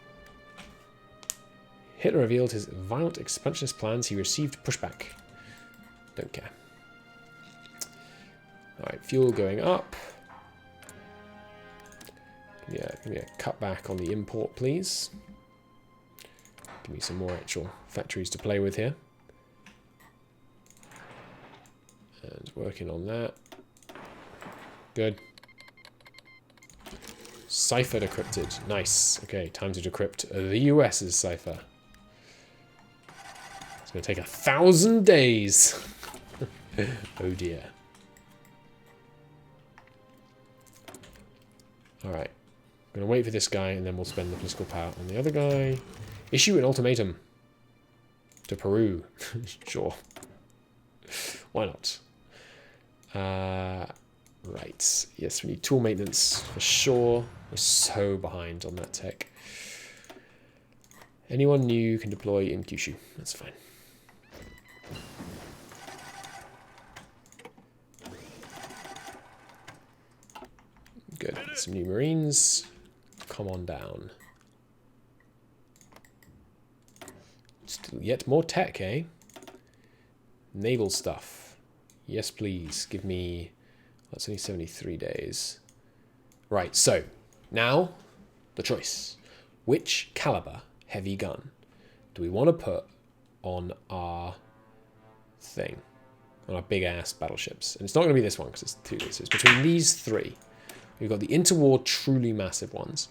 Hitler revealed his violent expansionist plans. He received pushback. Don't care. Alright, fuel going up. Yeah, give me a cutback on the import, please. Give me some more actual factories to play with here. And working on that. Good. Cipher decrypted. Nice. Okay, time to decrypt the US's cipher. It's going to take 1,000 days. Oh dear. Alright. I'm going to wait for this guy and then we'll spend the political power on the other guy. Issue an ultimatum to Peru. Sure. Why not? Right. Yes, we need tool maintenance for sure. We're so behind on that tech. Anyone new can deploy in Kyushu. That's fine. Good. Some new Marines. Come on down. Still yet more tech, eh? Naval stuff. Yes, please. Give me... that's only 73 days. Right, so now the choice. Which caliber heavy gun do we want to put on our thing? On our big-ass battleships? And it's not going to be this one because it's two. So it's between these three. We've got the interwar truly massive ones.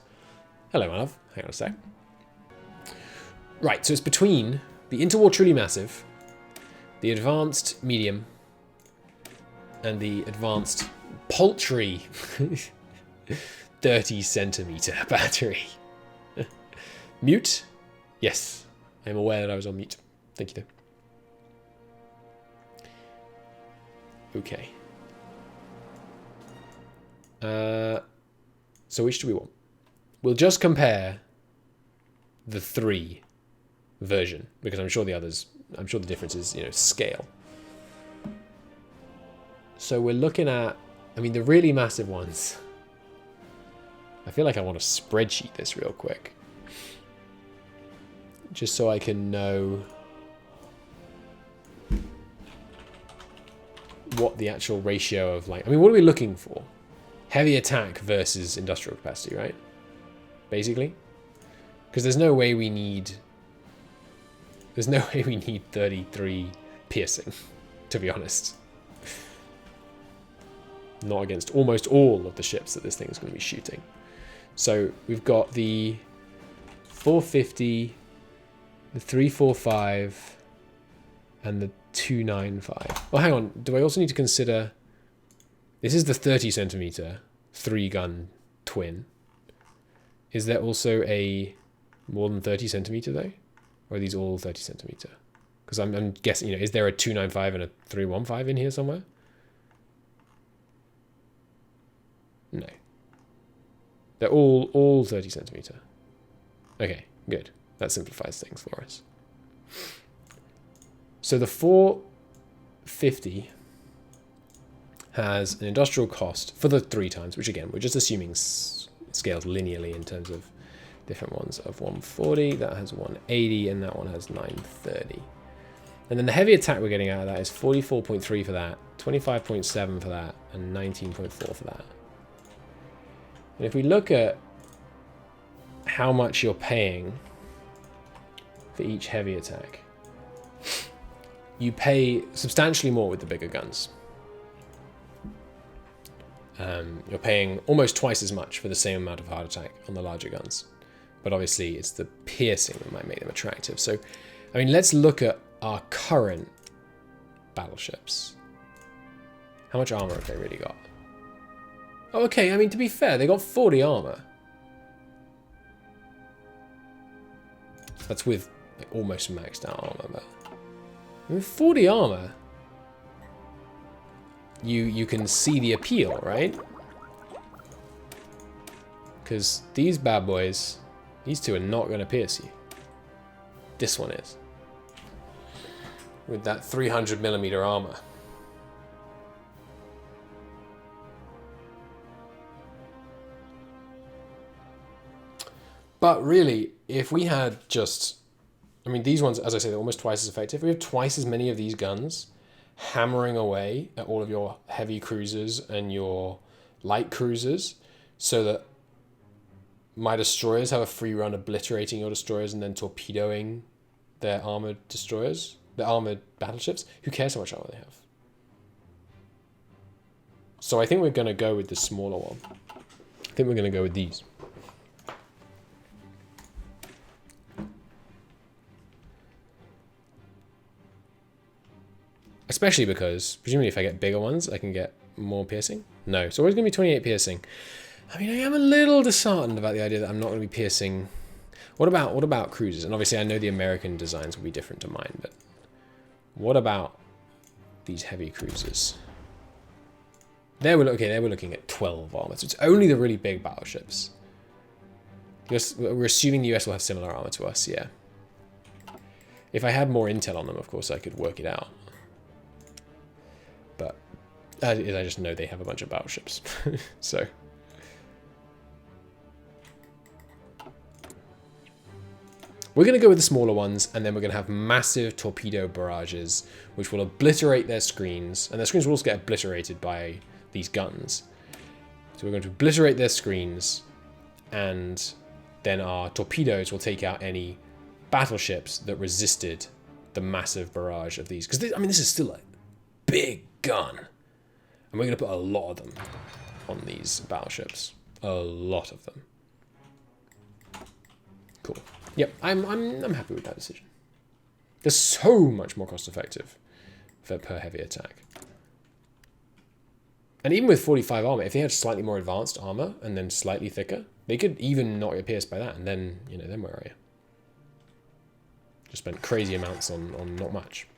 Hello, my love. Hang on a sec. Right, so it's between the interwar truly massive, the advanced medium, and the advanced paltry 30 centimeter battery. Mute? Yes. I'm aware that I was on mute. Thank you, though. Okay. So which do we want? We'll just compare the 3 version, because I'm sure the others, I'm sure the difference is, you know, scale. So we're looking at, I mean, the really massive ones. I feel like I want to spreadsheet this real quick. Just so I can know what the actual ratio of, like, I mean, what are we looking for? Heavy attack versus industrial capacity, right? Basically. Because there's no way we need... there's no way we need 33 piercing, to be honest. Not against almost all of the ships that this thing is going to be shooting. So we've got the 450, the 345, and the 295. Well, hang on. Do I also need to consider... this is the 30 centimeter 3-gun twin. Is there also a more than 30 centimeter though? Or are these all 30 centimeter? Because I'm guessing, you know, is there a 295 and a 315 in here somewhere? No. They're all 30 centimeter. Okay, good. That simplifies things for us. So the 450 has an industrial cost for the 3 times, which again, we're just assuming scales linearly in terms of different ones, of 140, that has 180, and that one has 930. And then the heavy attack we're getting out of that is 44.3 for that, 25.7 for that, and 19.4 for that. And if we look at how much you're paying for each heavy attack, you pay substantially more with the bigger guns. You're paying almost twice as much for the same amount of hard attack on the larger guns. But obviously it's the piercing that might make them attractive. So, I mean, let's look at our current battleships. How much armor have they really got? Oh, okay, I mean, to be fair, they got 40 armor. That's with like, almost maxed out armor, but I mean, 40 armor. You can see the appeal, right? Because these bad boys, these two are not going to pierce you. This one is. With that 300mm armor. But really, if we had just... I mean, these ones, as I say, they're almost twice as effective. If we have twice as many of these guns hammering away at all of your heavy cruisers and your light cruisers so that my destroyers have a free run obliterating your destroyers and then torpedoing their armored destroyers, their armored battleships. Who cares how much armor they have? So I think we're going to go with the smaller one. I think we're going to go with these. Especially because, presumably if I get bigger ones, I can get more piercing. No, it's always going to be 28 piercing. I mean, I am a little disheartened about the idea that I'm not going to be piercing. What about cruisers? And obviously I know the American designs will be different to mine, but what about these heavy cruisers? They were looking at 12 armor. So it's only the really big battleships. We're assuming the US will have similar armor to us, yeah. If I had more intel on them, of course, I could work it out. But as it is, I just know they have a bunch of battleships. So we're going to go with the smaller ones, and then we're going to have massive torpedo barrages, which will obliterate their screens. And their screens will also get obliterated by these guns. So we're going to obliterate their screens, and then our torpedoes will take out any battleships that resisted the massive barrage of these. Because, I mean, this is still a big gun. And we're going to put a lot of them on these battleships. A lot of them. Cool. Yep, I'm happy with that decision. They're so much more cost effective per heavy attack. And even with 45 armor, if they had slightly more advanced armor and then slightly thicker, they could even not get pierced by that, and then, you know, then where are you? Just spent crazy amounts on not much.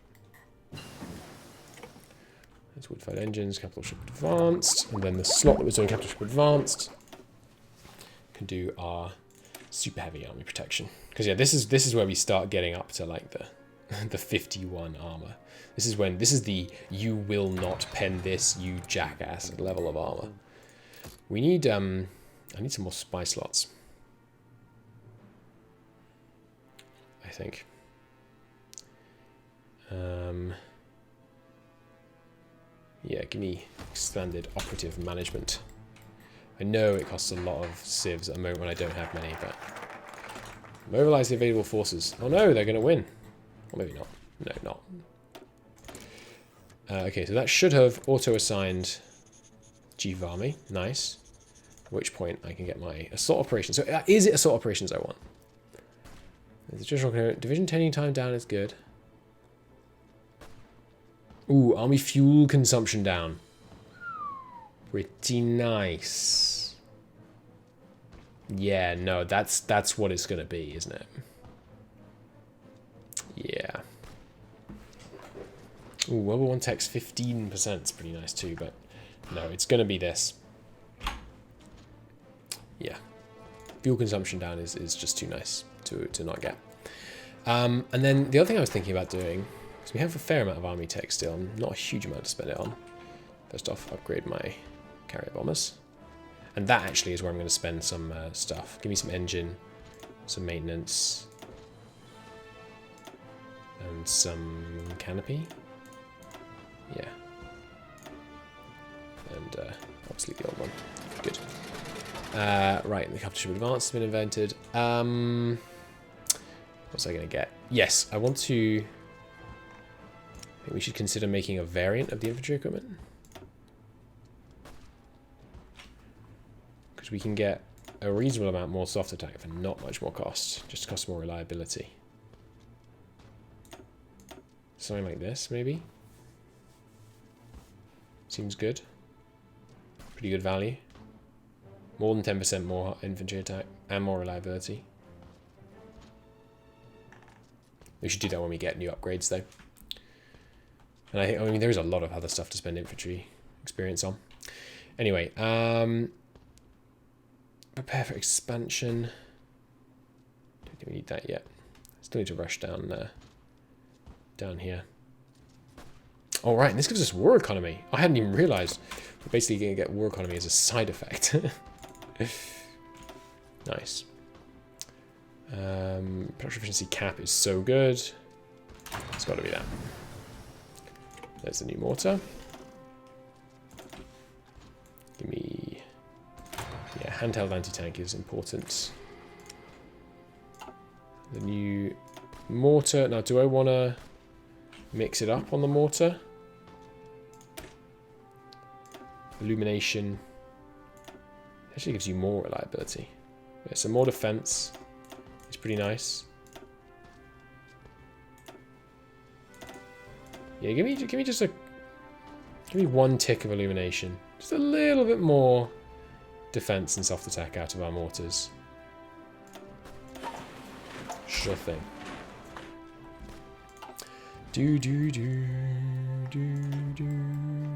There's wood-fired engines, capital ship advanced, and then the slot that was doing capital ship advanced can do our super heavy army protection. Because yeah, this is where we start getting up to like the 51 armor. This is the you will not pen this, you jackass level of armor. We need I need some more spy slots. I think. Yeah, give me expanded operative management. I know it costs a lot of civs at the moment when I don't have many, but mobilize the available forces. Oh no, they're going to win. Or maybe not. No, not. Okay, so that should have auto-assigned Chief of Army. Nice. At which point I can get my assault operations. So is it assault operations I want? The traditional division turning time down is good. Ooh, army fuel consumption down. Pretty nice. Yeah, no, that's what it's gonna be, isn't it? Yeah. Ooh, World War I tech's 15% is pretty nice too, but no, it's gonna be this. Yeah. Fuel consumption down is just too nice to not get. And then the other thing I was thinking about doing, because we have a fair amount of army tech still, not a huge amount to spend it on. First off, upgrade my carrier bombers. And that actually is where I'm going to spend some stuff. Give me some engine, some maintenance, and some canopy. Yeah. And obviously the old one. Good. Right, the capital ship advance has been invented. What's I going to get? Yes, I want to... I think we should consider making a variant of the infantry equipment. Because we can get a reasonable amount more soft attack for not much more cost. Just costs more reliability. Something like this, maybe? Seems good. Pretty good value. More than 10% more infantry attack and more reliability. We should do that when we get new upgrades, though. And I mean, there's a lot of other stuff to spend infantry experience on. Anyway, prepare for expansion. Don't think we need that yet. Still need to rush down down here. All right, and this gives us war economy. I hadn't even realized we're basically going to get war economy as a side effect. Nice. Production efficiency cap is so good. It's got to be that. There's the new mortar. Give me... Yeah, handheld anti-tank is important. The new mortar. Now, do I want to mix it up on the mortar? Illumination. Actually gives you more reliability. Yeah, so more defense. It's pretty nice. Yeah, give me one tick of illumination. Just a little bit more defense and soft attack out of our mortars. Sure thing.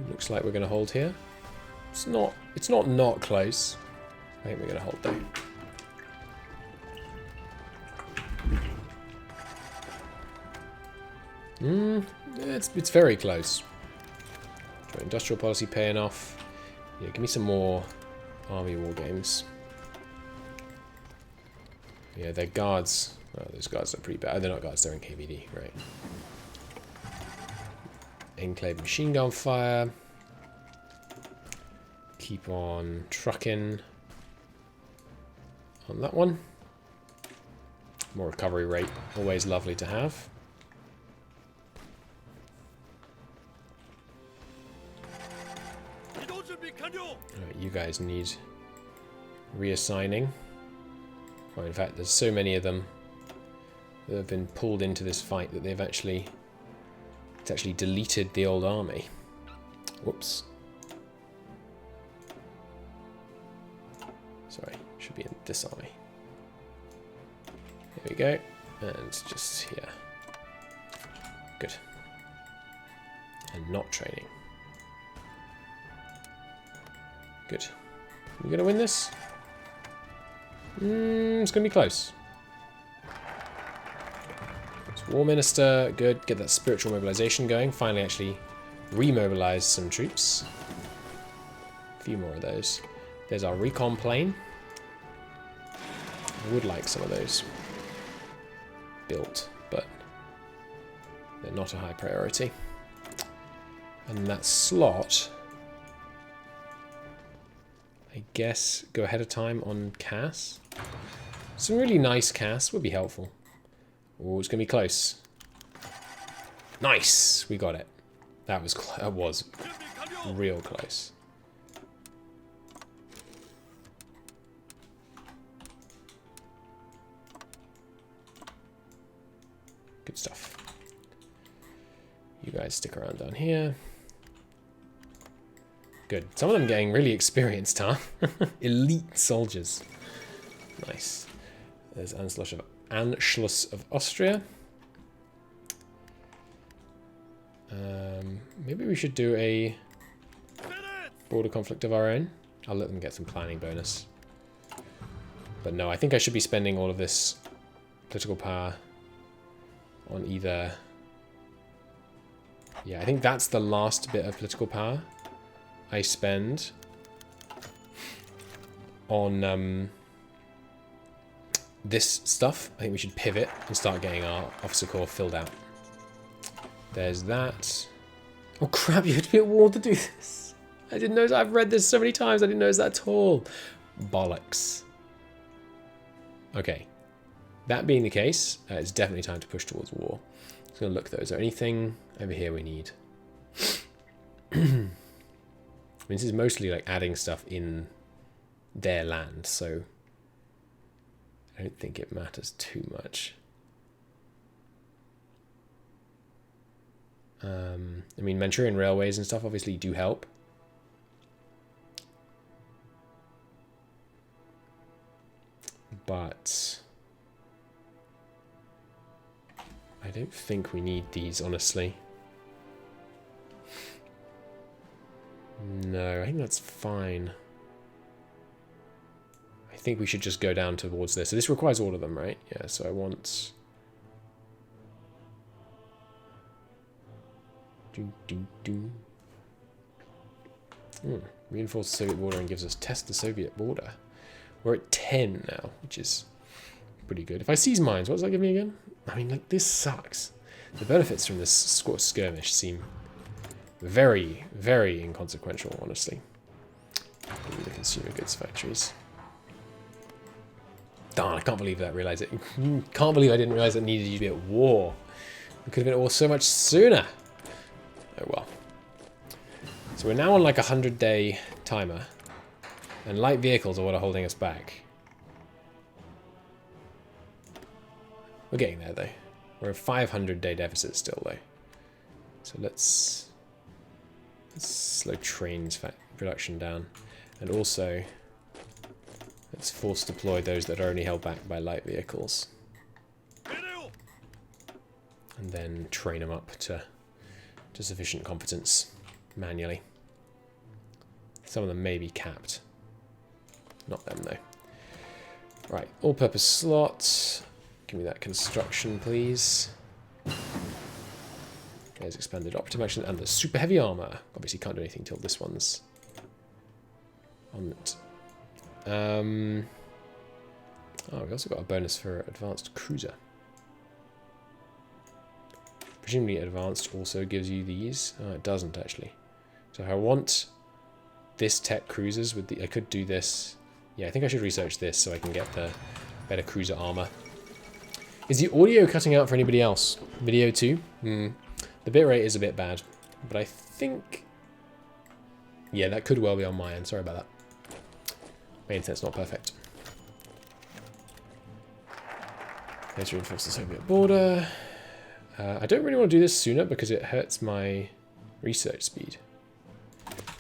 Looks like we're gonna hold here. It's not close. I think we're gonna hold though. It's very close. Industrial policy paying off. Yeah, give me some more army war games. Yeah, they're guards. Oh, those guards are pretty bad. They're not guards, they're in KVD, right. Enclave machine gun fire. Keep on trucking on that one. More recovery rate, always lovely to have. Right, you guys need reassigning. Well, in fact, there's so many of them that have been pulled into this fight that they've actually deleted the old army. Whoops. Sorry, should be in this army. Here we go, and just here. Good. And not training. Good. We gonna win this? It's gonna be close. So War Minister, good. Get that spiritual mobilization going. Finally, actually remobilize some troops. A few more of those. There's our recon plane. I would like some of those built, but they're not a high priority. And that slot, I guess, go ahead of time on CAS. Some really nice CAS would be helpful. Oh, it's going to be close. Nice! We got it. That was real close. Good stuff. You guys stick around down here. Good. Some of them getting really experienced, huh? Elite soldiers. Nice. There's Anschluss of Austria. Maybe we should do a border conflict of our own. I'll let them get some planning bonus. But no, I think I should be spending all of this political power on either... Yeah, I think that's the last bit of political power I spend on this stuff. I think we should pivot and start getting our officer corps filled out. There's that. Oh crap, you have to be at war to do this. I didn't know. I've read this so many times. I didn't know it's that tall. Bollocks. Okay. That being the case, it's definitely time to push towards war. Just going to look though. Is there anything over here we need? I mean, this is mostly like adding stuff in their land, so I don't think it matters too much. I mean, Manchurian railways and stuff obviously do help. But I don't think we need these, honestly. No, I think that's fine. I think we should just go down towards this. So this requires all of them, right? Yeah, so I want... Reinforce the Soviet border and gives us test the Soviet border. We're at 10 now, which is pretty good. If I seize mines, what does that give me again? I mean, like, this sucks. The benefits from this skirmish seem very, very inconsequential, honestly. The consumer goods factories. Darn, I can't believe that. Can't believe I didn't realize that needed to be at war. We could have been at war so much sooner. Oh well. So we're now on like a 100-day timer. And light vehicles are what are holding us back. We're getting there though. We're a 500-day deficit still though. So let's slow trains production down. And also, let's force deploy those that are only held back by light vehicles. And then train them up to sufficient competence manually. Some of them may be capped. Not them though. Right, all-purpose slot. Give me that construction, please. There's expanded operative action and the super heavy armor. Obviously can't do anything till this one's on it. Oh, we also got a bonus for advanced cruiser. Presumably advanced also gives you these. Oh, it doesn't actually. So I want this tech cruisers with the... I could do this. Yeah, I think I should research this so I can get the better cruiser armor. Is the audio cutting out for anybody else? Video too? The bitrate is a bit bad, but I think... Yeah, that could well be on my end. Sorry about that. My internet's not perfect. Let's reinforce the Soviet border. I don't really want to do this sooner because it hurts my research speed.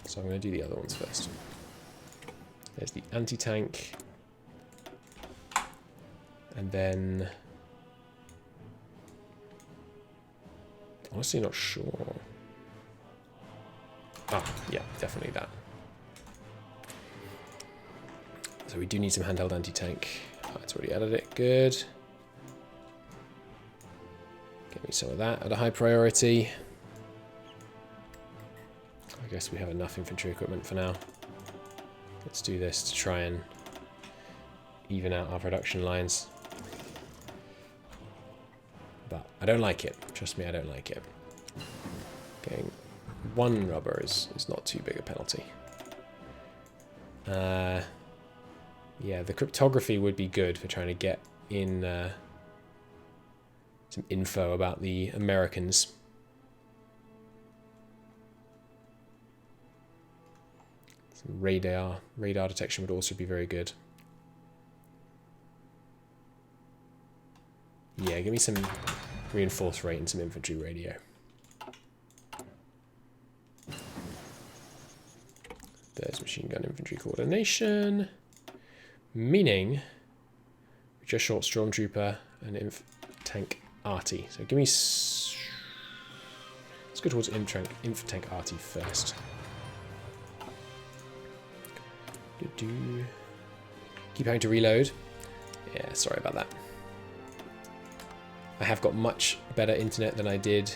So I'm going to do the other ones first. There's the anti-tank. And then... Honestly, not sure. Ah, yeah, definitely that. So we do need some handheld anti-tank. Oh, it's already added it. Good. Get me some of that at a high priority. I guess we have enough infantry equipment for now. Let's do this to try and even out our production lines. But I don't like it. Trust me, I don't like it. Getting one rubber is not too big a penalty. Yeah, the cryptography would be good for trying to get in some info about the Americans. Some radar detection would also be very good. Yeah, give me some reinforced rate and some infantry radio. There's machine gun infantry coordination. Meaning, we're just short stormtrooper and tank arty. So give me... Let's go towards tank arty first. Keep having to reload. Yeah, sorry about that. I have got much better internet than I did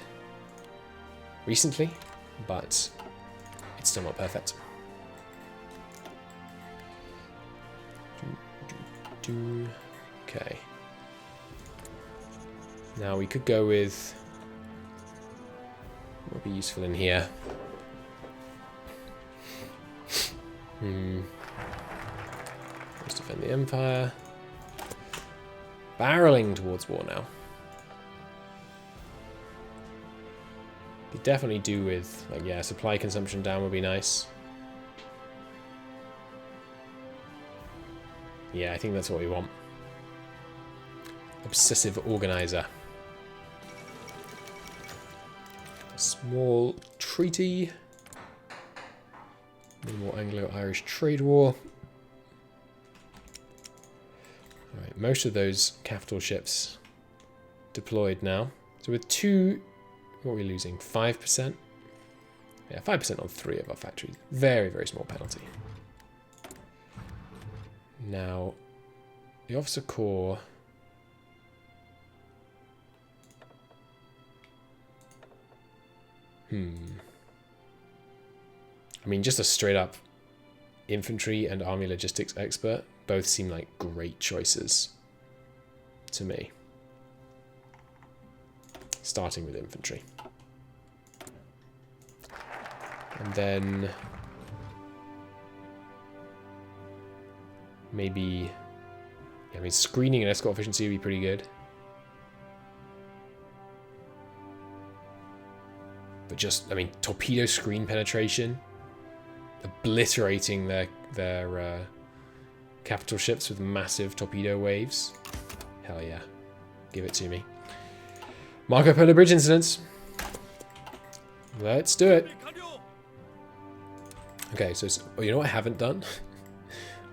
recently, but it's still not perfect. Okay. Now we could go with what would be useful in here. Let's defend the Empire. Barreling towards war now. Could definitely do with, like, yeah, supply consumption down would be nice. Yeah, I think that's what we want. Obsessive organizer. A small treaty. No more Anglo-Irish trade war. Alright, most of those capital ships deployed now. So with 2, what are we losing? 5%? Yeah, 5% on 3 of our factories. Very, very small penalty. Now, the officer corps. I mean, just a straight up infantry and army logistics expert both seem like great choices to me. Starting with infantry. And then maybe, yeah, I mean, screening and escort efficiency would be pretty good. But just, I mean, torpedo screen penetration, obliterating their capital ships with massive torpedo waves. Hell yeah, give it to me. Marco Polo Bridge incidents. Let's do it. Okay, so you know what I haven't done?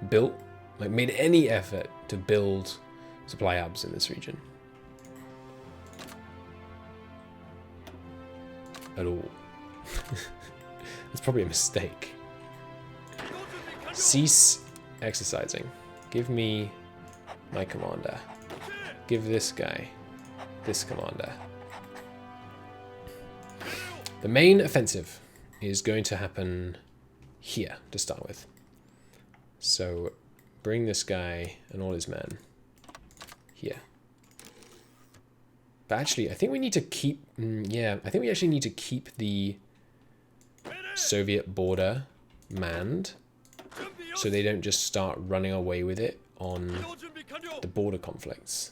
Built, like, made any effort to build supply hubs in this region. At all. That's probably a mistake. Cease exercising. Give me my commander. Give this guy this commander. The main offensive is going to happen here to start with. So bring this guy and all his men here. But actually, I think we need to keep... yeah, I think we actually need to keep the Soviet border manned so they don't just start running away with it on the border conflicts.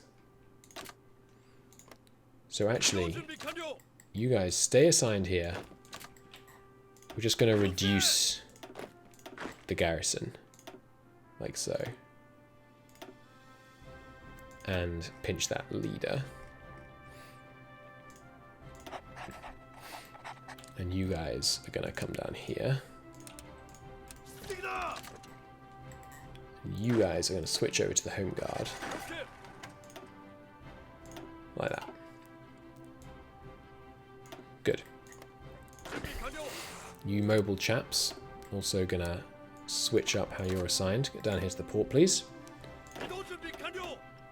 So actually, you guys stay assigned here. We're just going to reduce the garrison, like so. And pinch that leader. And you guys are going to come down here. And you guys are going to switch over to the home guard. Like that. Good. You mobile chaps also going to switch up how you're assigned. Get down here to the port, please.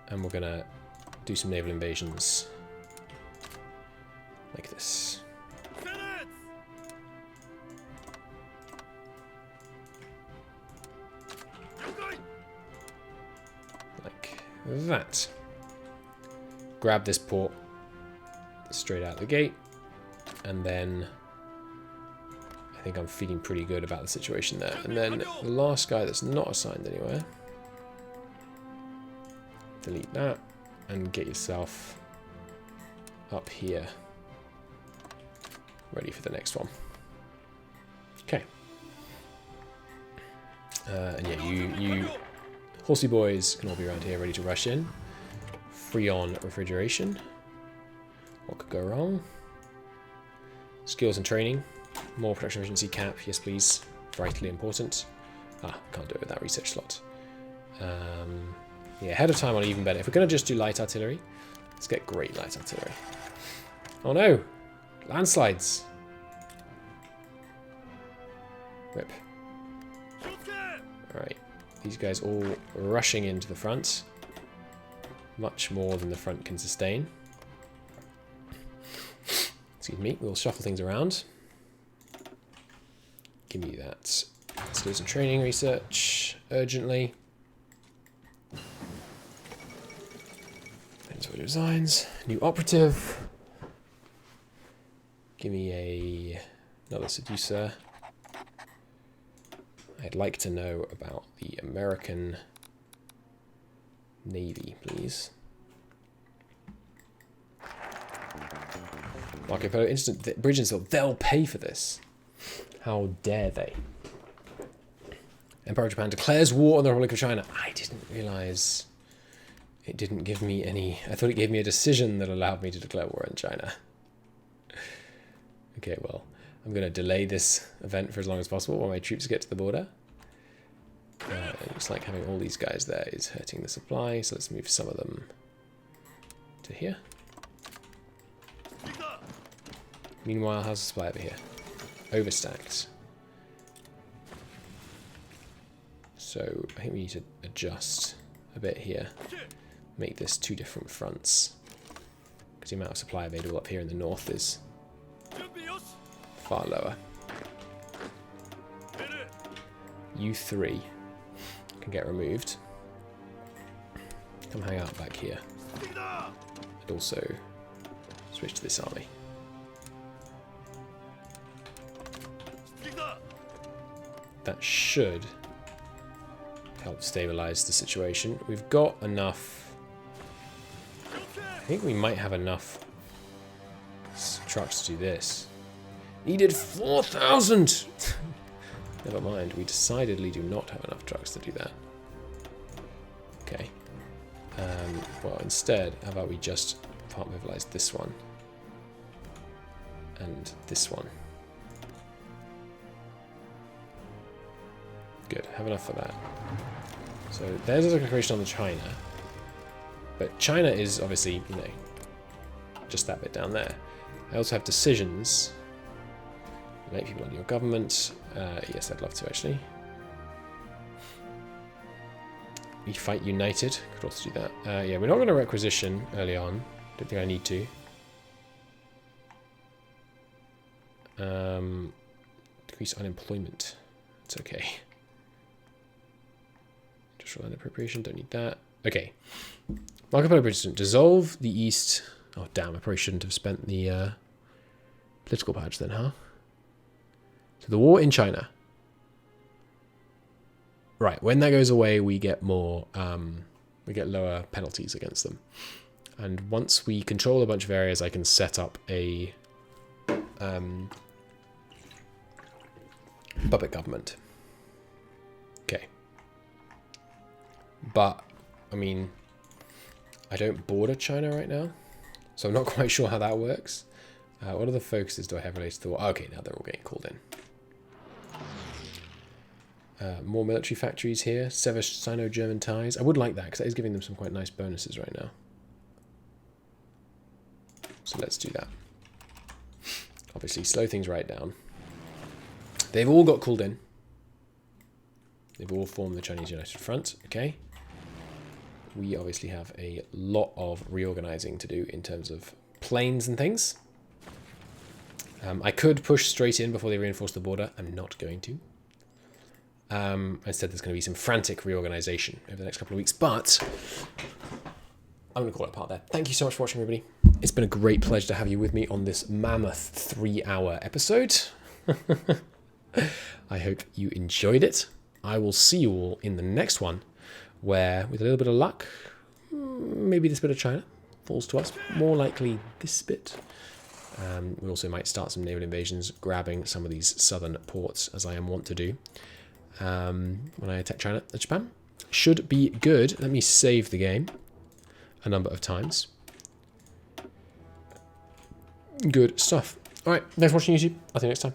And we're going to do some naval invasions. Like this. That. Grab this port straight out the gate, and then I think I'm feeling pretty good about the situation there. And then the last guy that's not assigned anywhere, delete that and get yourself up here ready for the next one. Okay. And yeah, you horsey boys can all be around here ready to rush in. Free on refrigeration. What could go wrong? Skills and training. More production efficiency cap. Yes, please. Vitally important. Ah, can't do it with that research slot. Yeah, ahead of time on even better. If we're going to just do light artillery, let's get great light artillery. Oh no! Landslides! Rip. Alright. These guys all rushing into the front. Much more than the front can sustain. Excuse me, we'll shuffle things around. Give me that. Skills and training research urgently. Inventory designs. New operative. Give me another seducer. I'd like to know about the American Navy, please. Marco Polo, instant bridge install. They'll pay for this. How dare they? Empire of Japan declares war on the Republic of China. I didn't realise it didn't give me any... I thought it gave me a decision that allowed me to declare war on China. Okay, well, I'm going to delay this event for as long as possible while my troops get to the border. It looks like having all these guys there is hurting the supply, so let's move some of them to here. Meanwhile, how's the supply over here? Overstacked. So I think we need to adjust a bit here. Make this 2 different fronts. Because the amount of supply available up here in the north is far lower. U3 can get removed. Come hang out back here. And also switch to this army. That should help stabilize the situation. We've got enough. I think we might have enough trucks to do this. Needed 4,000! Never mind, we decidedly do not have enough trucks to do that. Okay. Well, instead, how about we just compartmentalize this one and this one. Good, have enough for that. So there's a declaration on China, but China is obviously, you know, just that bit down there. I also have decisions. Make people under your government. Yes, I'd love to actually. We fight united. Could also do that. Yeah, we're not going to requisition early on. Don't think I need to. Decrease unemployment. It's okay. Industrial land appropriation. Don't need that. Okay. Marco Polo President. Dissolve the East. Oh damn! I probably shouldn't have spent the political badge then, huh? So the war in China. Right, when that goes away, we get more, we get lower penalties against them. And once we control a bunch of areas, I can set up a puppet government. Okay. But, I mean, I don't border China right now, so I'm not quite sure how that works. What other focuses do I have related to the war? Okay, now they're all getting called in. More military factories here. Sever Sino-German ties. I would like that because that is giving them some quite nice bonuses right now. So let's do that. Obviously, slow things right down. They've all got called in. They've all formed the Chinese United Front. Okay. We obviously have a lot of reorganizing to do in terms of planes and things. I could push straight in before they reinforce the border. I'm not going to. Instead, there's going to be some frantic reorganization over the next couple of weeks, but I'm going to call it a part there. Thank you so much for watching, everybody. It's been a great pleasure to have you with me on this mammoth 3-hour episode. I hope you enjoyed it. I will see you all in the next one, where, with a little bit of luck, maybe this bit of China falls to us. More likely this bit. We also might start some naval invasions, grabbing some of these southern ports, as I am wont to do. When I attack Japan. Should be good. Let me save the game a number of times. Good stuff. Alright, thanks for watching YouTube. I'll see you next time.